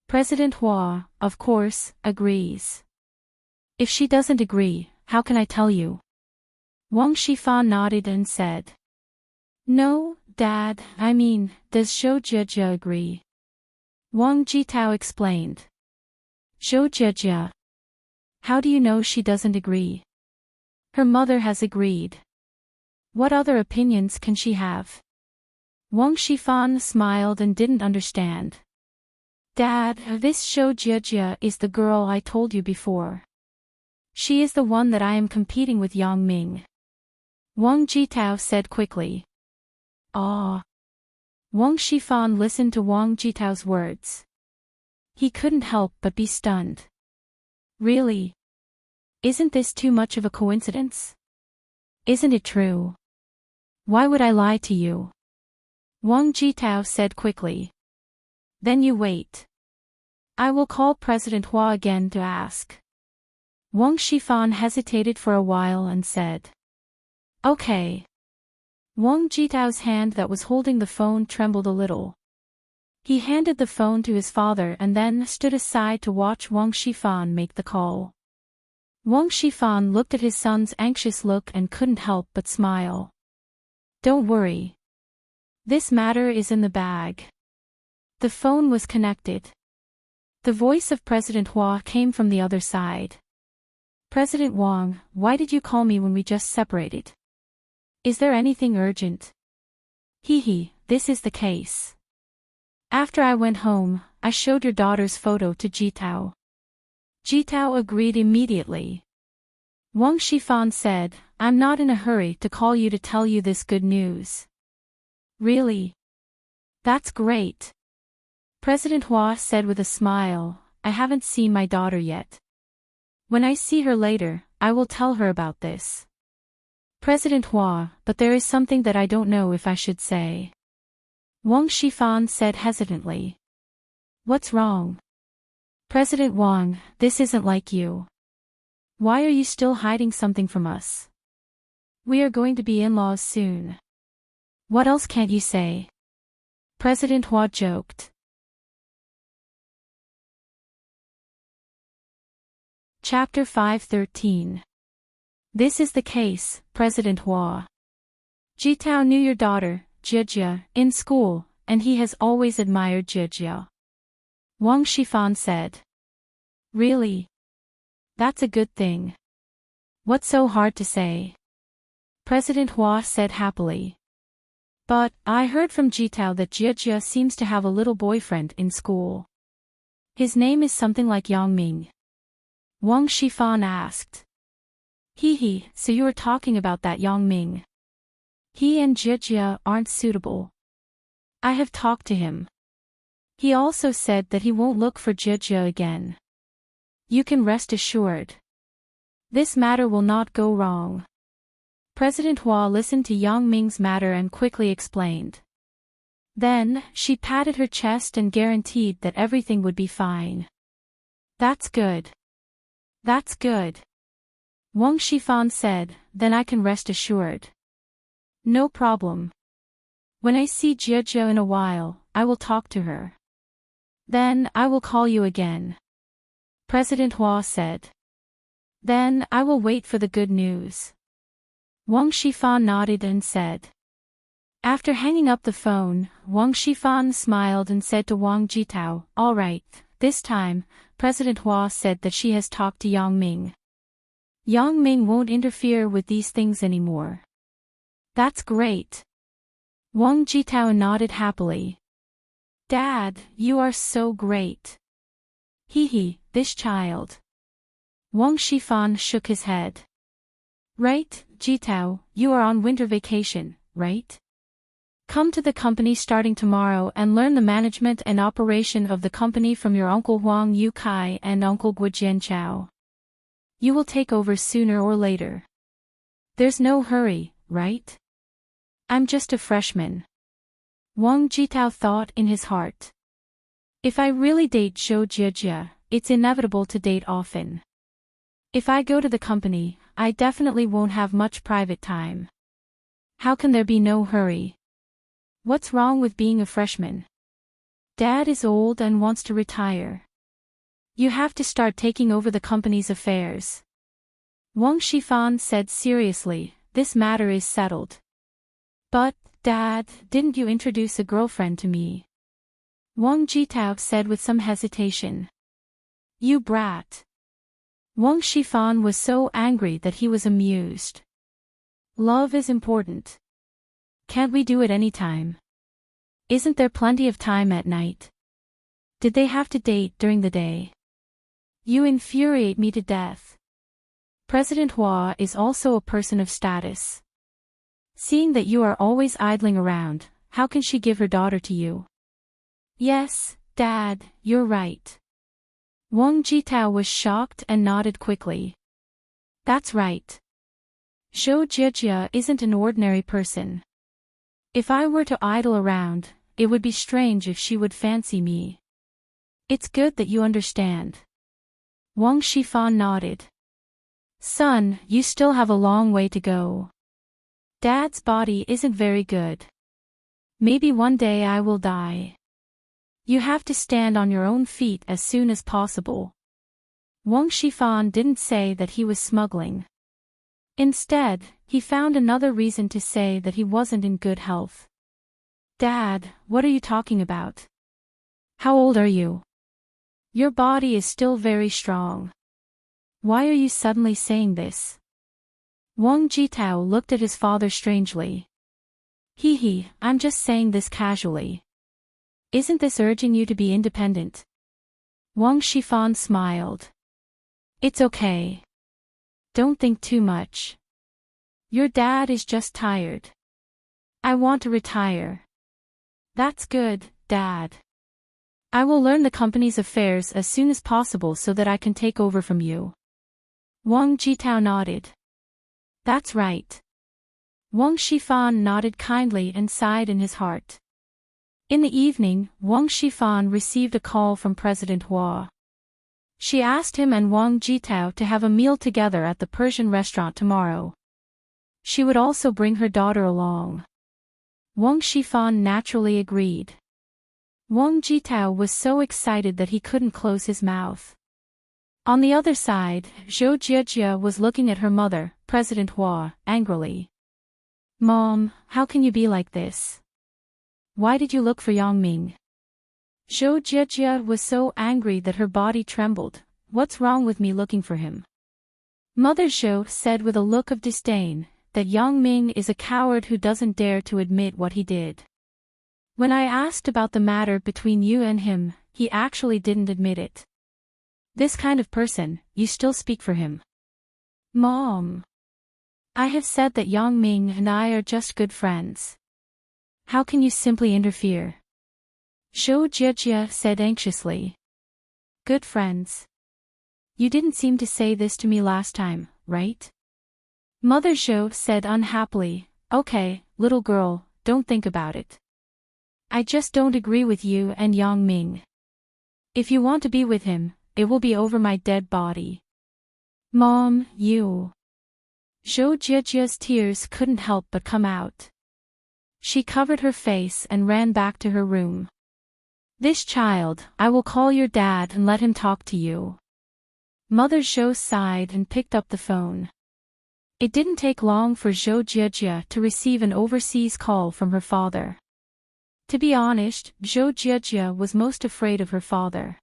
President Hua, of course, agrees. If she doesn't agree, how can I tell you? Wang Shifan nodded and said. No, Dad, I mean, does Zhou Jie agree? Wang Jitao explained. Zhou Jie. How do you know she doesn't agree? Her mother has agreed. What other opinions can she have? Wang Shifan smiled and didn't understand. Dad, this Zhou Jie is the girl I told you before. She is the one that I am competing with Yang Ming. Wang Jitao said quickly. Ah. Wang Shifan listened to Wang Jitao's words. He couldn't help but be stunned. Really? Isn't this too much of a coincidence? Isn't it true? Why would I lie to you? Wang Jitao said quickly. Then you wait. I will call President Hua again to ask. Wang Shifan hesitated for a while and said. Okay. Wang Jitao's hand that was holding the phone trembled a little. He handed the phone to his father and then stood aside to watch Wang Shifan make the call. Wang Shifan looked at his son's anxious look and couldn't help but smile. Don't worry. This matter is in the bag. The phone was connected. The voice of President Hua came from the other side. President Wang, why did you call me when we just separated? Is there anything urgent? This is the case. After I went home, I showed your daughter's photo to Jitao. Jitao agreed immediately. Wang Shifan said, I'm not in a hurry to call you to tell you this good news. Really? That's great. President Hua said with a smile, I haven't seen my daughter yet. When I see her later, I will tell her about this. President Hua, but there is something that I don't know if I should say. Wang Shifan said hesitantly. What's wrong? President Wang, this isn't like you. Why are you still hiding something from us? We are going to be in-laws soon. What else can't you say? President Hua joked. Chapter 513. This is the case, President Hua. Jitao knew your daughter, Jie, in school, and he has always admired Jie. Wang Shifan said. Really? That's a good thing. What's so hard to say? President Hua said happily. But, I heard from Jitao that Jie seems to have a little boyfriend in school. His name is something like Yang Ming. Wang Shifan asked. So you were talking about that Yang Ming. He and Jie aren't suitable. I have talked to him. He also said that he won't look for Jie again. You can rest assured. This matter will not go wrong. President Hua listened to Yang Ming's matter and quickly explained. Then, she patted her chest and guaranteed that everything would be fine. That's good. That's good. Wang Shifan said, then I can rest assured. No problem. When I see Jie in a while, I will talk to her. Then, I will call you again. President Hua said. Then, I will wait for the good news. Wang Shifan nodded and said. After hanging up the phone, Wang Shifan smiled and said to Wang Jitao, all right, this time, President Hua said that she has talked to Yang Ming. Yang Ming won't interfere with these things anymore. That's great. Wang Jitao nodded happily. Dad, you are so great. Hee, this child. Wang Shifan shook his head. Right, Jitao, you are on winter vacation, right? Come to the company starting tomorrow and learn the management and operation of the company from your Uncle Huang Yu Kai and Uncle Guo Jianchao. You will take over sooner or later. There's no hurry, right? I'm just a freshman. Wang Jitao thought in his heart. If I really date Zhou Jie, it's inevitable to date often. If I go to the company, I definitely won't have much private time. How can there be no hurry? What's wrong with being a freshman? Dad is old and wants to retire. You have to start taking over the company's affairs. Wang Shifan said seriously, this matter is settled. But, Dad, didn't you introduce a girlfriend to me? Wang Jitao said with some hesitation. You brat. Wang Shifan was so angry that he was amused. Love is important. Can't we do it any time? Isn't there plenty of time at night? Did they have to date during the day? You infuriate me to death. President Hua is also a person of status. Seeing that you are always idling around, how can she give her daughter to you? Yes, Dad, you're right. Wang Jitao was shocked and nodded quickly. That's right. Zhou Jie isn't an ordinary person. If I were to idle around, it would be strange if she would fancy me. It's good that you understand. Wang Shifan nodded. Son, you still have a long way to go. Dad's body isn't very good. Maybe one day I will die. You have to stand on your own feet as soon as possible. Wang Shifan didn't say that he was smuggling. Instead, he found another reason to say that he wasn't in good health. Dad, what are you talking about? How old are you? Your body is still very strong. Why are you suddenly saying this? Wang Jitao looked at his father strangely. Hee, I'm just saying this casually. Isn't this urging you to be independent? Wang Shifan smiled. It's okay. Don't think too much. Your dad is just tired. I want to retire. That's good, Dad. I will learn the company's affairs as soon as possible so that I can take over from you. Wang Jitao nodded. That's right. Wang Shifan nodded kindly and sighed in his heart. In the evening, Wang Shifan received a call from President Hua. She asked him and Wang Jitao to have a meal together at the Persian restaurant tomorrow. She would also bring her daughter along. Wang Shifan naturally agreed. Wang Jitao was so excited that he couldn't close his mouth. On the other side, Zhou Jie was looking at her mother, President Hua, angrily. Mom, how can you be like this? Why did you look for Yang Ming? Zhou Jie was so angry that her body trembled. What's wrong with me looking for him? Mother Zhou said with a look of disdain, that Yang Ming is a coward who doesn't dare to admit what he did. When I asked about the matter between you and him, he actually didn't admit it. This kind of person, you still speak for him. Mom. I have said that Yang Ming and I are just good friends. How can you simply interfere? Zhou Jie said anxiously. Good friends. You didn't seem to say this to me last time, right? Mother Zhou said unhappily. Okay, little girl, don't think about it. I just don't agree with you and Yang Ming. If you want to be with him, it will be over my dead body. Mom, you. Zhou Jiejia's tears couldn't help but come out. She covered her face and ran back to her room. This child, I will call your dad and let him talk to you. Mother Zhou sighed and picked up the phone. It didn't take long for Zhou Jiejia to receive an overseas call from her father. To be honest, Zhou Jiejia was most afraid of her father.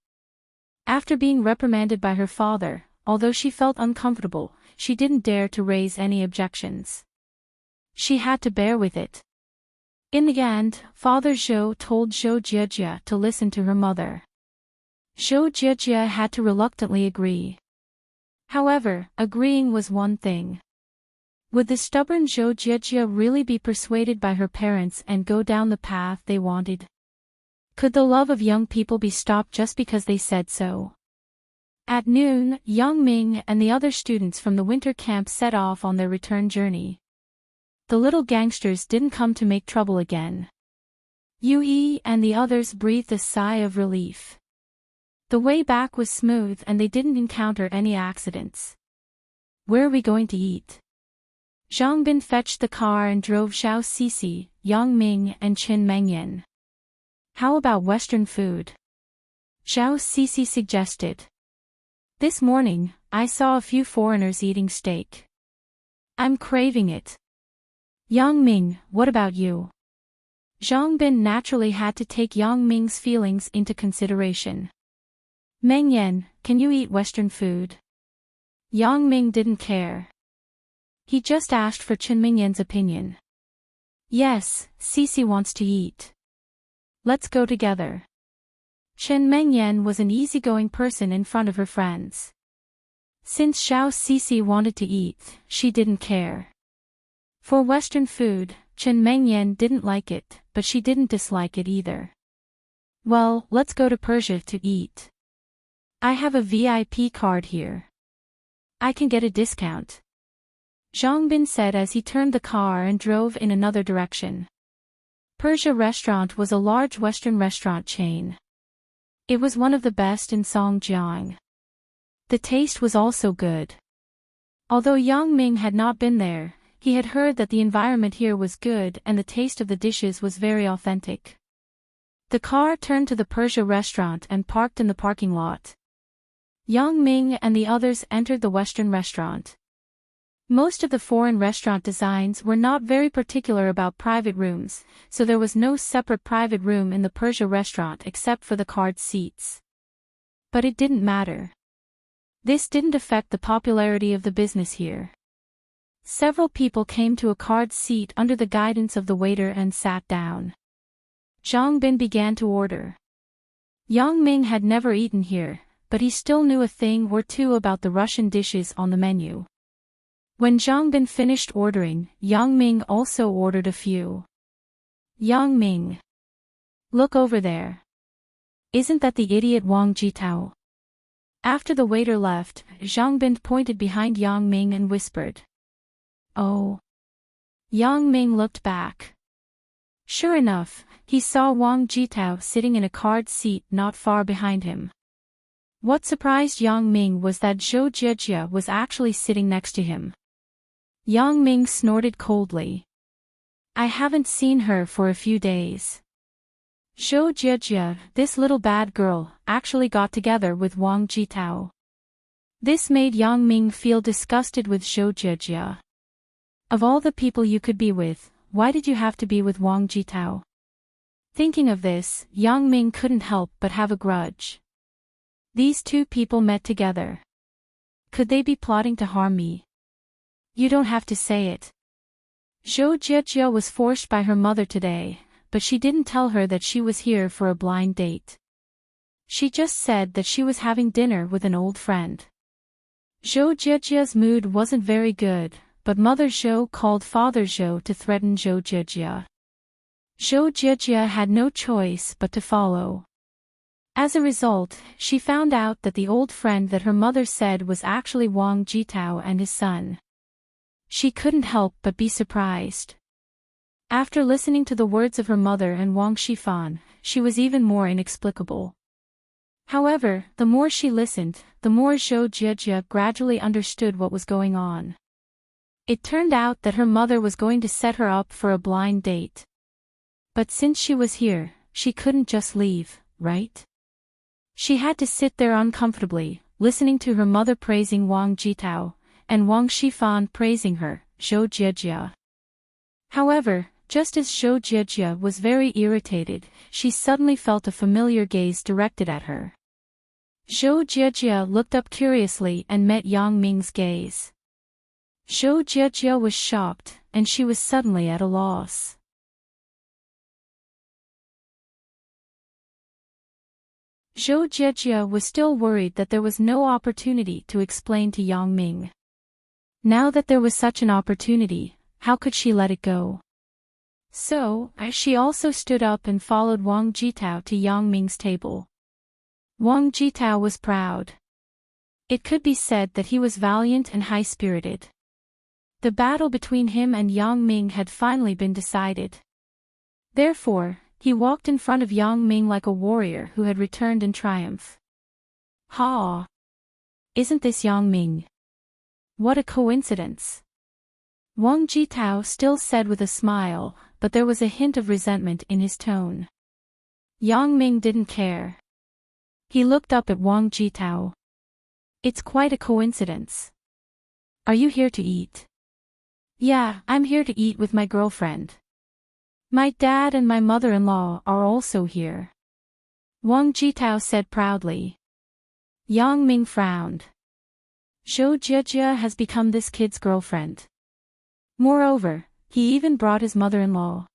After being reprimanded by her father, although she felt uncomfortable, she didn't dare to raise any objections. She had to bear with it. In the end, Father Zhou told Zhou Jiejia to listen to her mother. Zhou Jiejia had to reluctantly agree. However, agreeing was one thing. Would the stubborn Zhou Jiejia really be persuaded by her parents and go down the path they wanted? Could the love of young people be stopped just because they said so? At noon, Yang Ming and the other students from the winter camp set off on their return journey. The little gangsters didn't come to make trouble again. Yui and the others breathed a sigh of relief. The way back was smooth and they didn't encounter any accidents. Where are we going to eat? Zhang Bin fetched the car and drove Xiao Sisi, Yang Ming and Qin Mengyan. How about Western food? Xiao Sisi suggested. This morning, I saw a few foreigners eating steak. I'm craving it. Yang Ming, what about you? Zhang Bin naturally had to take Yang Ming's feelings into consideration. Mengyan, can you eat Western food? Yang Ming didn't care. He just asked for Qin Mengyan's opinion. Yes, Sisi wants to eat. Let's go together. Qin Mengyan was an easygoing person in front of her friends. Since Xiao Sisi wanted to eat, she didn't care. For Western food, Qin Mengyan didn't like it, but she didn't dislike it either. Well, let's go to Persia to eat. I have a VIP card here. I can get a discount. Zhang Bin said as he turned the car and drove in another direction. Persia Restaurant was a large Western restaurant chain. It was one of the best in Songjiang. The taste was also good. Although Yang Ming had not been there, he had heard that the environment here was good and the taste of the dishes was very authentic. The car turned to the Persia Restaurant and parked in the parking lot. Yang Ming and the others entered the Western restaurant. Most of the foreign restaurant designs were not very particular about private rooms, so there was no separate private room in the Persia restaurant except for the card seats. But it didn't matter. This didn't affect the popularity of the business here. Several people came to a card seat under the guidance of the waiter and sat down. Zhang Bin began to order. Yang Ming had never eaten here, but he still knew a thing or two about the Russian dishes on the menu. When Zhang Bin finished ordering, Yang Ming also ordered a few. Yang Ming. Look over there. Isn't that the idiot Wang Jitao? After the waiter left, Zhang Bin pointed behind Yang Ming and whispered. Oh. Yang Ming looked back. Sure enough, he saw Wang Jitao sitting in a card seat not far behind him. What surprised Yang Ming was that Zhou Jiejia was actually sitting next to him. Yang Ming snorted coldly. I haven't seen her for a few days. Zhou Jiejia, this little bad girl, actually got together with Wang Jitao. This made Yang Ming feel disgusted with Zhou Jiejia. Of all the people you could be with, why did you have to be with Wang Jitao? Thinking of this, Yang Ming couldn't help but have a grudge. These two people met together. Could they be plotting to harm me? You don't have to say it. Zhou Jiejia was forced by her mother today, but she didn't tell her that she was here for a blind date. She just said that she was having dinner with an old friend. Zhou Jiejia's mood wasn't very good, but Mother Zhou called Father Zhou to threaten Zhou Jiejia. Zhou Jiejia had no choice but to follow. As a result, she found out that the old friend that her mother said was actually Wang Jitao and his son. She couldn't help but be surprised. After listening to the words of her mother and Wang Shifan, she was even more inexplicable. However, the more she listened, the more Zhou Jie gradually understood what was going on. It turned out that her mother was going to set her up for a blind date. But since she was here, she couldn't just leave, right? She had to sit there uncomfortably, listening to her mother praising Wang Jitao, and Wang Shifan praising her, Zhou Jie. However, just as Zhou Jie was very irritated, she suddenly felt a familiar gaze directed at her. Zhou Jie looked up curiously and met Yang Ming's gaze. Zhou Jie was shocked, and she was suddenly at a loss. Zhou Jie was still worried that there was no opportunity to explain to Yang Ming. Now that there was such an opportunity, how could she let it go? So, she also stood up and followed Wang Jitao to Yang Ming's table. Wang Jitao was proud. It could be said that he was valiant and high-spirited. The battle between him and Yang Ming had finally been decided. Therefore, he walked in front of Yang Ming like a warrior who had returned in triumph. Ha! Isn't this Yang Ming? What a coincidence! Wang Jitao still said with a smile, but there was a hint of resentment in his tone. Yang Ming didn't care. He looked up at Wang Jitao. It's quite a coincidence. Are you here to eat? Yeah, I'm here to eat with my girlfriend. My dad and my mother-in-law are also here. Wang Jitao said proudly. Yang Ming frowned. Zhou Jie has become this kid's girlfriend. Moreover, he even brought his mother-in-law.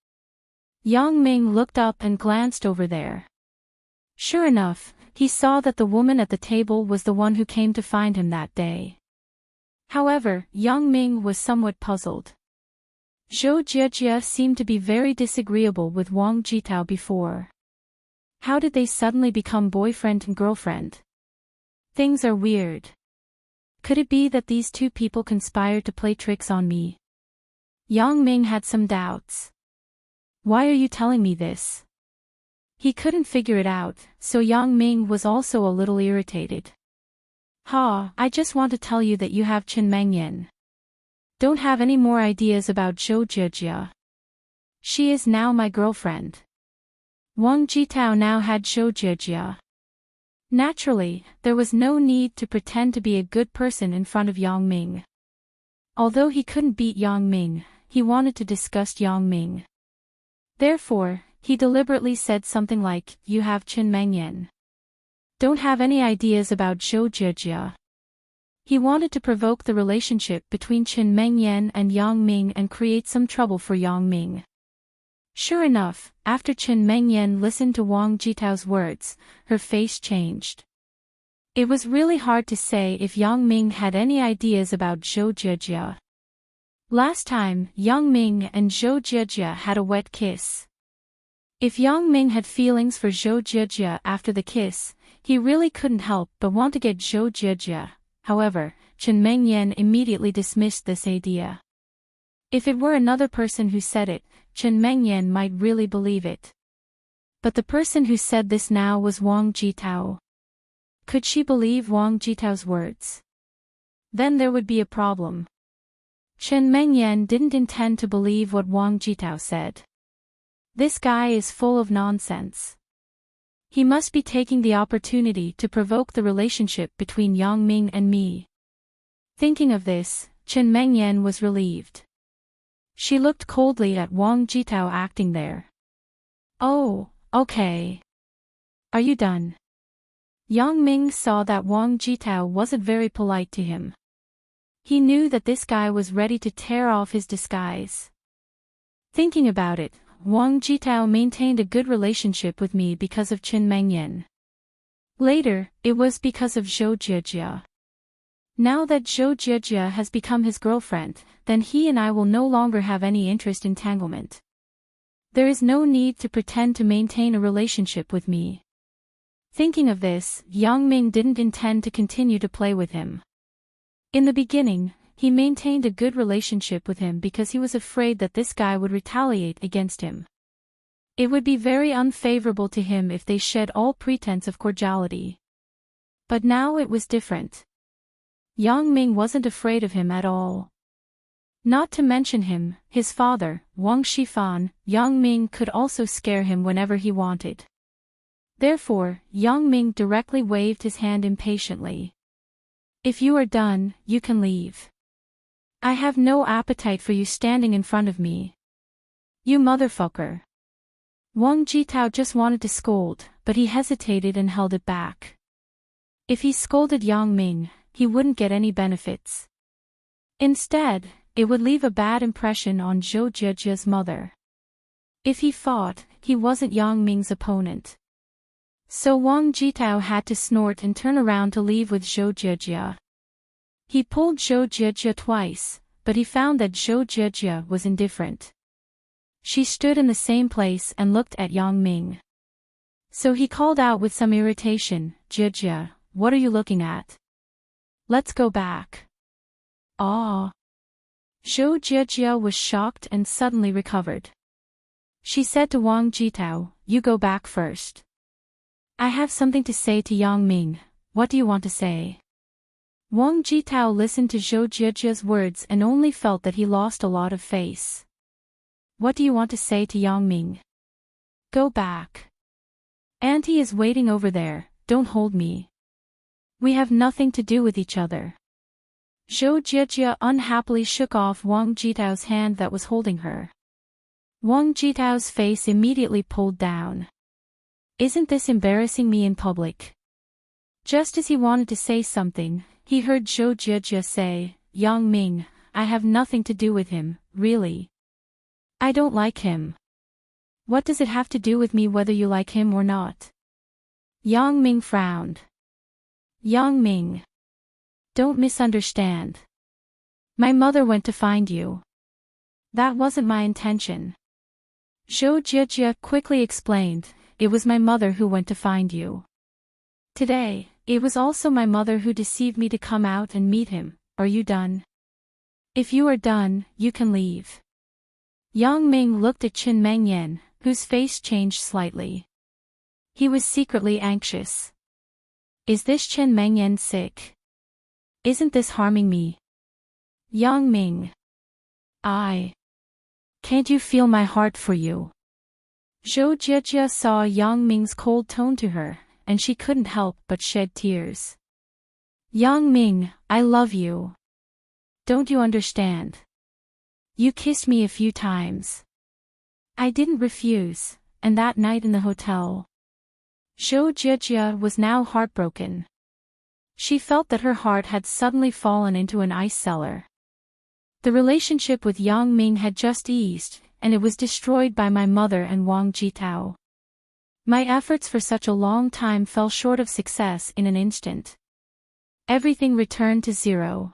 Yang Ming looked up and glanced over there. Sure enough, he saw that the woman at the table was the one who came to find him that day. However, Yang Ming was somewhat puzzled. Zhou Jie seemed to be very disagreeable with Wang Jitao before. How did they suddenly become boyfriend and girlfriend? Things are weird. Could it be that these two people conspired to play tricks on me? Yang Ming had some doubts. Why are you telling me this? He couldn't figure it out, so Yang Ming was also a little irritated. I just want to tell you that you have Chen Mengyan. Don't have any more ideas about Zhou Jie. She is now my girlfriend. Wang Jitao now had Zhou Jie. Naturally, there was no need to pretend to be a good person in front of Yang Ming. Although he couldn't beat Yang Ming, he wanted to disgust Yang Ming. Therefore, he deliberately said something like, you have Chen Mengyan. Don't have any ideas about Zhou Jie. He wanted to provoke the relationship between Chen Mengyan and Yang Ming and create some trouble for Yang Ming. Sure enough, after Chen Mengyan listened to Wang Jitao's words, her face changed. It was really hard to say if Yang Ming had any ideas about Zhou Jie. Last time, Yang Ming and Zhou Jie had a wet kiss. If Yang Ming had feelings for Zhou Jie after the kiss, he really couldn't help but want to get Zhou Jie. However, Chen Mengyan immediately dismissed this idea. If it were another person who said it, Chen Mengyan might really believe it. But the person who said this now was Wang Jitao. Could she believe Wang Jitao's words? Then there would be a problem. Chen Mengyan didn't intend to believe what Wang Jitao said. This guy is full of nonsense. He must be taking the opportunity to provoke the relationship between Yang Ming and me. Thinking of this, Chen Mengyan was relieved. She looked coldly at Wang Jitao acting there. Oh, okay. Are you done? Yang Ming saw that Wang Jitao wasn't very polite to him. He knew that this guy was ready to tear off his disguise. Thinking about it, Wang Jitao maintained a good relationship with me because of Chen Mengyan. Later, it was because of Zhou Jie. Now that Zhou Jie has become his girlfriend, then he and I will no longer have any interest entanglement. There is no need to pretend to maintain a relationship with me. Thinking of this, Yang Ming didn't intend to continue to play with him. In the beginning, he maintained a good relationship with him because he was afraid that this guy would retaliate against him. It would be very unfavorable to him if they shed all pretense of cordiality. But now it was different. Yang Ming wasn't afraid of him at all. Not to mention him, his father, Wang Shifan, Yang Ming could also scare him whenever he wanted. Therefore, Yang Ming directly waved his hand impatiently. If you are done, you can leave. I have no appetite for you standing in front of me. You motherfucker. Wang Jitao just wanted to scold, but he hesitated and held it back. If he scolded Yang Ming, he wouldn't get any benefits. Instead, it would leave a bad impression on Zhou Jiejia's mother. If he fought, he wasn't Yang Ming's opponent. So Wang Jitao had to snort and turn around to leave with Zhou Jiejia. He pulled Zhou Jiejia twice, but he found that Zhou Jiejia was indifferent. She stood in the same place and looked at Yang Ming. So he called out with some irritation, "Jiejia, what are you looking at? Let's go back." Ah. Zhou Jiejia was shocked and suddenly recovered. She said to Wang Jitao, "You go back first. I have something to say to Yang Ming. What do you want to say?" Wang Jitao listened to Zhou Jiejia's words and only felt that he lost a lot of face. "What do you want to say to Yang Ming?" "Go back. Auntie is waiting over there, don't hold me. We have nothing to do with each other." Zhou Jiejia unhappily shook off Wang Jitao's hand that was holding her. Wang Jitao's face immediately pulled down. "Isn't this embarrassing me in public?" Just as he wanted to say something, he heard Zhou Jiejia say, "Yang Ming, I have nothing to do with him, really. I don't like him." "What does it have to do with me whether you like him or not?" Yang Ming frowned. "Yang Ming. Don't misunderstand. My mother went to find you. That wasn't my intention." Zhou Jiejia quickly explained, "It was my mother who went to find you. Today, it was also my mother who deceived me to come out and meet him. Are you done? If you are done, you can leave." Yang Ming looked at Qin Mengyan, whose face changed slightly. He was secretly anxious. Is this Qin Mengyan sick? Isn't this harming me? Yang Ming. Can't you feel my heart for you? Zhou Jiejia saw Yang Ming's cold tone to her, and she couldn't help but shed tears. "Yang Ming, I love you. Don't you understand? You kissed me a few times. I didn't refuse, and that night in the hotel." Zhou Jiejia was now heartbroken. She felt that her heart had suddenly fallen into an ice cellar. The relationship with Yang Ming had just eased, and it was destroyed by my mother and Wang Jitao. My efforts for such a long time fell short of success in an instant. Everything returned to zero.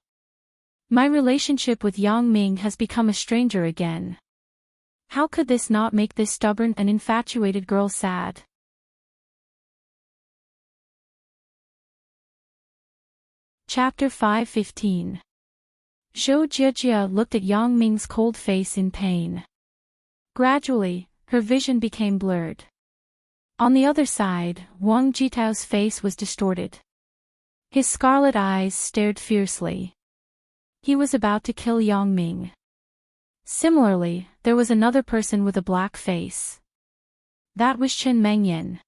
My relationship with Yang Ming has become a stranger again. How could this not make this stubborn and infatuated girl sad? Chapter 5:15. Zhou Jiejia looked at Yang Ming's cold face in pain. Gradually, her vision became blurred. On the other side, Wang Jitao's face was distorted. His scarlet eyes stared fiercely. He was about to kill Yang Ming. Similarly, there was another person with a black face. That was Qin Mengyan.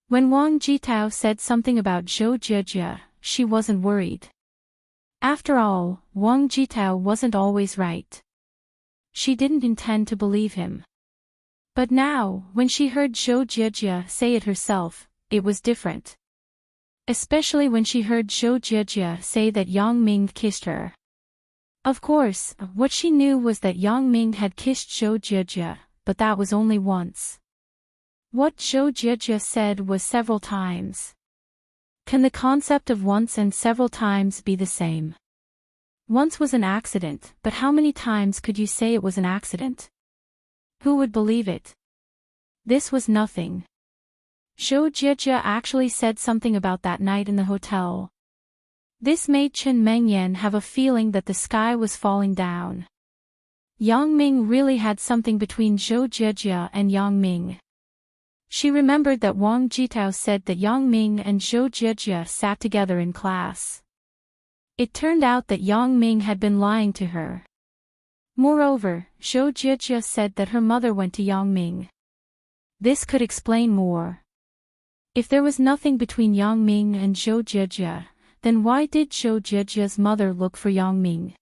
When Wang Jitao said something about Zhou Jiejia, she wasn't worried. After all, Wang Jitao wasn't always right. She didn't intend to believe him. But now, when she heard Zhou Jiejia say it herself, it was different. Especially when she heard Zhou Jiejia say that Yang Ming kissed her. Of course, what she knew was that Yang Ming had kissed Zhou Jiejia, but that was only once. What Zhou Jiejia said was several times. Can the concept of once and several times be the same? Once was an accident, but how many times could you say it was an accident? Who would believe it? This was nothing. Zhou Jijia actually said something about that night in the hotel. This made Chen Mengyan have a feeling that the sky was falling down. Yang Ming really had something between Zhou Jijia and Yang Ming. She remembered that Wang Jitao said that Yang Ming and Zhou Jijia sat together in class. It turned out that Yang Ming had been lying to her. Moreover, Zhou Jijia said that her mother went to Yang Ming. This could explain more. If there was nothing between Yang Ming and Zhou Jijia, then why did Zhou Jijia's mother look for Yang Ming?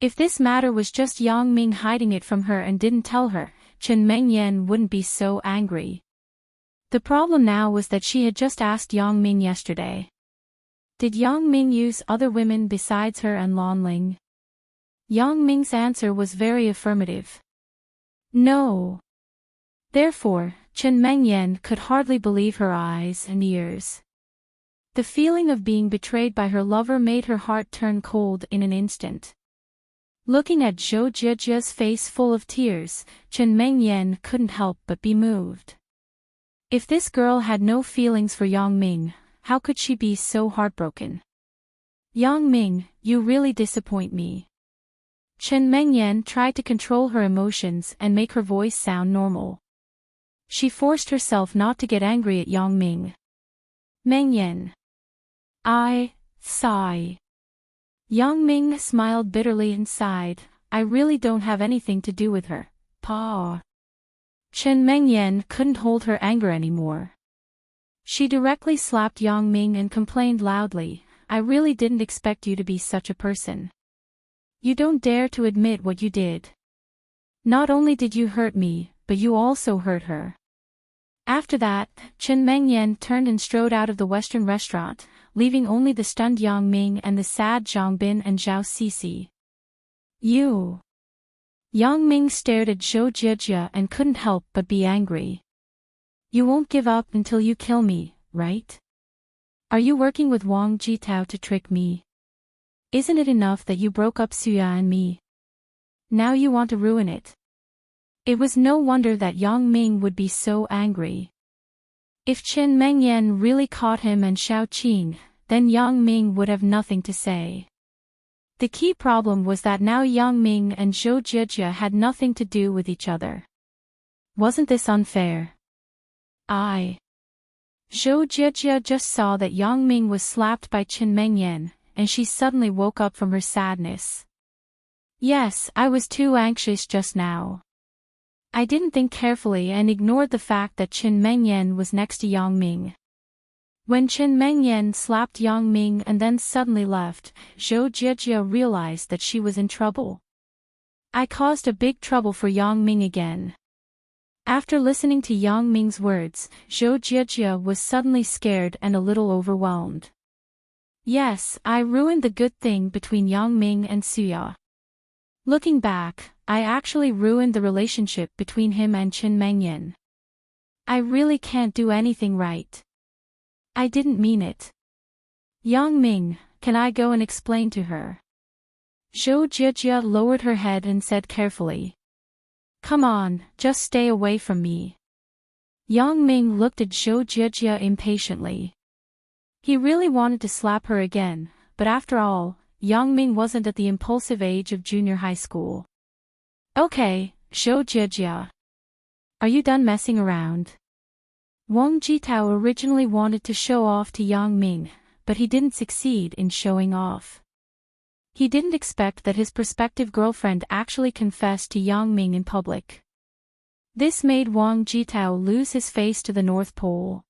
If this matter was just Yang Ming hiding it from her and didn't tell her, Chen Mengyan wouldn't be so angry. The problem now was that she had just asked Yang Ming yesterday. Did Yang Ming use other women besides her and Lan Ling? Yang Ming's answer was very affirmative. No. Therefore, Chen Mengyan could hardly believe her eyes and ears. The feeling of being betrayed by her lover made her heart turn cold in an instant. Looking at Zhou Jijia's face full of tears, Chen Mengyan couldn't help but be moved. If this girl had no feelings for Yang Ming, how could she be so heartbroken? Yang Ming, you really disappoint me. Chen Mengyan tried to control her emotions and make her voice sound normal. She forced herself not to get angry at Yang Ming. Mengyan. Sigh. Yang Ming smiled bitterly and sighed, I really don't have anything to do with her, Pa. Chen Mengyan couldn't hold her anger anymore. She directly slapped Yang Ming and complained loudly, I really didn't expect you to be such a person. You don't dare to admit what you did. Not only did you hurt me, but you also hurt her. After that, Chen Mengyan turned and strode out of the Western restaurant, leaving only the stunned Yang Ming and the sad Zhang Bin and Zhao Sisi. You. Yang Ming stared at Zhou Jijia and couldn't help but be angry. You won't give up until you kill me, right? Are you working with Wang Jitao to trick me? Isn't it enough that you broke up Suya and me? Now you want to ruin it. It was no wonder that Yang Ming would be so angry. If Chen Mengyan really caught him and Xiao Qing, then Yang Ming would have nothing to say. The key problem was that now Yang Ming and Zhou Jijia had nothing to do with each other. Wasn't this unfair? Zhou Jijia just saw that Yang Ming was slapped by Chen Mengyan, and she suddenly woke up from her sadness. Yes, I was too anxious just now. I didn't think carefully and ignored the fact that Chen Mengyan was next to Yang Ming. When Chen Mengyan slapped Yang Ming and then suddenly left, Zhou Jijia realized that she was in trouble. I caused a big trouble for Yang Ming again. After listening to Yang Ming's words, Zhou Jijia was suddenly scared and a little overwhelmed. Yes, I ruined the good thing between Yang Ming and Suya. Looking back, I actually ruined the relationship between him and Chen Mengyan. I really can't do anything right. I didn't mean it. Yang Ming, can I go and explain to her? Zhou Jijia lowered her head and said carefully. Come on, just stay away from me. Yang Ming looked at Zhou Jijia impatiently. He really wanted to slap her again, but after all, Yang Ming wasn't at the impulsive age of junior high school. Okay, Zhou Jijia. Are you done messing around? Wang Jitao originally wanted to show off to Yang Ming, but he didn't succeed in showing off. He didn't expect that his prospective girlfriend actually confessed to Yang Ming in public. This made Wang Jitao lose his face to the North Pole.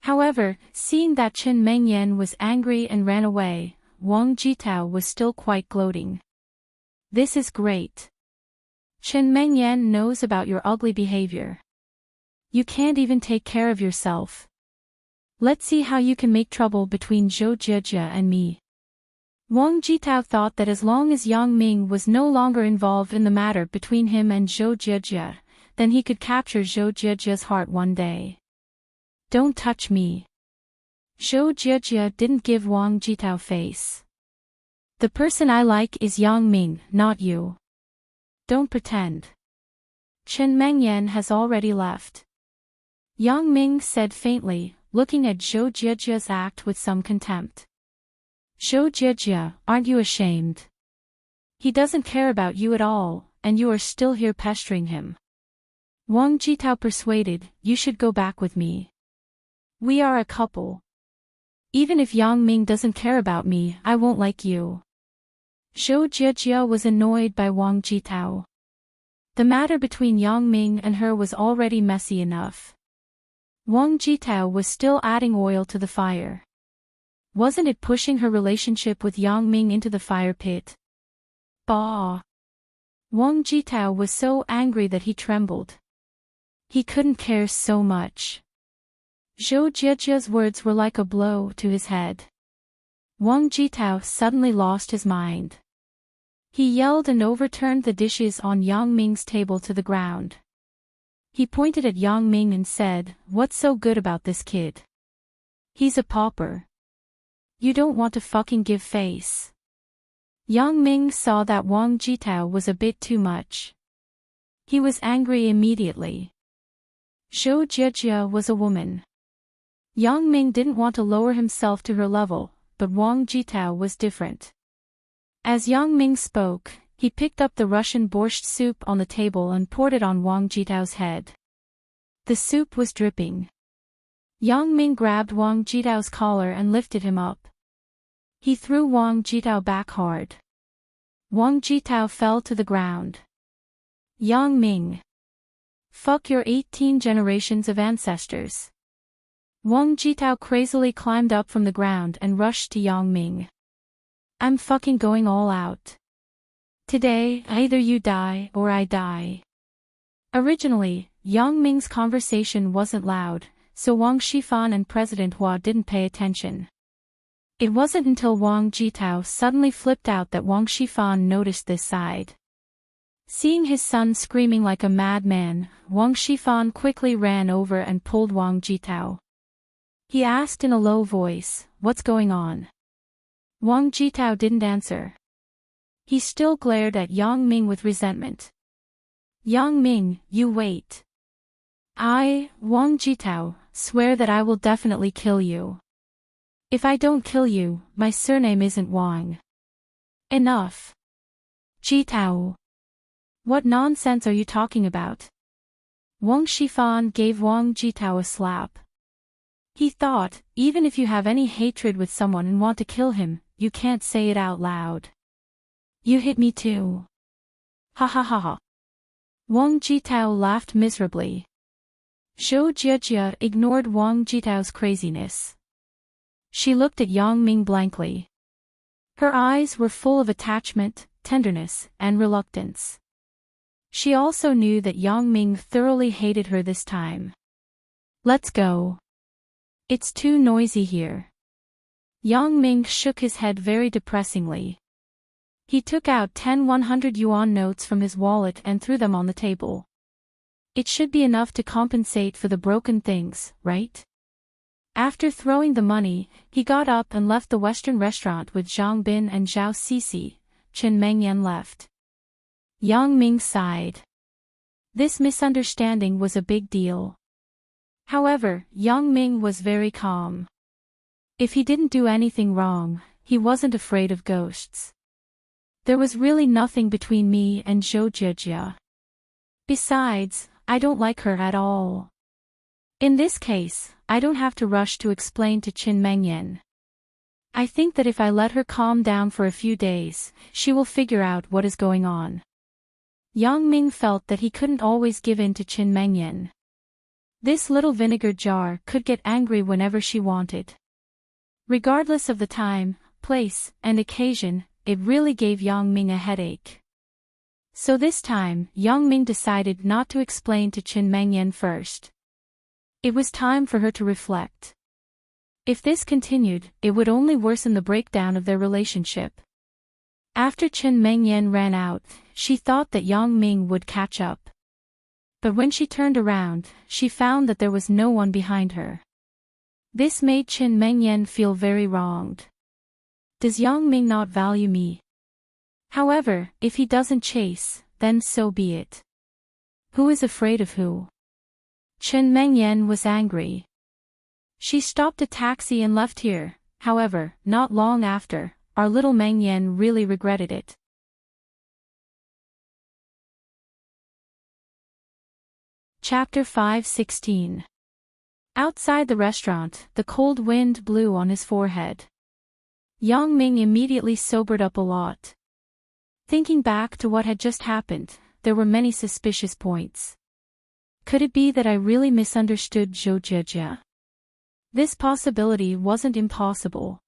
However, seeing that Chen Mengyan was angry and ran away, Wang Jitao was still quite gloating. This is great. Chen Mengyan knows about your ugly behavior. You can't even take care of yourself. Let's see how you can make trouble between Zhou Jijia and me. Wang Jitao thought that as long as Yang Ming was no longer involved in the matter between him and Zhou Jijia, then he could capture Zhou Jijia's heart one day. Don't touch me. Zhou Jijia didn't give Wang Jitao face. The person I like is Yang Ming, not you. Don't pretend. Chen Mengyan has already left. Yang Ming said faintly, looking at Zhou Jiejia's act with some contempt. Zhou Jiejia, aren't you ashamed? He doesn't care about you at all, and you are still here pestering him. Wang Jitao persuaded, you should go back with me. We are a couple. Even if Yang Ming doesn't care about me, I won't like you. Zhou Jiejia was annoyed by Wang Jitao. The matter between Yang Ming and her was already messy enough. Wang Jitao was still adding oil to the fire. Wasn't it pushing her relationship with Yang Ming into the fire pit? Bah! Wang Jitao was so angry that he trembled. He couldn't care so much. Zhou Jiejia's words were like a blow to his head. Wang Jitao suddenly lost his mind. He yelled and overturned the dishes on Yang Ming's table to the ground. He pointed at Yang Ming and said, what's so good about this kid? He's a pauper. You don't want to fucking give face. Yang Ming saw that Wang Jitao was a bit too much. He was angry immediately. Zhou Jiejia was a woman. Yang Ming didn't want to lower himself to her level, but Wang Jitao was different. As Yang Ming spoke, he picked up the Russian borscht soup on the table and poured it on Wang Jitao's head. The soup was dripping. Yang Ming grabbed Wang Jitao's collar and lifted him up. He threw Wang Jitao back hard. Wang Jitao fell to the ground. Yang Ming. Fuck your 18 generations of ancestors. Wang Jitao crazily climbed up from the ground and rushed to Yang Ming. I'm fucking going all out. Today, either you die or I die. Originally, Yang Ming's conversation wasn't loud, so Wang Shifan and President Hua didn't pay attention. It wasn't until Wang Jitao suddenly flipped out that Wang Shifan noticed this side. Seeing his son screaming like a madman, Wang Shifan quickly ran over and pulled Wang Jitao. He asked in a low voice, what's going on? Wang Jitao didn't answer. He still glared at Yang Ming with resentment. Yang Ming, you wait. I, Wang Jitao, swear that I will definitely kill you. If I don't kill you, my surname isn't Wang. Enough. Jitao. What nonsense are you talking about? Wang Shifan gave Wang Jitao a slap. He thought, even if you have any hatred with someone and want to kill him, you can't say it out loud. You hit me too. Ha ha ha ha. Wang Jitao laughed miserably. Zhou Jiejia ignored Wang Jitao's craziness. She looked at Yang Ming blankly. Her eyes were full of attachment, tenderness, and reluctance. She also knew that Yang Ming thoroughly hated her this time. Let's go. It's too noisy here. Yang Ming shook his head very depressingly. He took out 10 100 yuan notes from his wallet and threw them on the table. It should be enough to compensate for the broken things, right? After throwing the money, he got up and left the Western restaurant with Zhang Bin and Zhao Sisi. Chen Mengyan left. Yang Ming sighed. This misunderstanding was a big deal. However, Yang Ming was very calm. If he didn't do anything wrong, he wasn't afraid of ghosts. There was really nothing between me and Zhou Jiejia. Besides, I don't like her at all. In this case, I don't have to rush to explain to Chen Mengyan. I think that if I let her calm down for a few days, she will figure out what is going on. Yang Ming felt that he couldn't always give in to Chen Mengyan. This little vinegar jar could get angry whenever she wanted. Regardless of the time, place, and occasion, it really gave Yang Ming a headache. So this time, Yang Ming decided not to explain to Chen Mengyan first. It was time for her to reflect. If this continued, it would only worsen the breakdown of their relationship. After Chen Mengyan ran out, she thought that Yang Ming would catch up. But when she turned around, she found that there was no one behind her. This made Chen Mengyan feel very wronged. Does Yang Ming not value me? However, if he doesn't chase, then so be it. Who is afraid of who? Chen Mengyan was angry. She stopped a taxi and left here. However, not long after, our little Mengyan really regretted it. Chapter 5:16. Outside the restaurant, the cold wind blew on his forehead. Yang Ming immediately sobered up a lot. Thinking back to what had just happened, there were many suspicious points. Could it be that I really misunderstood Zhou Jie? This possibility wasn't impossible.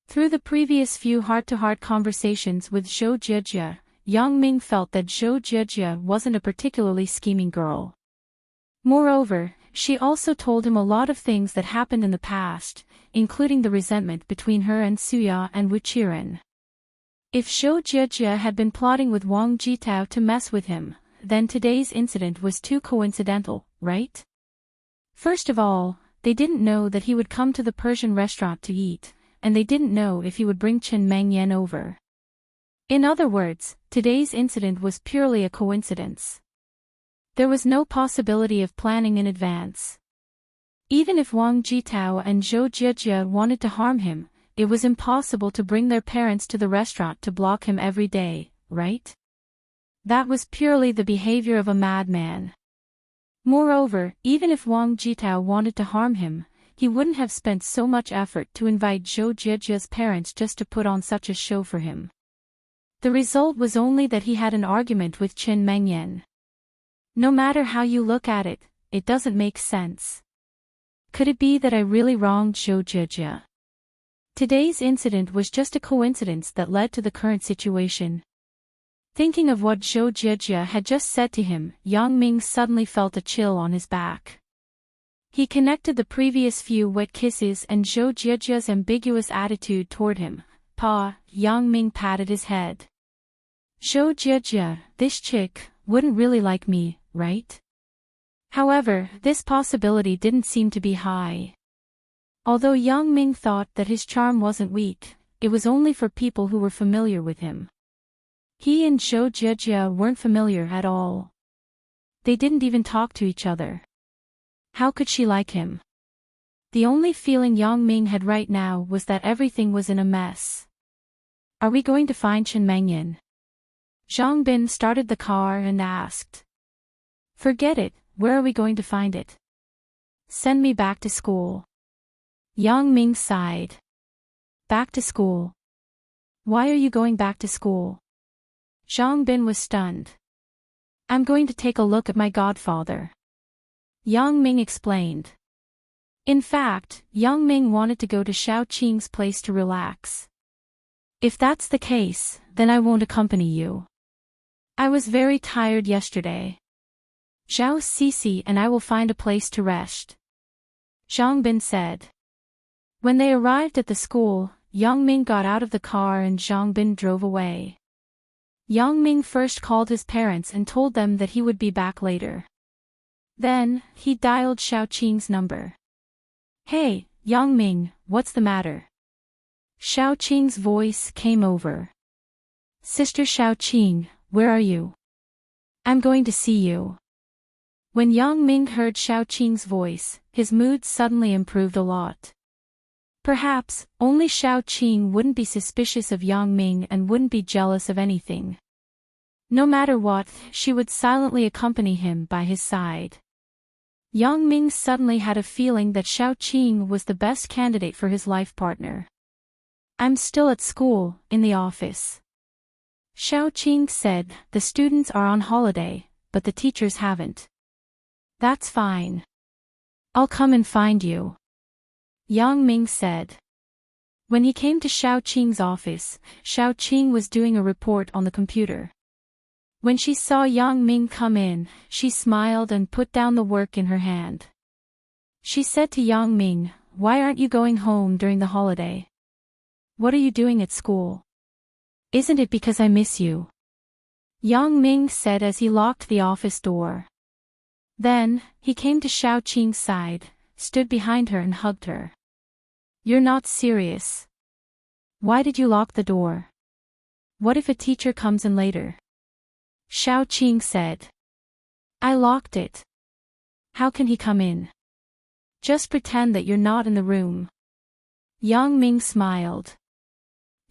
Through the previous few heart-to-heart conversations with Zhou Jie, Yang Ming felt that Zhou Jie wasn't a particularly scheming girl. Moreover, she also told him a lot of things that happened in the past, including the resentment between her and Suya and Wu Qiren. If Zhou Jie had been plotting with Wang Jitao to mess with him, then today's incident was too coincidental, right? First of all, they didn't know that he would come to the Persian restaurant to eat, and they didn't know if he would bring Chen Mengyan over. In other words, today's incident was purely a coincidence. There was no possibility of planning in advance. Even if Wang Jitao and Zhou Jie wanted to harm him, it was impossible to bring their parents to the restaurant to block him every day, right? That was purely the behavior of a madman. Moreover, even if Wang Jitao wanted to harm him, he wouldn't have spent so much effort to invite Zhou Jie's parents just to put on such a show for him. The result was only that he had an argument with Chen Mengyan. No matter how you look at it, it doesn't make sense. Could it be that I really wronged Zhou Jie? Today's incident was just a coincidence that led to the current situation. Thinking of what Zhou Jie had just said to him, Yang Ming suddenly felt a chill on his back. He connected the previous few wet kisses and Zhou Jie's ambiguous attitude toward him. Yang Ming patted his head. Zhou Jie, this chick, wouldn't really like me, right? However, this possibility didn't seem to be high. Although Yang Ming thought that his charm wasn't weak, it was only for people who were familiar with him. He and Zhou Jie weren't familiar at all. They didn't even talk to each other. How could she like him? The only feeling Yang Ming had right now was that everything was in a mess. Are we going to find Chen Mengyan? Zhang Bin started the car and asked. Forget it, where are we going to find it? Send me back to school. Yang Ming sighed. Back to school? Why are you going back to school? Zhang Bin was stunned. I'm going to take a look at my godfather. Yang Ming explained. In fact, Yang Ming wanted to go to Xiao Qing's place to relax. If that's the case, then I won't accompany you. I was very tired yesterday. Zhao Sisi and I will find a place to rest. Zhang Bin said. When they arrived at the school, Yang Ming got out of the car and Zhang Bin drove away. Yang Ming first called his parents and told them that he would be back later. Then, he dialed Xiao Qing's number. Hey, Yang Ming, what's the matter? Xiao Qing's voice came over. Sister Xiao Qing, where are you? I'm going to see you. When Yang Ming heard Xiao Qing's voice, his mood suddenly improved a lot. Perhaps, only Xiao Qing wouldn't be suspicious of Yang Ming and wouldn't be jealous of anything. No matter what, she would silently accompany him by his side. Yang Ming suddenly had a feeling that Xiao Qing was the best candidate for his life partner. I'm still at school, in the office. Xiao Qing said, the students are on holiday, but the teachers haven't. That's fine. I'll come and find you. Yang Ming said. When he came to Xiao Qing's office, Xiao Qing was doing a report on the computer. When she saw Yang Ming come in, she smiled and put down the work in her hand. She said to Yang Ming, why aren't you going home during the holiday? What are you doing at school? Isn't it because I miss you? Yang Ming said as he locked the office door. Then, he came to Xiao Qing's side, stood behind her and hugged her. You're not serious. Why did you lock the door? What if a teacher comes in later? Xiao Qing said. I locked it. How can he come in? Just pretend that you're not in the room. Yang Ming smiled.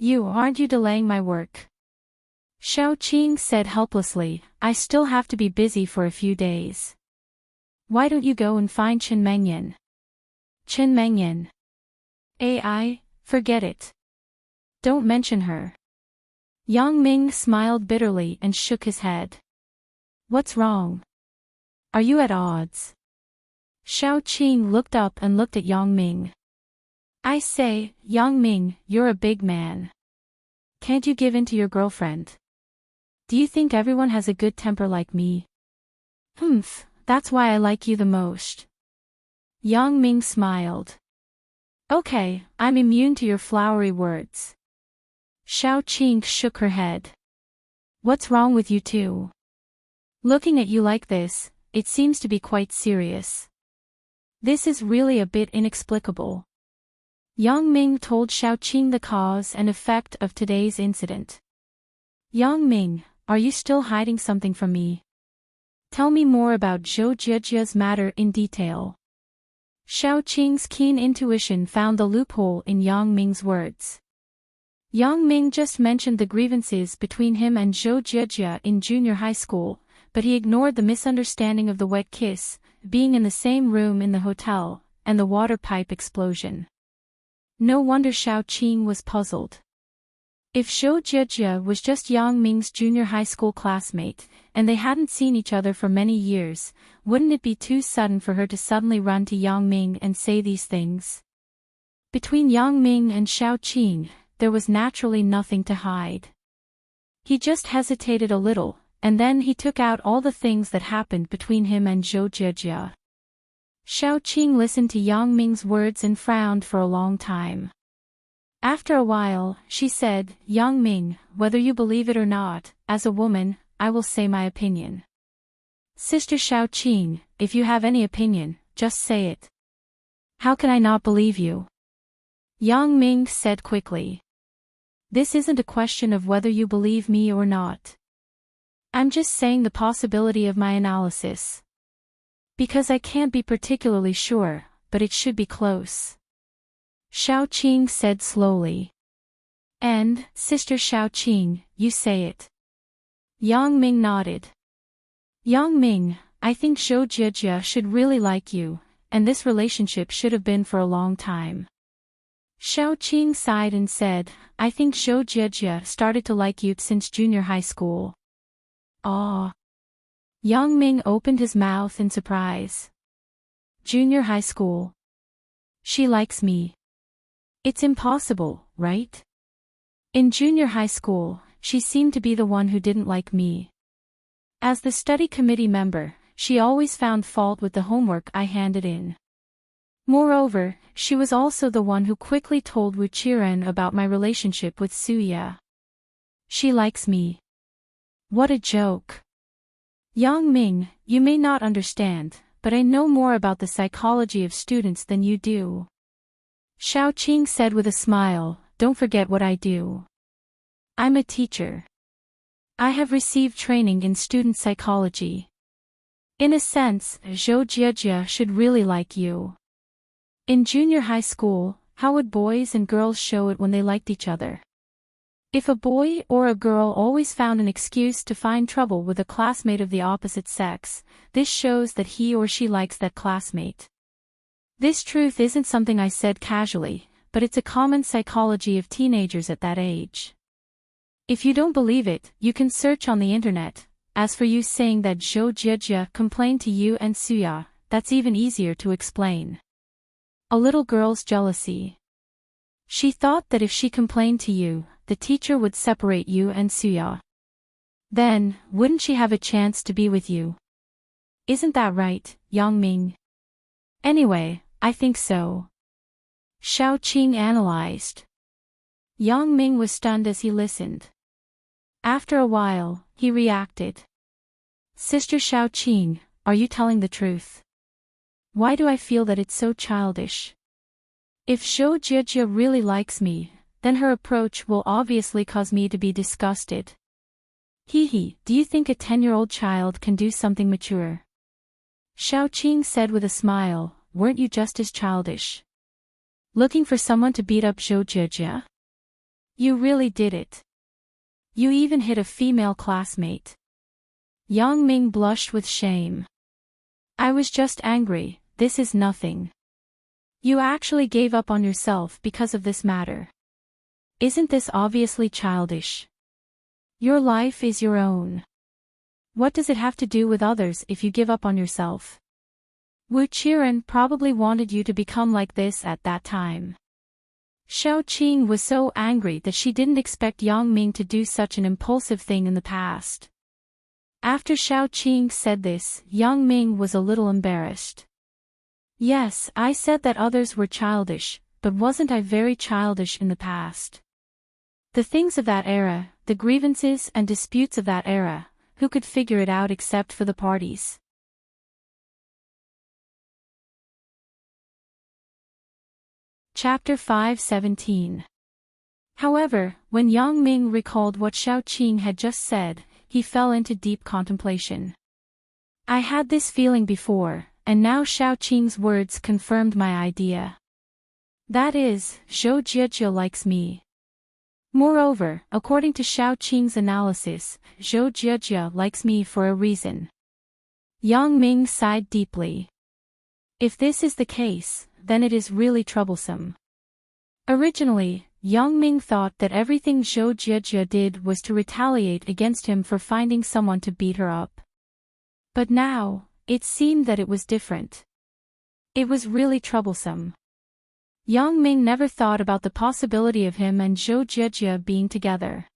Aren't you delaying my work? Xiao Qing said helplessly, I still have to be busy for a few days. Why don't you go and find Chen Mengyan? Chen Mengyan. AI, forget it. Don't mention her. Yang Ming smiled bitterly and shook his head. What's wrong? Are you at odds? Xiao Qing looked up and looked at Yang Ming. I say, Yang Ming, you're a big man. Can't you give in to your girlfriend? Do you think everyone has a good temper like me? Humph, that's why I like you the most. Yang Ming smiled. Okay, I'm immune to your flowery words. Xiao Qing shook her head. What's wrong with you two? Looking at you like this, it seems to be quite serious. This is really a bit inexplicable. Yang Ming told Xiao Qing the cause and effect of today's incident. Yang Ming, are you still hiding something from me? Tell me more about Zhou Jiejia's matter in detail. Xiao Qing's keen intuition found the loophole in Yang Ming's words. Yang Ming just mentioned the grievances between him and Zhou Jiejia in junior high school, but he ignored the misunderstanding of the wet kiss, being in the same room in the hotel, and the water pipe explosion. No wonder Xiao Qing was puzzled. If Zhou Jiejia was just Yang Ming's junior high school classmate, and they hadn't seen each other for many years, wouldn't it be too sudden for her to suddenly run to Yang Ming and say these things? Between Yang Ming and Xiao Qing, there was naturally nothing to hide. He just hesitated a little, and then he took out all the things that happened between him and Zhou Jiejia. Xiao Qing listened to Yang Ming's words and frowned for a long time. After a while, she said, Yang Ming, whether you believe it or not, as a woman, I will say my opinion. Sister Xiao Qing, if you have any opinion, just say it. How can I not believe you? Yang Ming said quickly. This isn't a question of whether you believe me or not. I'm just saying the possibility of my analysis. Because I can't be particularly sure, but it should be close. Xiao Qing said slowly. And, Sister Xiao Qing, you say it. Yang Ming nodded. Yang Ming, I think Zhou Jiejia should really like you, and this relationship should have been for a long time. Xiao Qing sighed and said, I think Zhou Jiejia started to like you since junior high school. Ah. Yang Ming opened his mouth in surprise. Junior high school. She likes me. It's impossible, right? In junior high school, she seemed to be the one who didn't like me. As the study committee member, she always found fault with the homework I handed in. Moreover, she was also the one who quickly told Wu Qiren about my relationship with Suya. She likes me. What a joke. Yang Ming, you may not understand, but I know more about the psychology of students than you do. Xiao Qing said with a smile, don't forget what I do. I'm a teacher. I have received training in student psychology. In a sense, Zhou Jiejia should really like you. In junior high school, how would boys and girls show it when they liked each other? If a boy or a girl always found an excuse to find trouble with a classmate of the opposite sex, this shows that he or she likes that classmate. This truth isn't something I said casually, but it's a common psychology of teenagers at that age. If you don't believe it, you can search on the internet. As for you saying that Zhou Jiejia complained to you and Suya, that's even easier to explain. A little girl's jealousy. She thought that if she complained to you, the teacher would separate you and Suya. Then, wouldn't she have a chance to be with you? Isn't that right, Yang Ming? Anyway, I think so. Xiao Qing analyzed. Yang Ming was stunned as he listened. After a while, he reacted. Sister Xiao Qing, are you telling the truth? Why do I feel that it's so childish? If Zhou Jiejia really likes me, then her approach will obviously cause me to be disgusted. Hee hee, do you think a 10-year-old child can do something mature? Xiaoqing said with a smile, weren't you just as childish? Looking for someone to beat up Zhou Jie? You really did it. You even hit a female classmate. Yang Ming blushed with shame. I was just angry, this is nothing. You actually gave up on yourself because of this matter. Isn't this obviously childish? Your life is your own. What does it have to do with others if you give up on yourself? Wu Qiren probably wanted you to become like this at that time. Xiaoqing was so angry that she didn't expect Yang Ming to do such an impulsive thing in the past. After Xiaoqing said this, Yang Ming was a little embarrassed. Yes, I said that others were childish, but wasn't I very childish in the past? The things of that era, the grievances and disputes of that era, who could figure it out except for the parties? Chapter 5:17. However, when Yang Ming recalled what Xiaoqing had just said, he fell into deep contemplation. I had this feeling before, and now Xiaoqing's words confirmed my idea. That is, Zhou Jie likes me. Moreover, according to Xiaoqing's analysis, Zhou Jie likes me for a reason. Yang Ming sighed deeply. If this is the case, then it is really troublesome. Originally, Yang Ming thought that everything Zhou Jie did was to retaliate against him for finding someone to beat her up. But now, it seemed that it was different. It was really troublesome. Yang Ming never thought about the possibility of him and Zhou Jie being together.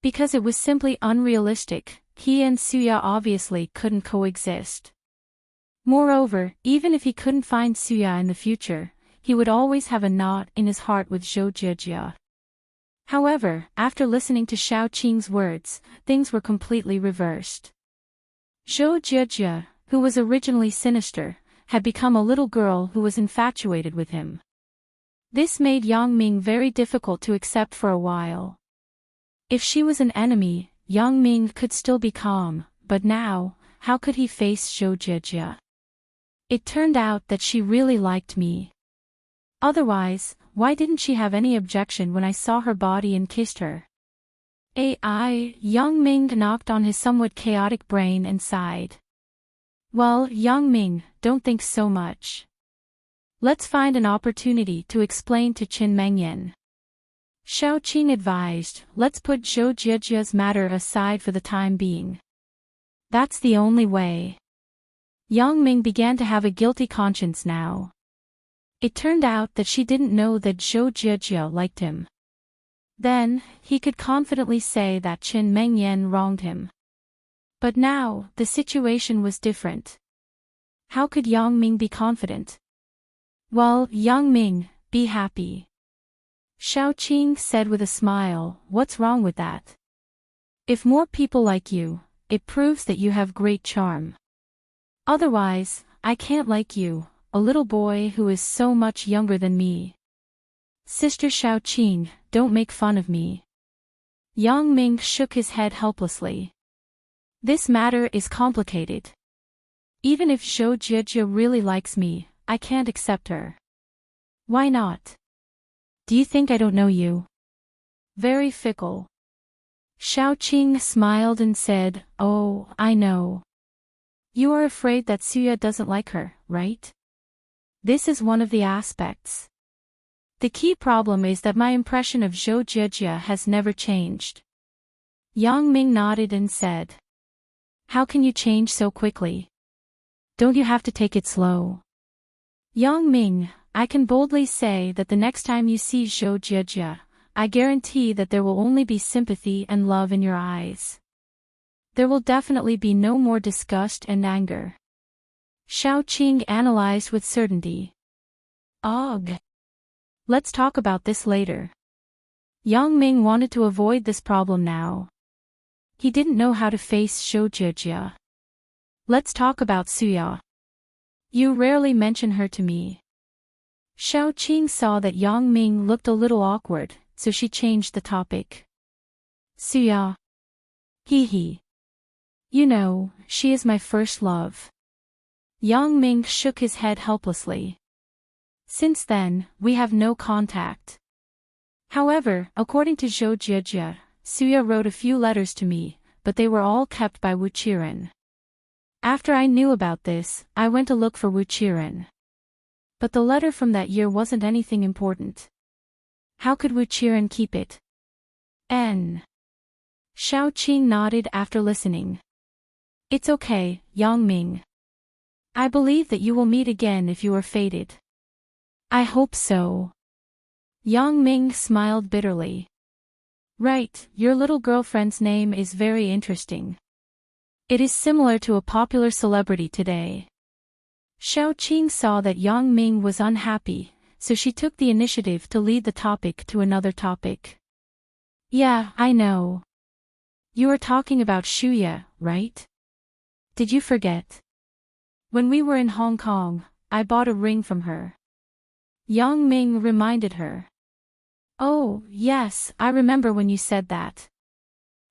Because it was simply unrealistic, he and Suya obviously couldn't coexist. Moreover, even if he couldn't find Suya in the future, he would always have a knot in his heart with Zhou Jie. However, after listening to Xiaoqing's words, things were completely reversed. Zhou Jie, who was originally sinister, had become a little girl who was infatuated with him. This made Yang Ming very difficult to accept for a while. If she was an enemy, Yang Ming could still be calm, but now, how could he face Zhou Jie? It turned out that she really liked me. Otherwise, why didn't she have any objection when I saw her body and kissed her? Yang Ming knocked on his somewhat chaotic brain and sighed. Well, Yang Ming, don't think so much. Let's find an opportunity to explain to Qin Mengyan. Xiaoqing advised, let's put Zhou Jie's matter aside for the time being. That's the only way. Yang Ming began to have a guilty conscience now. It turned out that she didn't know that Zhou Jie liked him. Then, he could confidently say that Qin Mengyan wronged him. But now, the situation was different. How could Yang Ming be confident? Well, Yang Ming, be happy. Xiaoqing said with a smile, what's wrong with that? If more people like you, it proves that you have great charm. Otherwise, I can't like you, a little boy who is so much younger than me. Sister Xiaoqing, don't make fun of me. Yang Ming shook his head helplessly. This matter is complicated. Even if Zhou Jie really likes me, I can't accept her. Why not? Do you think I don't know you? Very fickle. Xiaoqing smiled and said, oh, I know. You are afraid that Suya doesn't like her, right? This is one of the aspects. The key problem is that my impression of Zhou Jie has never changed. Yang Ming nodded and said. How can you change so quickly? Don't you have to take it slow? Yang Ming, I can boldly say that the next time you see Zhou Jie, I guarantee that there will only be sympathy and love in your eyes. There will definitely be no more disgust and anger. Xiaoqing analyzed with certainty. Ugh. Let's talk about this later. Yang Ming wanted to avoid this problem now. He didn't know how to face Zhou Jie. Let's talk about Suya. You rarely mention her to me. Xiaoqing saw that Yang Ming looked a little awkward, so she changed the topic. Suya. Hee hee. You know, she is my first love. Yang Ming shook his head helplessly. Since then, we have no contact. However, according to Zhou Jiejie, Suya wrote a few letters to me, but they were all kept by Wu Qiren. After I knew about this, I went to look for Wu Qiren. But the letter from that year wasn't anything important. How could Wu Qiren keep it? Xiao Qing nodded after listening. It's okay, Yang Ming. I believe that you will meet again if you are fated. I hope so. Yang Ming smiled bitterly. Right, your little girlfriend's name is very interesting. It is similar to a popular celebrity today. Xiao Qing saw that Yang Ming was unhappy, so she took the initiative to lead the topic to another topic. Yeah, I know. You are talking about Shuya, right? Did you forget? When we were in Hong Kong, I bought a ring from her. Yang Ming reminded her. Oh, yes, I remember when you said that.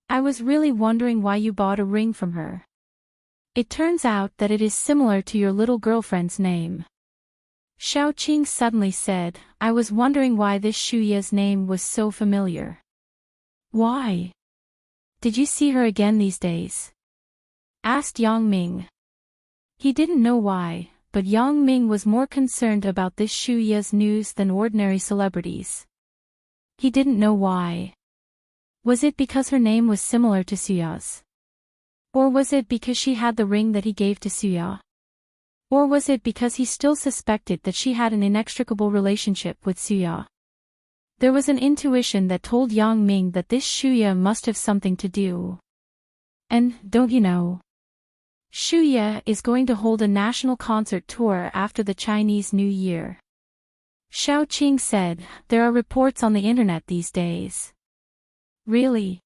I was really wondering why you bought a ring from her. It turns out that it is similar to your little girlfriend's name. Xiao Qing suddenly said, I was wondering why this Shuya's name was so familiar. Why? Did you see her again these days? Asked Yang Ming. He didn't know why, but Yang Ming was more concerned about this Shuya's news than ordinary celebrities. He didn't know why. Was it because her name was similar to Suya's? Or was it because she had the ring that he gave to Suya? Or was it because he still suspected that she had an inextricable relationship with Suya? There was an intuition that told Yang Ming that this Shuya must have something to do. And, don't you know? Shuya is going to hold a national concert tour after the Chinese New Year. Xiao Qing said, there are reports on the internet these days. Really?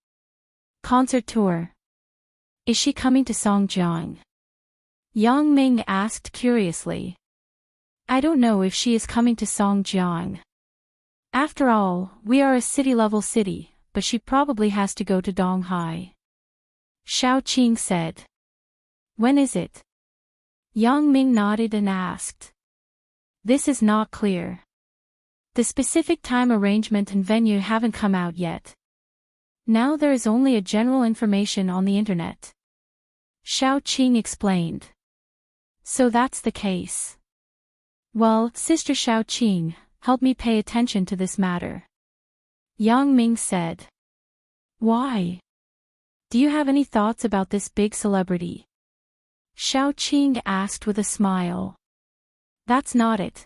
Concert tour? Is she coming to Songjiang? Yang Ming asked curiously. I don't know if she is coming to Songjiang. After all, we are a city-level city, but she probably has to go to Donghai. Xiao Qing said. When is it? Yang Ming nodded and asked. This is not clear. The specific time arrangement and venue haven't come out yet. Now there is only a general information on the internet. Xiao Qing explained. So that's the case. Well, Sister Xiao Qing, help me pay attention to this matter. Yang Ming said. Why? Do you have any thoughts about this big celebrity? Xiao Qing asked with a smile. That's not it.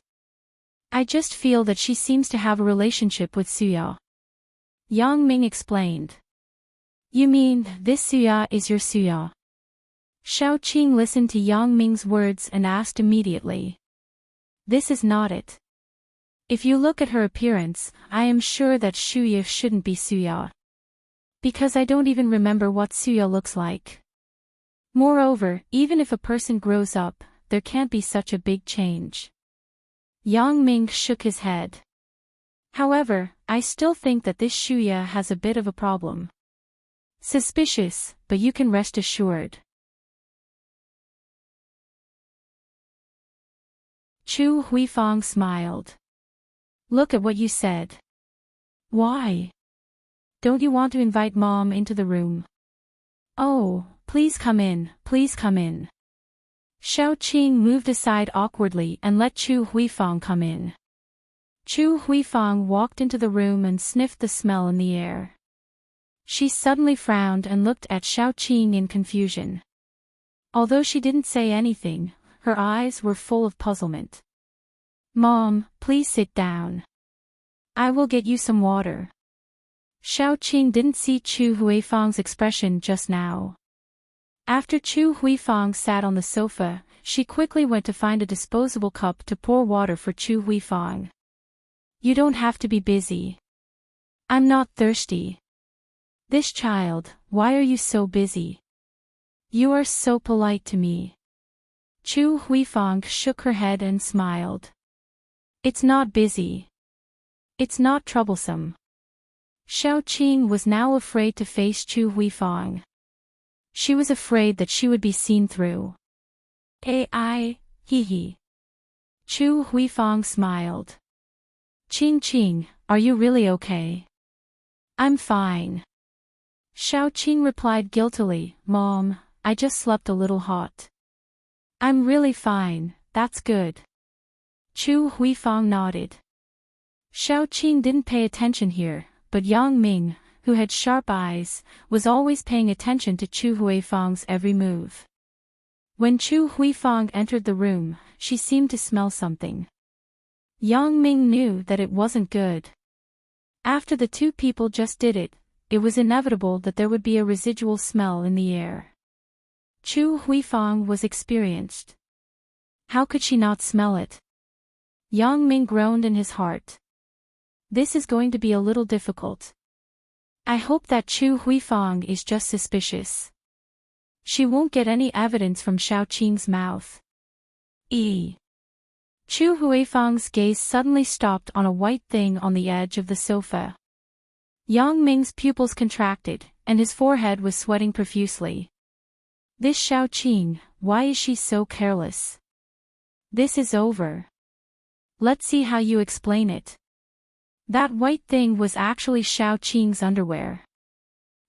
I just feel that she seems to have a relationship with Suya. Yang Ming explained. You mean, this Suya is your Suya? Xiao Qing listened to Yang Ming's words and asked immediately. This is not it. If you look at her appearance, I am sure that Shuya shouldn't be Suya. Because I don't even remember what Suya looks like. Moreover, even if a person grows up, there can't be such a big change. Yang Ming shook his head. However, I still think that this Shuya has a bit of a problem. Suspicious, but you can rest assured. Chu Huifang smiled. Look at what you said. Why? Don't you want to invite Mom into the room? Oh, please come in, please come in. Xiao Qing moved aside awkwardly and let Chu Huifang come in. Chu Huifang walked into the room and sniffed the smell in the air. She suddenly frowned and looked at Xiao Qing in confusion. Although she didn't say anything, her eyes were full of puzzlement. Mom, please sit down. I will get you some water. Xiao Qing didn't see Chu Huifang's expression just now. After Chu Huifang sat on the sofa, she quickly went to find a disposable cup to pour water for Chu Huifang. You don't have to be busy. I'm not thirsty. This child, why are you so busy? You are so polite to me. Chu Huifang shook her head and smiled. It's not busy. It's not troublesome. Xiao Qing was now afraid to face Chu Huifang. She was afraid that she would be seen through. Hee hee. Chu Huifang smiled. Qing Qing, are you really okay? I'm fine. Xiao Qing replied guiltily, Mom, I just slept a little hot. I'm really fine, that's good. Chu Huifang nodded. Xiao Qing didn't pay attention here, but Yang Ming, who had sharp eyes, was always paying attention to Chu Huifang's every move. When Chu Huifang entered the room, she seemed to smell something. Yang Ming knew that it wasn't good. After the two people just did it, it was inevitable that there would be a residual smell in the air. Chu Huifang was experienced. How could she not smell it? Yang Ming groaned in his heart. This is going to be a little difficult. I hope that Chu Huifang is just suspicious. She won't get any evidence from Xiao Qing's mouth. Chu Huifang's gaze suddenly stopped on a white thing on the edge of the sofa. Yang Ming's pupils contracted, and his forehead was sweating profusely. This Xiao Qing, why is she so careless? This is over. Let's see how you explain it. That white thing was actually Xiao Qing's underwear.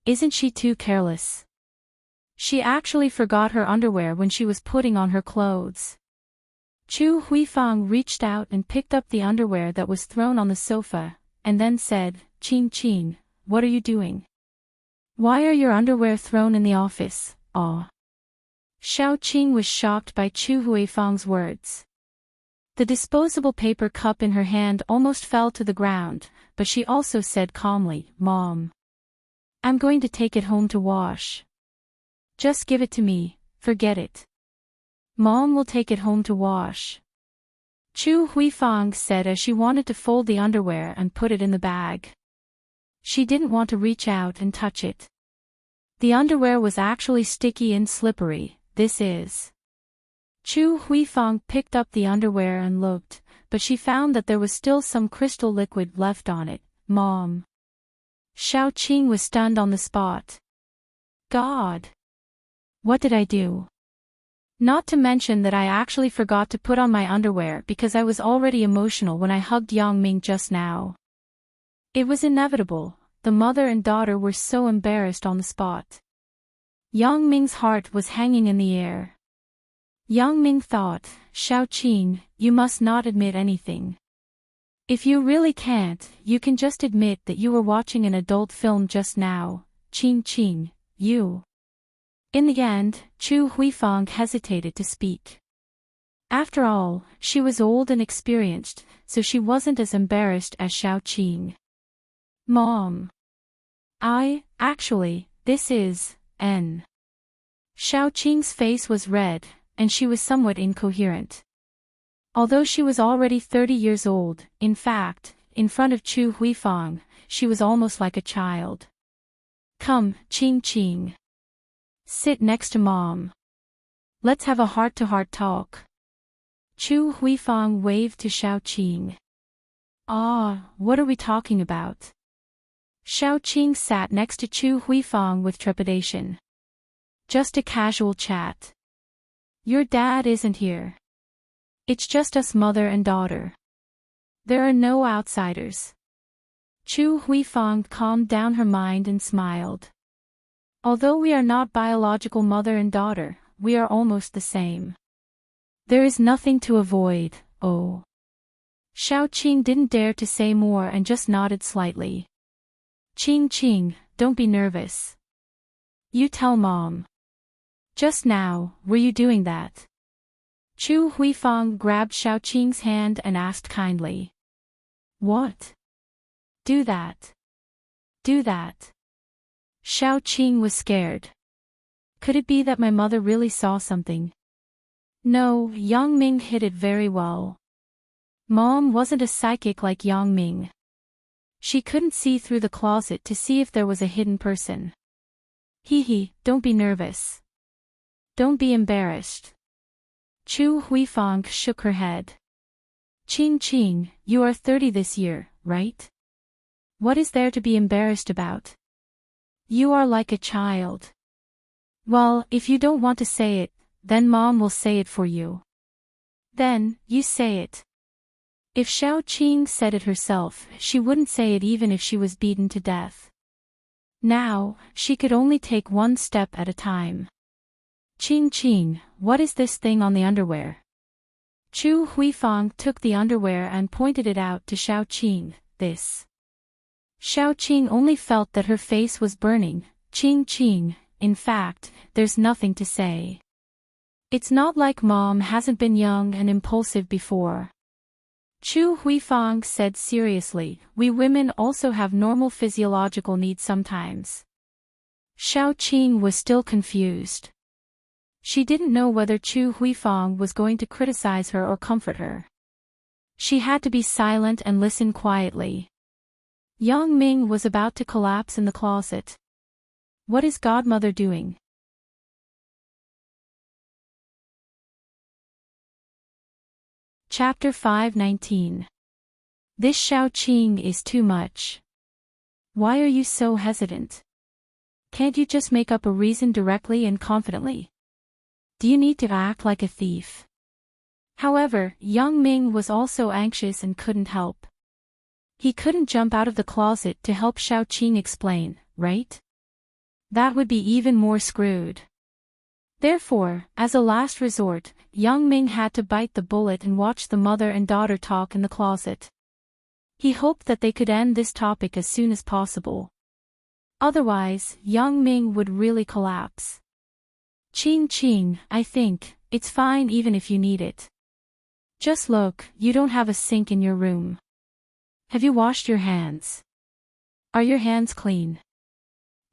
Isn't she too careless? She actually forgot her underwear when she was putting on her clothes. Chu Huifang reached out and picked up the underwear that was thrown on the sofa, and then said, Qing Qing, what are you doing? Why are your underwear thrown in the office? Aw. Xiao Qing was shocked by Chu Huifang's words. The disposable paper cup in her hand almost fell to the ground, but she also said calmly, Mom. I'm going to take it home to wash. Just give it to me, forget it. Mom will take it home to wash. Chu Huifang said as she wanted to fold the underwear and put it in the bag. She didn't want to reach out and touch it. The underwear was actually sticky and slippery, this is. Chu Huifang picked up the underwear and looked, but she found that there was still some crystal liquid left on it. Mom. Xiao Qing was stunned on the spot. God. What did I do? Not to mention that I actually forgot to put on my underwear because I was already emotional when I hugged Yang Ming just now. It was inevitable, the mother and daughter were so embarrassed on the spot. Yang Ming's heart was hanging in the air. Yang Ming thought, Xiao Qing, you must not admit anything. If you really can't, you can just admit that you were watching an adult film just now. Qing Qing, you. In the end, Chu Huifang hesitated to speak. After all, she was old and experienced, so she wasn't as embarrassed as Xiao Qing. Mom. Actually, this is, N. Xiao Qing's face was red, and she was somewhat incoherent. Although she was already 30 years old, in fact, in front of Chu Huifang, she was almost like a child. Come, Qing Qing. Sit next to Mom. Let's have a heart-to-heart talk. Chu Huifang waved to Xiao Qing. What are we talking about? Xiao Qing sat next to Chu Huifang with trepidation. Just a casual chat. Your dad isn't here. It's just us mother and daughter. There are no outsiders. Chu Huifang calmed down her mind and smiled. Although we are not biological mother and daughter, we are almost the same. There is nothing to avoid, oh. Xiao Qing didn't dare to say more and just nodded slightly. Qing Qing, don't be nervous. You tell Mom. Just now, were you doing that? Chu Huifang grabbed Xiao Qing's hand and asked kindly. What? Do that. Do that. Xiao Qing was scared. Could it be that my mother really saw something? No, Yang Ming hid it very well. Mom wasn't a psychic like Yang Ming. She couldn't see through the closet to see if there was a hidden person. Hee, don't be nervous. Don't be embarrassed. Chu Huifang shook her head. Qing Qing, you are 30 this year, right? What is there to be embarrassed about? You are like a child. Well, if you don't want to say it, then Mom will say it for you. Then, you say it. If Xiaoqing said it herself, she wouldn't say it even if she was beaten to death. Now, she could only take one step at a time. Qing, what is this thing on the underwear? Chu Huifang took the underwear and pointed it out to Xiaoqing. This. Xiaoqing only felt that her face was burning. Qing, in fact, there's nothing to say. It's not like Mom hasn't been young and impulsive before. Chu Huifang said seriously, we women also have normal physiological needs sometimes. Xiaoqing was still confused. She didn't know whether Chu Huifang was going to criticize her or comfort her. She had to be silent and listen quietly. Yang Ming was about to collapse in the closet. What is Godmother doing? Chapter 5:19. This Xiaoqing is too much. Why are you so hesitant? Can't you just make up a reason directly and confidently? Do you need to act like a thief? However, Yang Ming was also anxious and couldn't help. He couldn't jump out of the closet to help Xiaoqing explain, right? That would be even more screwed. Therefore, as a last resort, Yang Ming had to bite the bullet and watch the mother and daughter talk in the closet. He hoped that they could end this topic as soon as possible. Otherwise, Yang Ming would really collapse. Qing, I think, it's fine even if you need it. Just look, you don't have a sink in your room. Have you washed your hands? Are your hands clean?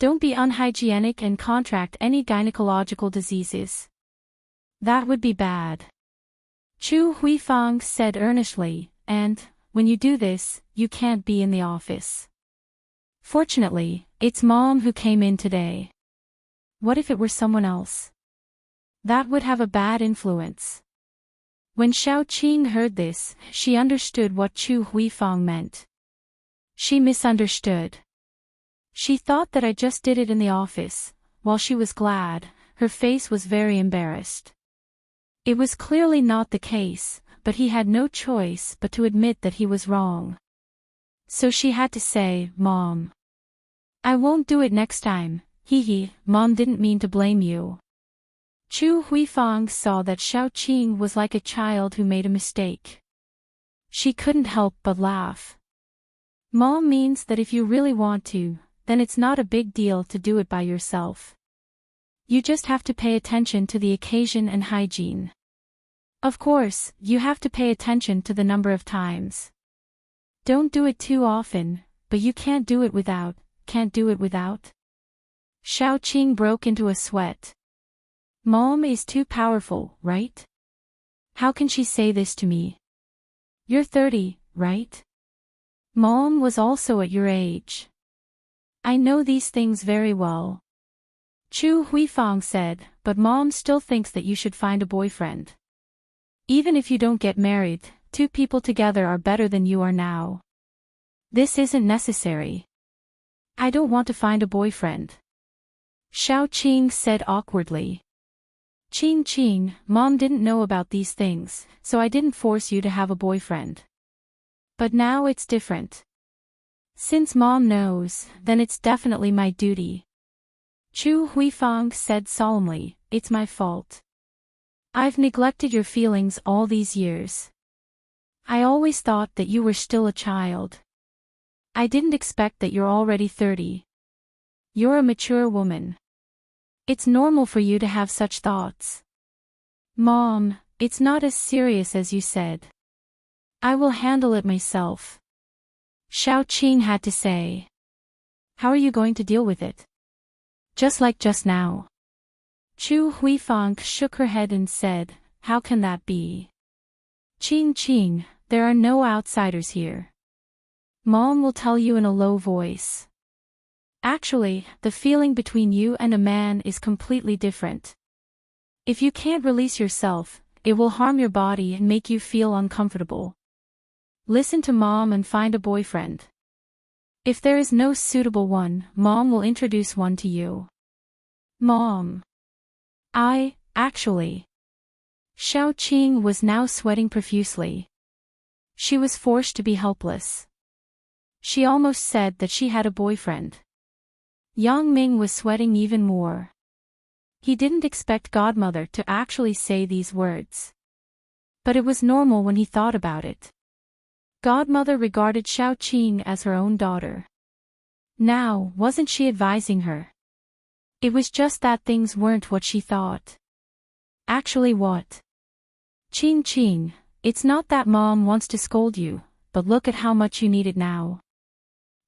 Don't be unhygienic and contract any gynecological diseases. That would be bad. Chu Huifang said earnestly, and, when you do this, you can't be in the office. Fortunately, it's Mom who came in today. What if it were someone else? That would have a bad influence. When Xiaoqing heard this, she understood what Chu Huifang meant. She misunderstood. She thought that I just did it in the office. While she was glad, her face was very embarrassed. It was clearly not the case, but he had no choice but to admit that he was wrong. So she had to say, Mom. I won't do it next time. Mom didn't mean to blame you. Chu Huifang saw that Xiaoqing was like a child who made a mistake. She couldn't help but laugh. Mom means that if you really want to, then it's not a big deal to do it by yourself. You just have to pay attention to the occasion and hygiene. Of course, you have to pay attention to the number of times. Don't do it too often, but you can't do it without. Xiaoqing broke into a sweat. Mom is too powerful, right? How can she say this to me? You're 30, right? Mom was also at your age. I know these things very well. Chu Huifang said, but Mom still thinks that you should find a boyfriend. Even if you don't get married, 2 people together are better than you are now. This isn't necessary. I don't want to find a boyfriend. Xiaoqing said awkwardly. Qing, Mom didn't know about these things, so I didn't force you to have a boyfriend. But now it's different. Since Mom knows, then it's definitely my duty. Chu Huifang said solemnly, it's my fault. I've neglected your feelings all these years. I always thought that you were still a child. I didn't expect that you're already 30. You're a mature woman. It's normal for you to have such thoughts. Mom, it's not as serious as you said. I will handle it myself. Xiaoqing had to say. How are you going to deal with it? Just like just now. Chu Huifang shook her head and said, how can that be? Qing, there are no outsiders here. Mom will tell you in a low voice. Actually, the feeling between you and a man is completely different. If you can't release yourself, it will harm your body and make you feel uncomfortable. Listen to Mom and find a boyfriend. If there is no suitable one, Mom will introduce one to you. Mom. Actually. Xiao Qing was now sweating profusely. She was forced to be helpless. She almost said that she had a boyfriend. Yang Ming was sweating even more. He didn't expect Godmother to actually say these words. But it was normal when he thought about it. Godmother regarded Xiao Qing as her own daughter. Now, wasn't she advising her? It was just that things weren't what she thought. Actually what? Qing, it's not that Mom wants to scold you, but look at how much you need it now.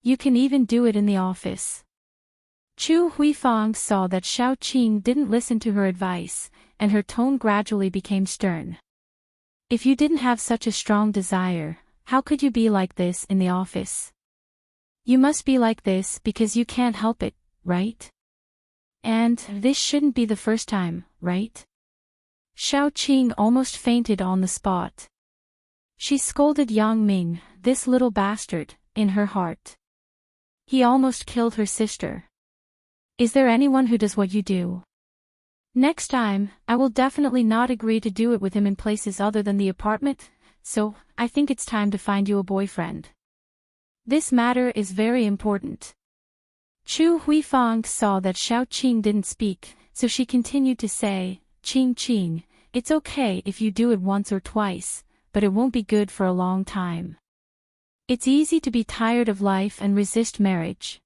You can even do it in the office. Chu Huifang saw that Xiao Qing didn't listen to her advice, and her tone gradually became stern. If you didn't have such a strong desire, how could you be like this in the office? You must be like this because you can't help it, right? And this shouldn't be the first time, right? Xiao Qing almost fainted on the spot. She scolded Yang Ming, this little bastard, in her heart. He almost killed her sister. Is there anyone who does what you do? Next time, I will definitely not agree to do it with him in places other than the apartment, so I think it's time to find you a boyfriend. This matter is very important. Chu Huifang saw that Xiao Qing didn't speak, so she continued to say, Qing, it's okay if you do it once or twice, but it won't be good for a long time. It's easy to be tired of life and resist marriage.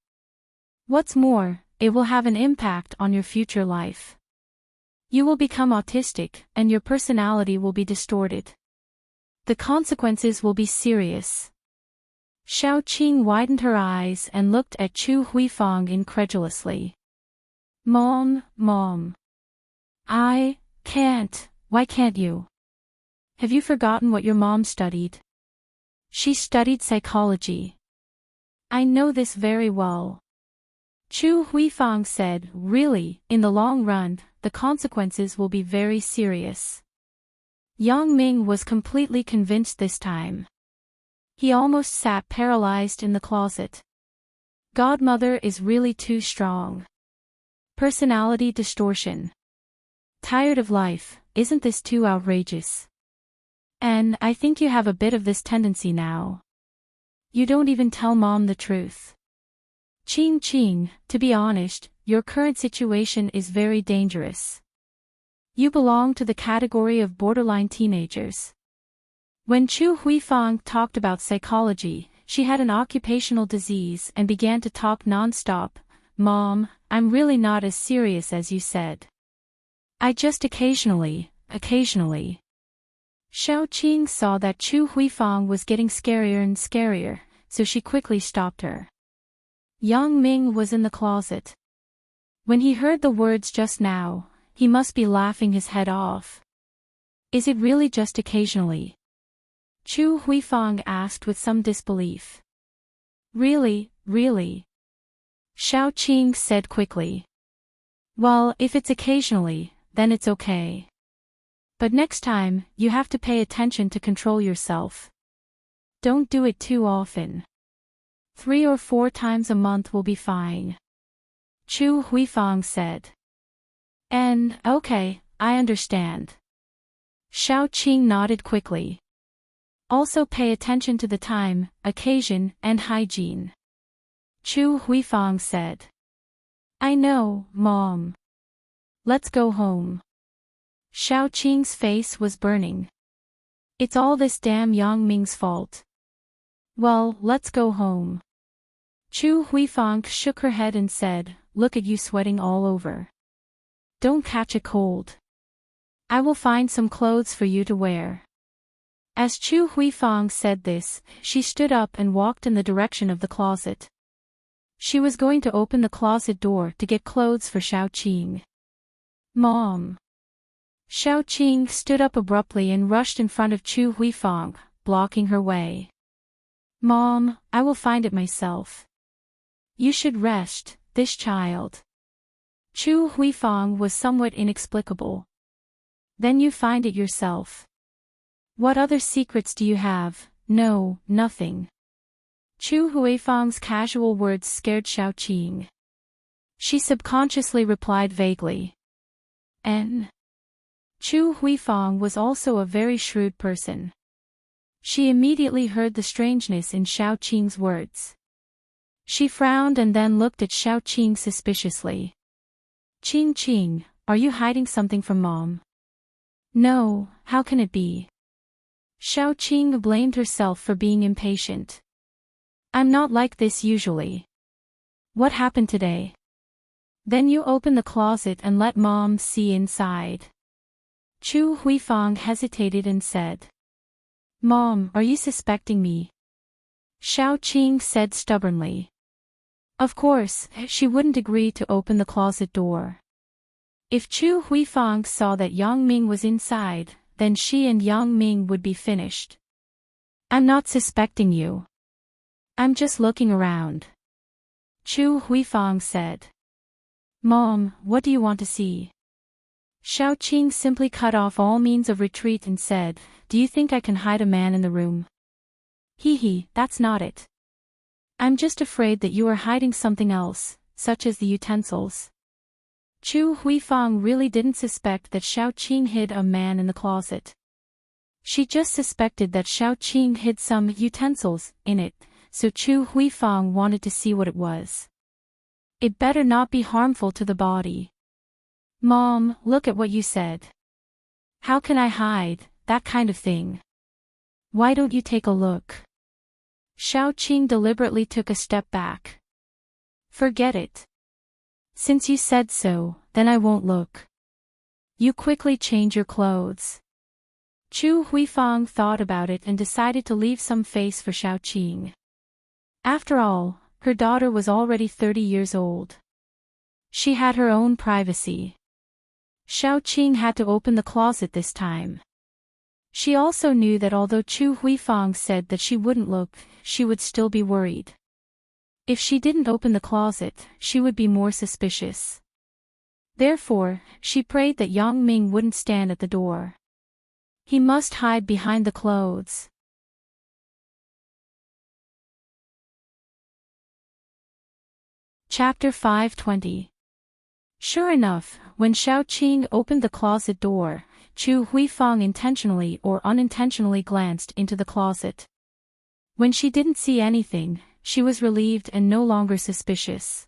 What's more, it will have an impact on your future life. You will become autistic, and your personality will be distorted. The consequences will be serious. Xiao Qing widened her eyes and looked at Chu Huifang incredulously. Mom. I can't. Why can't you? Have you forgotten what your mom studied? She studied psychology. I know this very well. Chu Huifang said, really, in the long run, the consequences will be very serious. Yang Ming was completely convinced this time. He almost sat paralyzed in the closet. Godmother is really too strong. Personality distortion. Tired of life, isn't this too outrageous? And I think you have a bit of this tendency now. You don't even tell Mom the truth. Qing, to be honest, your current situation is very dangerous. You belong to the category of borderline teenagers. When Chu Huifang talked about psychology, she had an occupational disease and began to talk non-stop. Mom, I'm really not as serious as you said. I just occasionally. Xiao Qing saw that Chu Huifang was getting scarier and scarier, so she quickly stopped her. Yang Ming was in the closet. When he heard the words just now, he must be laughing his head off. Is it really just occasionally? Chu Huifang asked with some disbelief. Really? Xiao Qing said quickly. Well, if it's occasionally, then it's okay. But next time, you have to pay attention to control yourself. Don't do it too often. 3 or 4 times a month will be fine. Chu Huifang said. And, okay, I understand. Xiao Qing nodded quickly. Also pay attention to the time, occasion, and hygiene. Chu Huifang said. I know, Mom. Let's go home. Xiao Qing's face was burning. It's all this damn Yang Ming's fault. Well, let's go home. Chu Huifang shook her head and said, look at you sweating all over. Don't catch a cold. I will find some clothes for you to wear. As Chu Huifang said this, she stood up and walked in the direction of the closet. She was going to open the closet door to get clothes for Xiao Qing. Mom. Xiao Qing stood up abruptly and rushed in front of Chu Huifang, blocking her way. Mom, I will find it myself. You should rest, this child. Chu Huifang was somewhat inexplicable. Then you find it yourself. What other secrets do you have? No, nothing. Chu Huifang's casual words scared Xiao Qing. She subconsciously replied vaguely. Chu Huifang was also a very shrewd person. She immediately heard the strangeness in Xiao Qing's words. She frowned and then looked at Xiao Qing suspiciously. Qing, are you hiding something from Mom? No, how can it be? Xiao Qing blamed herself for being impatient. I'm not like this usually. What happened today? Then you open the closet and let Mom see inside. Chu Huifang hesitated and said. Mom, are you suspecting me? Xiao Qing said stubbornly. Of course, she wouldn't agree to open the closet door. If Chu Huifang saw that Yang Ming was inside, then she and Yang Ming would be finished. I'm not suspecting you. I'm just looking around. Chu Huifang said. Mom, what do you want to see? Xiao Qing simply cut off all means of retreat and said, Do you think I can hide a man in the room? Hee, that's not it. I'm just afraid that you are hiding something else, such as the utensils. Chu Huifang really didn't suspect that Xiao Qing hid a man in the closet. She just suspected that Xiao Qing hid some utensils in it, so Chu Huifang wanted to see what it was. It better not be harmful to the body. Mom, look at what you said. How can I hide that kind of thing? Why don't you take a look? Xiao Qing deliberately took a step back. Forget it. Since you said so, then I won't look. You quickly change your clothes. Chu Huifang thought about it and decided to leave some face for Xiao Qing. After all, her daughter was already 30 years old. She had her own privacy. Xiao Qing had to open the closet this time. She also knew that although Chu Huifang said that she wouldn't look, she would still be worried. If she didn't open the closet, she would be more suspicious. Therefore, she prayed that Yang Ming wouldn't stand at the door. He must hide behind the clothes. Chapter 520. Sure enough, when Xiao Qing opened the closet door, Chu Huifang intentionally or unintentionally glanced into the closet. When she didn't see anything, she was relieved and no longer suspicious.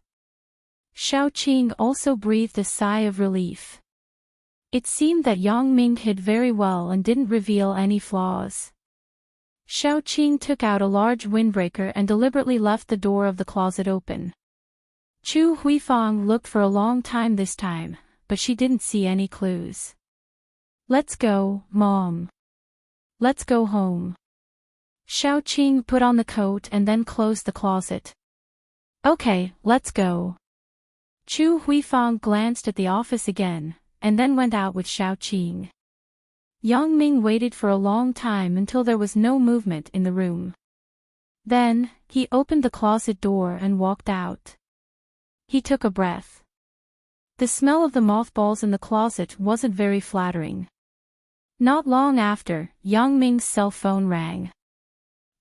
Xiao Qing also breathed a sigh of relief. It seemed that Yang Ming hid very well and didn't reveal any flaws. Xiao Qing took out a large windbreaker and deliberately left the door of the closet open. Chu Huifang looked for a long time this time, but she didn't see any clues. Let's go, Mom. Let's go home. Xiao Qing put on the coat and then closed the closet. Okay, let's go. Chu Huifang glanced at the office again, and then went out with Xiao Qing. Yang Ming waited for a long time until there was no movement in the room. Then, he opened the closet door and walked out. He took a breath. The smell of the mothballs in the closet wasn't very flattering. Not long after, Yang Ming's cell phone rang.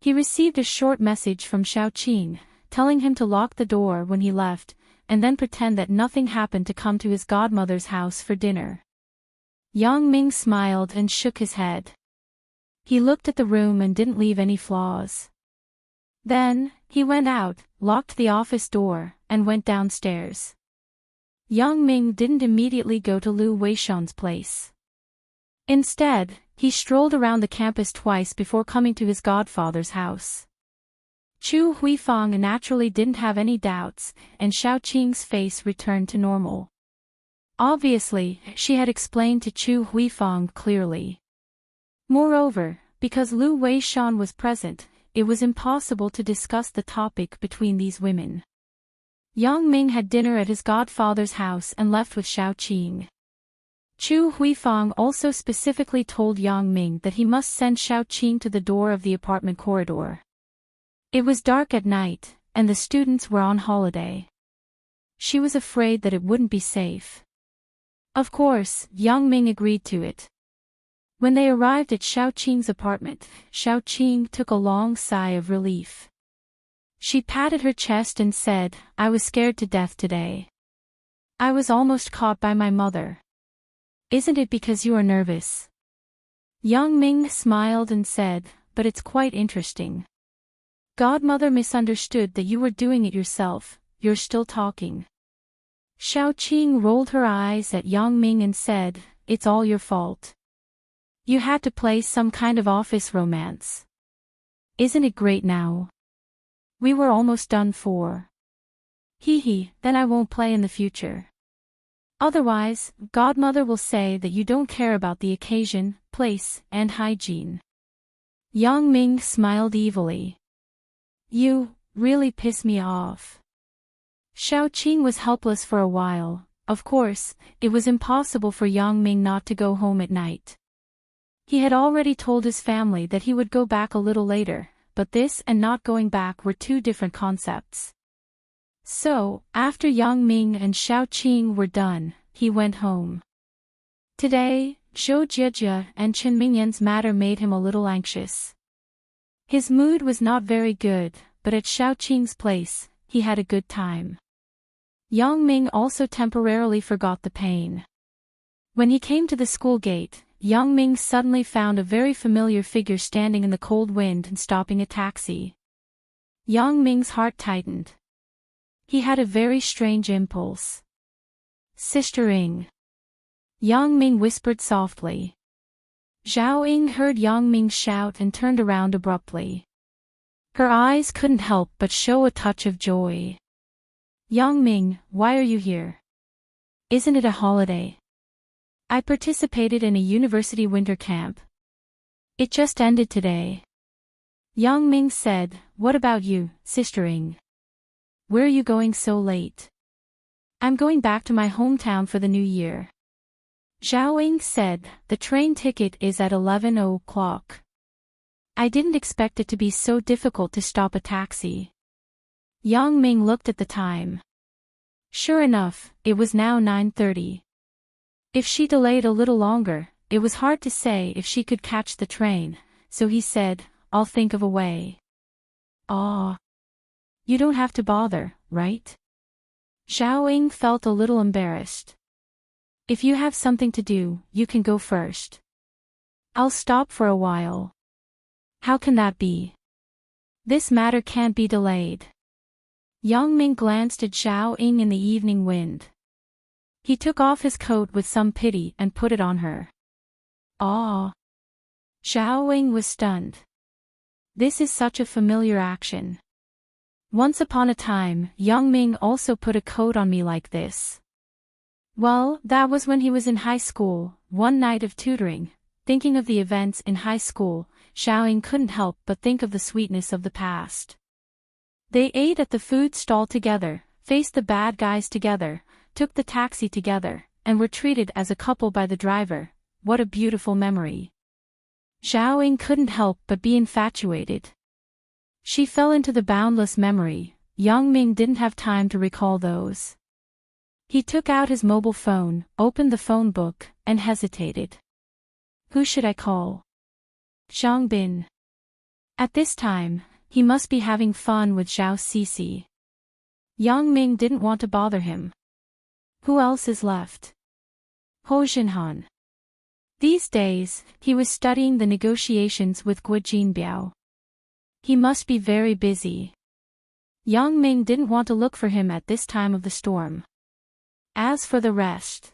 He received a short message from Xiao Qing, telling him to lock the door when he left, and then pretend that nothing happened to come to his godmother's house for dinner. Yang Ming smiled and shook his head. He looked at the room and didn't leave any flaws. Then, he went out, locked the office door, and went downstairs. Yang Ming didn't immediately go to Lu Weishan's place. Instead, he strolled around the campus twice before coming to his godfather's house. Chu Huifang naturally didn't have any doubts, and Xiao Qing's face returned to normal. Obviously, she had explained to Chu Huifang clearly. Moreover, because Lu Weishan was present, it was impossible to discuss the topic between these women. Yang Ming had dinner at his godfather's house and left with Xiao Qing. Chu Huifang also specifically told Yang Ming that he must send Xiao Qing to the door of the apartment corridor. It was dark at night, and the students were on holiday. She was afraid that it wouldn't be safe. Of course, Yang Ming agreed to it. When they arrived at Xiao Qing's apartment, Xiao Qing took a long sigh of relief. She patted her chest and said, I was scared to death today. I was almost caught by my mother. Isn't it because you are nervous? Yang Ming smiled and said, but it's quite interesting. Godmother misunderstood that you were doing it yourself, you're still talking. Xiao Qing rolled her eyes at Yang Ming and said, it's all your fault. You had to play some kind of office romance. Isn't it great now? We were almost done for. Hee, then I won't play in the future. Otherwise, Godmother will say that you don't care about the occasion, place, and hygiene. Yang Ming smiled evilly. You really piss me off. Xiao Qing was helpless for a while. Of course, it was impossible for Yang Ming not to go home at night. He had already told his family that he would go back a little later, but this and not going back were two different concepts. So, after Yang Ming and Xiao Qing were done, he went home. Today, Zhou Jiejie and Chen Mingyan's matter made him a little anxious. His mood was not very good, but at Xiao Qing's place, he had a good time. Yang Ming also temporarily forgot the pain. When he came to the school gate, Yang Ming suddenly found a very familiar figure standing in the cold wind and stopping a taxi. Yang Ming's heart tightened. He had a very strange impulse. Sister Ying. Yang Ming whispered softly. Zhao Ying heard Yang Ming shout and turned around abruptly. Her eyes couldn't help but show a touch of joy. Yang Ming, why are you here? Isn't it a holiday? I participated in a university winter camp. It just ended today. Yang Ming said, what about you, Sister Ying? Where are you going so late? I'm going back to my hometown for the new year. Zhao Ying said, the train ticket is at 11 o'clock. I didn't expect it to be so difficult to stop a taxi. Yang Ming looked at the time. Sure enough, it was now 9:30. If she delayed a little longer, it was hard to say if she could catch the train, so he said, I'll think of a way. Aw. You don't have to bother, right? Zhao Ying felt a little embarrassed. If you have something to do, you can go first. I'll stop for a while. How can that be? This matter can't be delayed. Yang Ming glanced at Zhao Ying in the evening wind. He took off his coat with some pity and put it on her. Ah! Zhao Ying was stunned. This is such a familiar action. Once upon a time, Yang Ming also put a coat on me like this. Well, that was when he was in high school, one night of tutoring. Thinking of the events in high school, Zhao Ying couldn't help but think of the sweetness of the past. They ate at the food stall together, faced the bad guys together, took the taxi together, and were treated as a couple by the driver. What a beautiful memory. Zhao Ying couldn't help but be infatuated. She fell into the boundless memory. Yang Ming didn't have time to recall those. He took out his mobile phone, opened the phone book, and hesitated. Who should I call? Zhang Bin. At this time, he must be having fun with Zhao Cece. Yang Ming didn't want to bother him. Who else is left? Ho Jinhan. These days, he was studying the negotiations with Guo Jinbiao. He must be very busy. Yang Ming didn't want to look for him at this time of the storm. As for the rest.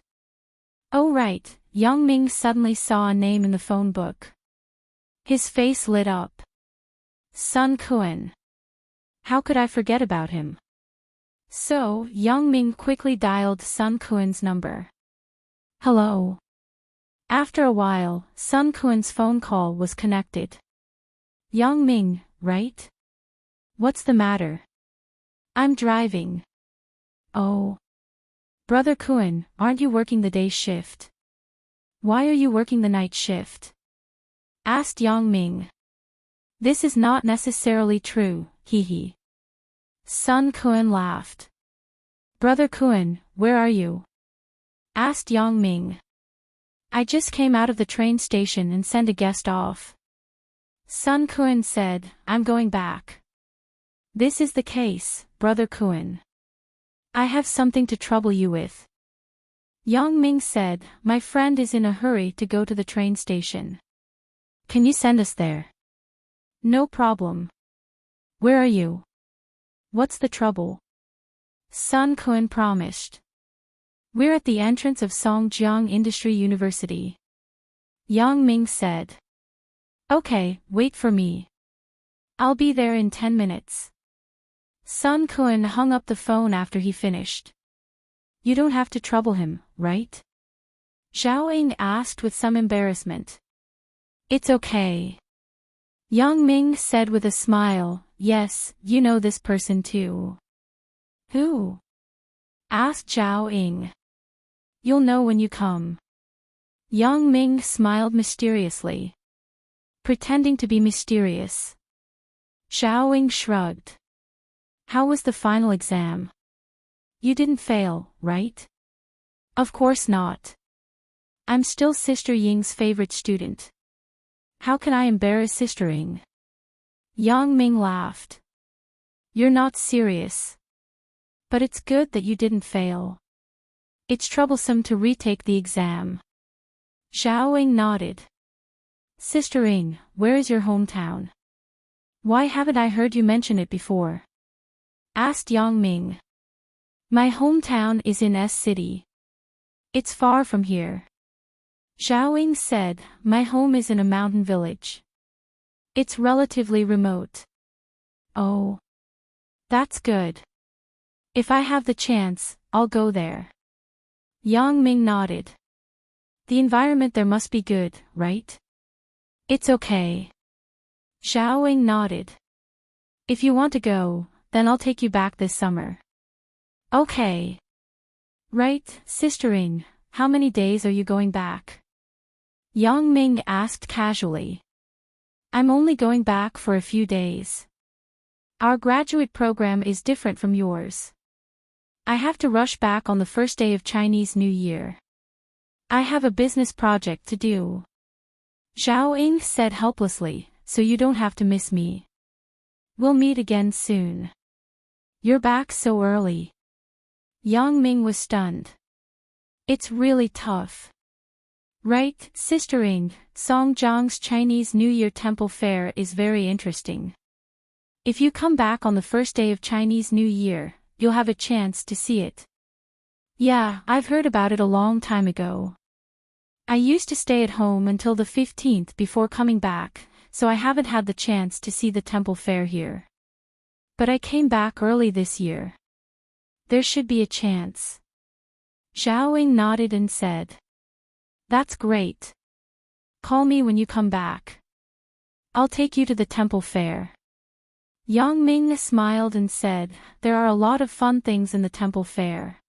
Oh right, Yang Ming suddenly saw a name in the phone book. His face lit up. Sun Quan. How could I forget about him? So, Yang Ming quickly dialed Sun Quan's number. Hello. After a while, Sun Quan's phone call was connected. Yang Ming, right? What's the matter? I'm driving. Oh. Brother Quan, aren't you working the day shift? Why are you working the night shift? Asked Yang Ming. This is not necessarily true, hee. Sun Quan laughed. Brother Quan, where are you? Asked Yang Ming. I just came out of the train station and sent a guest off. Sun Quan said, I'm going back. This is the case, Brother Quan. I have something to trouble you with. Yang Ming said, "My friend is in a hurry to go to the train station. Can you send us there?" "No problem." "Where are you?" "What's the trouble?" Sun Kun promised. "We're at the entrance of Songjiang Industry University." Yang Ming said. "Okay, wait for me. I'll be there in 10 minutes." Sun Kun hung up the phone after he finished. "You don't have to trouble him, right?" Zhao Ying asked with some embarrassment. "It's okay." Yang Ming said with a smile, "Yes, you know this person too." "Who?" asked Zhao Ying. "You'll know when you come." Yang Ming smiled mysteriously. Pretending to be mysterious. Zhao Ying shrugged. "How was the final exam?" "You didn't fail, right?" "Of course not. I'm still Sister Ying's favorite student. How can I embarrass Sister Ying?" Yang Ming laughed. "You're not serious. But it's good that you didn't fail. It's troublesome to retake the exam." Zhao Ying nodded. "Sister Ying, where is your hometown? Why haven't I heard you mention it before?" asked Yang Ming. "My hometown is in S City. It's far from here." Zhao Ying said, "My home is in a mountain village. It's relatively remote." "Oh. That's good. If I have the chance, I'll go there." Yang Ming nodded. "The environment there must be good, right?" "It's okay." Zhao Ying nodded. "If you want to go, then I'll take you back this summer." "Okay." "Right, Sister Ying, how many days are you going back?" Yang Ming asked casually. "I'm only going back for a few days. Our graduate program is different from yours. I have to rush back on the first day of Chinese New Year. I have a business project to do." Zhao Ying said helplessly, "So you don't have to miss me. We'll meet again soon." "You're back so early." Yang Ming was stunned. "It's really tough." "Right, Sister Ying, Songjiang's Chinese New Year Temple Fair is very interesting. If you come back on the first day of Chinese New Year, you'll have a chance to see it." "Yeah, I've heard about it a long time ago. I used to stay at home until the 15th before coming back, so I haven't had the chance to see the temple fair here. But I came back early this year. There should be a chance." Zhao Ying nodded and said, "That's great. Call me when you come back. I'll take you to the temple fair." Yang Ming smiled and said, "There are a lot of fun things in the temple fair."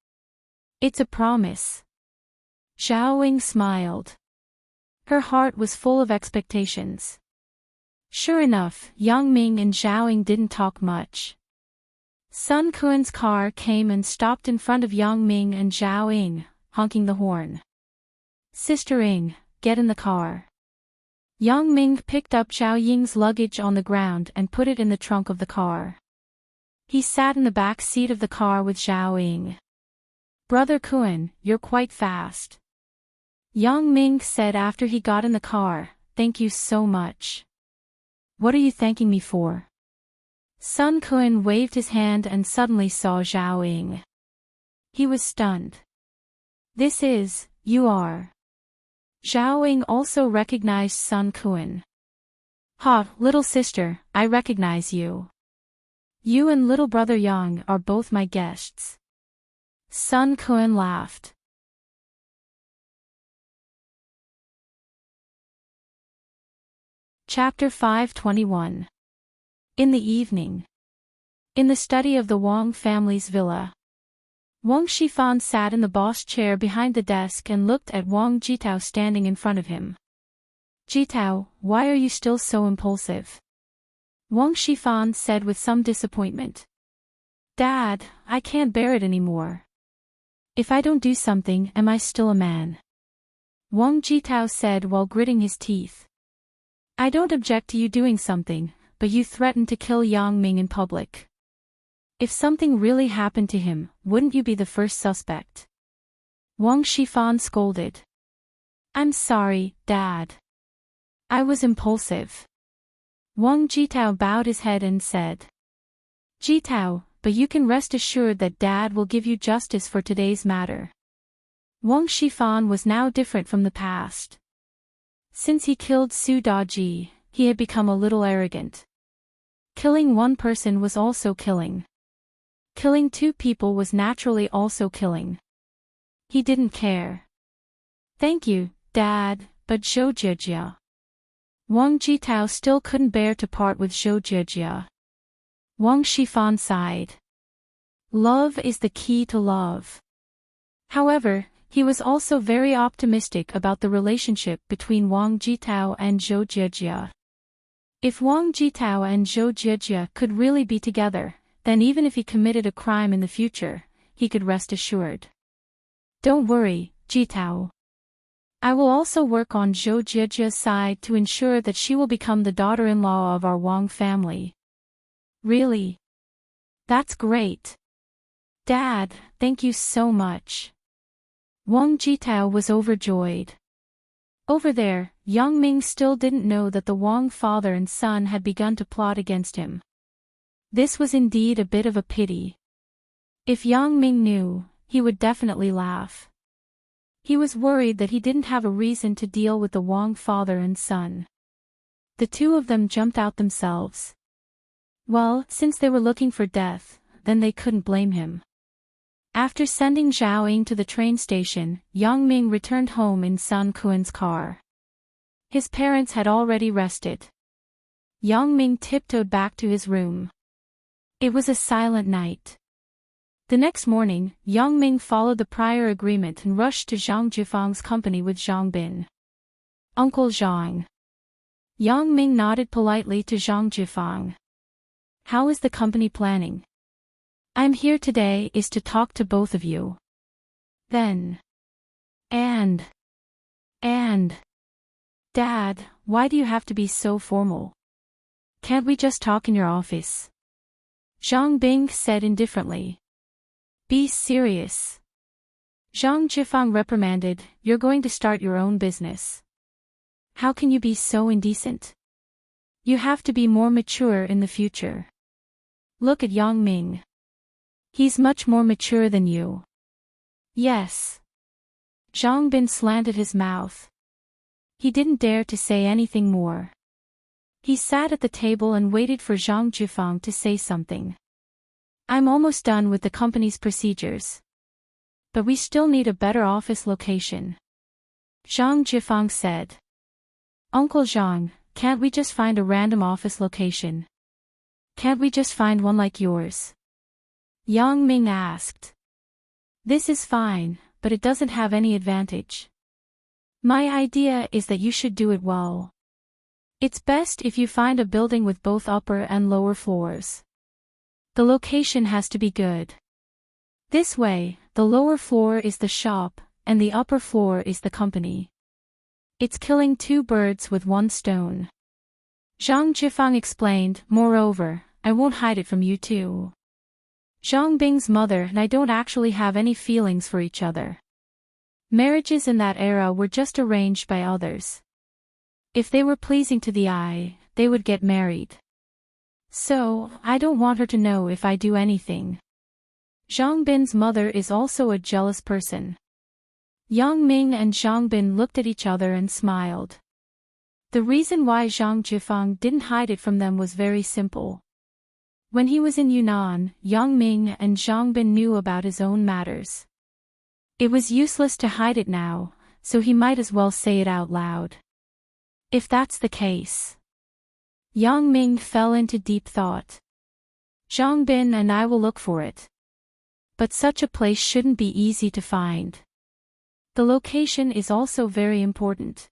"It's a promise." Zhao Ying smiled. Her heart was full of expectations. Sure enough, Yang Ming and Zhao Ying didn't talk much. Sun Kun's car came and stopped in front of Yang Ming and Zhao Ying, honking the horn. "Sister Ying, get in the car." Yang Ming picked up Zhao Ying's luggage on the ground and put it in the trunk of the car. He sat in the back seat of the car with Zhao Ying. "Brother Kun, you're quite fast." Yang Ming said after he got in the car, "Thank you so much." "What are you thanking me for?" Sun Kun waved his hand and suddenly saw Zhao Ying. He was stunned. You are." Zhao Ying also recognized Sun Kun. "Ha, little sister, I recognize you. You and little brother Yang are both my guests." Sun Kun laughed. Chapter 521. In the evening. In the study of the Wang family's villa. Wang Shifan sat in the boss chair behind the desk and looked at Wang Jitao standing in front of him. "Jitao, why are you still so impulsive?" Wang Shifan said with some disappointment. "Dad, I can't bear it anymore. If I don't do something, am I still a man?" Wang Jitao said while gritting his teeth. "I don't object to you doing something, but you threatened to kill Yang Ming in public. If something really happened to him, wouldn't you be the first suspect?" Wang Shifan scolded. I'm sorry, Dad. I was impulsive. Wang Jitao bowed his head and said. Jitao, but you can rest assured that Dad will give you justice for today's matter. Wang Shifan was now different from the past. Since he killed Su Daji, he had become a little arrogant. Killing one person was also killing. Killing two people was naturally also killing. He didn't care. Thank you, Dad, but Zhou Jijia. Wang Jitao still couldn't bear to part with Zhou Jijia. Wang Shifan sighed. Love is the key to love. However, he was also very optimistic about the relationship between Wang Jitao and Zhou Jijia. If Wang Jitao and Zhou Jijia could really be together, then even if he committed a crime in the future, he could rest assured. Don't worry, Jitao. I will also work on Zhou Jijia's side to ensure that she will become the daughter-in-law of our Wang family. Really? That's great. Dad, thank you so much. Wang Jitao was overjoyed. Over there, Yang Ming still didn't know that the Wang father and son had begun to plot against him. This was indeed a bit of a pity. If Yang Ming knew, he would definitely laugh. He was worried that he didn't have a reason to deal with the Wang father and son. The two of them jumped out themselves. Well, since they were looking for death, then they couldn't blame him. After sending Zhao Ying to the train station, Yang Ming returned home in Sun Kuan's car. His parents had already rested. Yang Ming tiptoed back to his room. It was a silent night. The next morning, Yang Ming followed the prior agreement and rushed to Zhang Jifang's company with Zhang Bin. Uncle Zhang. Yang Ming nodded politely to Zhang Jifang. How is the company planning? I'm here today is to talk to both of you. Then. And. Dad, why do you have to be so formal? Can't we just talk in your office? Zhang Bing said indifferently. Be serious. Zhang Jifang reprimanded, you're going to start your own business. How can you be so indecent? You have to be more mature in the future. Look at Yang Ming. He's much more mature than you. Yes. Zhang Bin slanted his mouth. He didn't dare to say anything more. He sat at the table and waited for Zhang Jifang to say something. I'm almost done with the company's procedures. But we still need a better office location. Zhang Jifang said. Uncle Zhang, can't we just find a random office location? Can't we just find one like yours? Yang Ming asked. This is fine, but it doesn't have any advantage. My idea is that you should do it well. It's best if you find a building with both upper and lower floors. The location has to be good. This way, the lower floor is the shop, and the upper floor is the company. It's killing two birds with one stone. Zhang Jifang explained, moreover, I won't hide it from you too. Zhang Bing's mother and I don't actually have any feelings for each other. Marriages in that era were just arranged by others. If they were pleasing to the eye, they would get married. So, I don't want her to know if I do anything. Zhang Bin's mother is also a jealous person. Yang Ming and Zhang Bin looked at each other and smiled. The reason why Zhang Jifang didn't hide it from them was very simple. When he was in Yunnan, Yang Ming and Zhang Bin knew about his own matters. It was useless to hide it now, so he might as well say it out loud. If that's the case. Yang Ming fell into deep thought. Zhang Bin and I will look for it. But such a place shouldn't be easy to find. The location is also very important.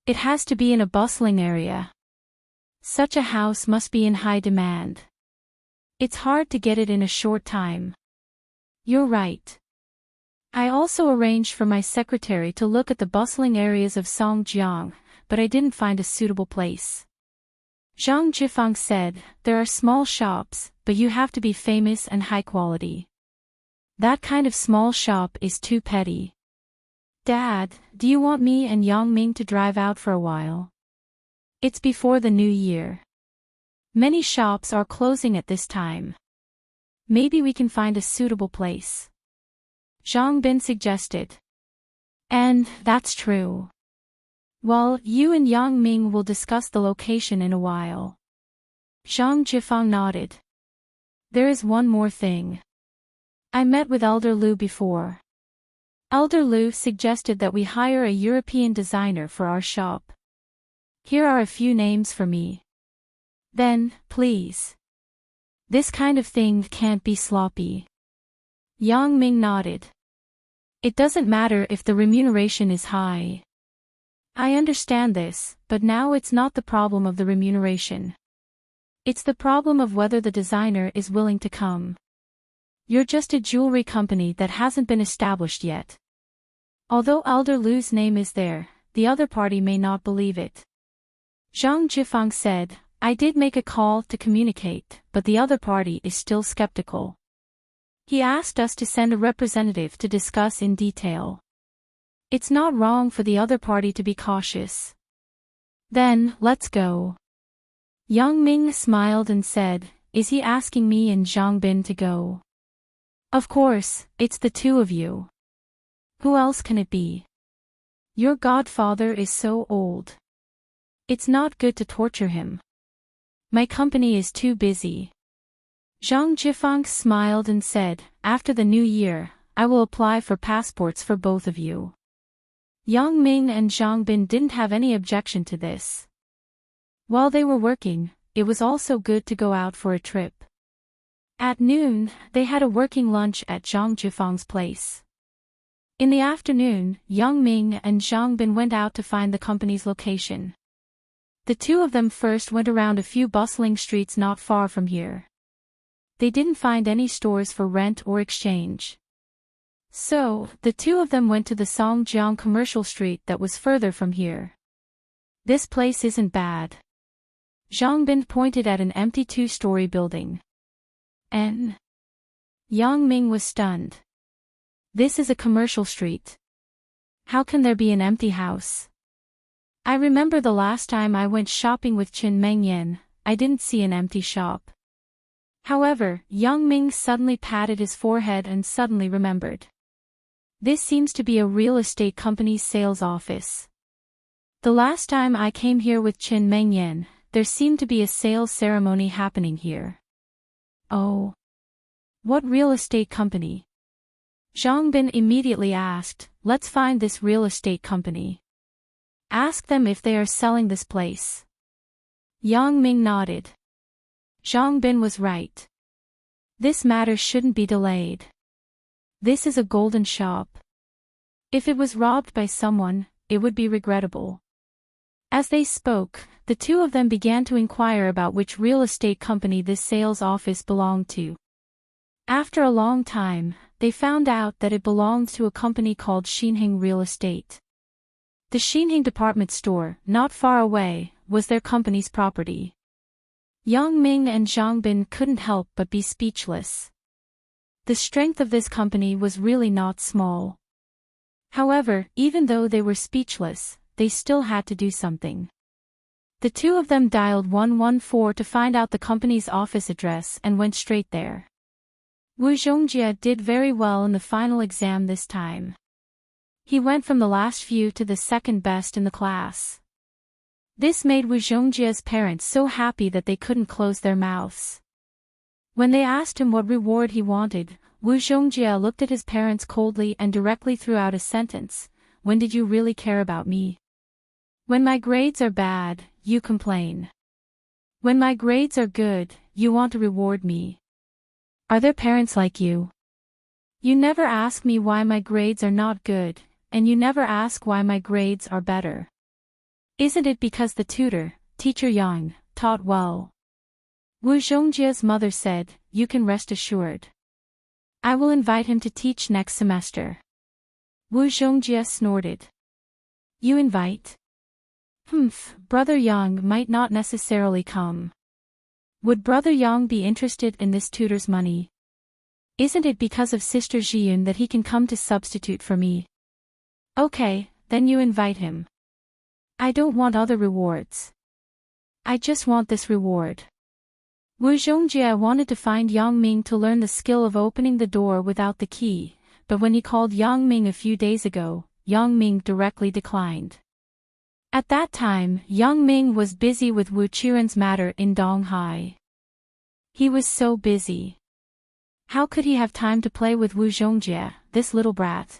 It has to be in a bustling area. Such a house must be in high demand. It's hard to get it in a short time. You're right. I also arranged for my secretary to look at the bustling areas of Songjiang, but I didn't find a suitable place. Zhang Jifang said, there are small shops, but you have to be famous and high quality. That kind of small shop is too petty. Dad, do you want me and Yang Ming to drive out for a while? It's before the new year. Many shops are closing at this time. Maybe we can find a suitable place. Zhang Bin suggested. And that's true. Well, you and Yang Ming will discuss the location in a while. Zhang Jifang nodded. There is one more thing. I met with Elder Lu before. Elder Lu suggested that we hire a European designer for our shop. Here are a few names for me. Then, please. This kind of thing can't be sloppy. Yang Ming nodded. It doesn't matter if the remuneration is high. I understand this, but now it's not the problem of the remuneration. It's the problem of whether the designer is willing to come. You're just a jewelry company that hasn't been established yet. Although Elder Lu's name is there, the other party may not believe it. Zhang Jifang said, I did make a call to communicate, but the other party is still skeptical. He asked us to send a representative to discuss in detail. It's not wrong for the other party to be cautious. Then, let's go. Yang Ming smiled and said, is he asking me and Zhang Bin to go? Of course, it's the two of you. Who else can it be? Your godfather is so old. It's not good to torture him. My company is too busy. Zhang Jifang smiled and said, after the new year, I will apply for passports for both of you. Yang Ming and Zhang Bin didn't have any objection to this. While they were working, it was also good to go out for a trip. At noon, they had a working lunch at Zhang Jifang's place. In the afternoon, Yang Ming and Zhang Bin went out to find the company's location. The two of them first went around a few bustling streets not far from here. They didn't find any stores for rent or exchange. So, the two of them went to the Songjiang commercial street that was further from here. This place isn't bad. Zhang Bin pointed at an empty two-story building. Yang Ming was stunned. This is a commercial street. How can there be an empty house? I remember the last time I went shopping with Qin Mengyan, I didn't see an empty shop. However, Yang Ming suddenly patted his forehead and suddenly remembered. This seems to be a real estate company's sales office. The last time I came here with Qin Mengyan, there seemed to be a sales ceremony happening here. Oh. What real estate company? Zhang Bin immediately asked, let's find this real estate company. Ask them if they are selling this place. Yang Ming nodded. Zhang Bin was right. This matter shouldn't be delayed. This is a golden shop. If it was robbed by someone, it would be regrettable. As they spoke, the two of them began to inquire about which real estate company this sales office belonged to. After a long time, they found out that it belonged to a company called Xinheng Real Estate. The Xinheng department store, not far away, was their company's property. Yang Ming and Zhang Bin couldn't help but be speechless. The strength of this company was really not small. However, even though they were speechless, they still had to do something. The two of them dialed 114 to find out the company's office address and went straight there. Wu Zhongjie did very well in the final exam this time. He went from the last few to the second best in the class. This made Wu Zhongjie's parents so happy that they couldn't close their mouths. When they asked him what reward he wanted, Wu Zhongjie looked at his parents coldly and directly threw out a sentence, when did you really care about me? When my grades are bad, you complain. When my grades are good, you want to reward me. Are there parents like you? You never ask me why my grades are not good, and you never ask why my grades are better. Isn't it because the tutor, Teacher Yang, taught well? Wu Zhongjie's mother said, you can rest assured. I will invite him to teach next semester. Wu Zhongjie snorted. You invite? Brother Yang might not necessarily come. Would Brother Yang be interested in this tutor's money? Isn't it because of Sister Jiyun that he can come to substitute for me? Okay, then you invite him. I don't want other rewards. I just want this reward. Wu Zhongjie wanted to find Yang Ming to learn the skill of opening the door without the key, but when he called Yang Ming a few days ago, Yang Ming directly declined. At that time, Yang Ming was busy with Wu Qiren's matter in Donghai. He was so busy. How could he have time to play with Wu Zhongjie, this little brat?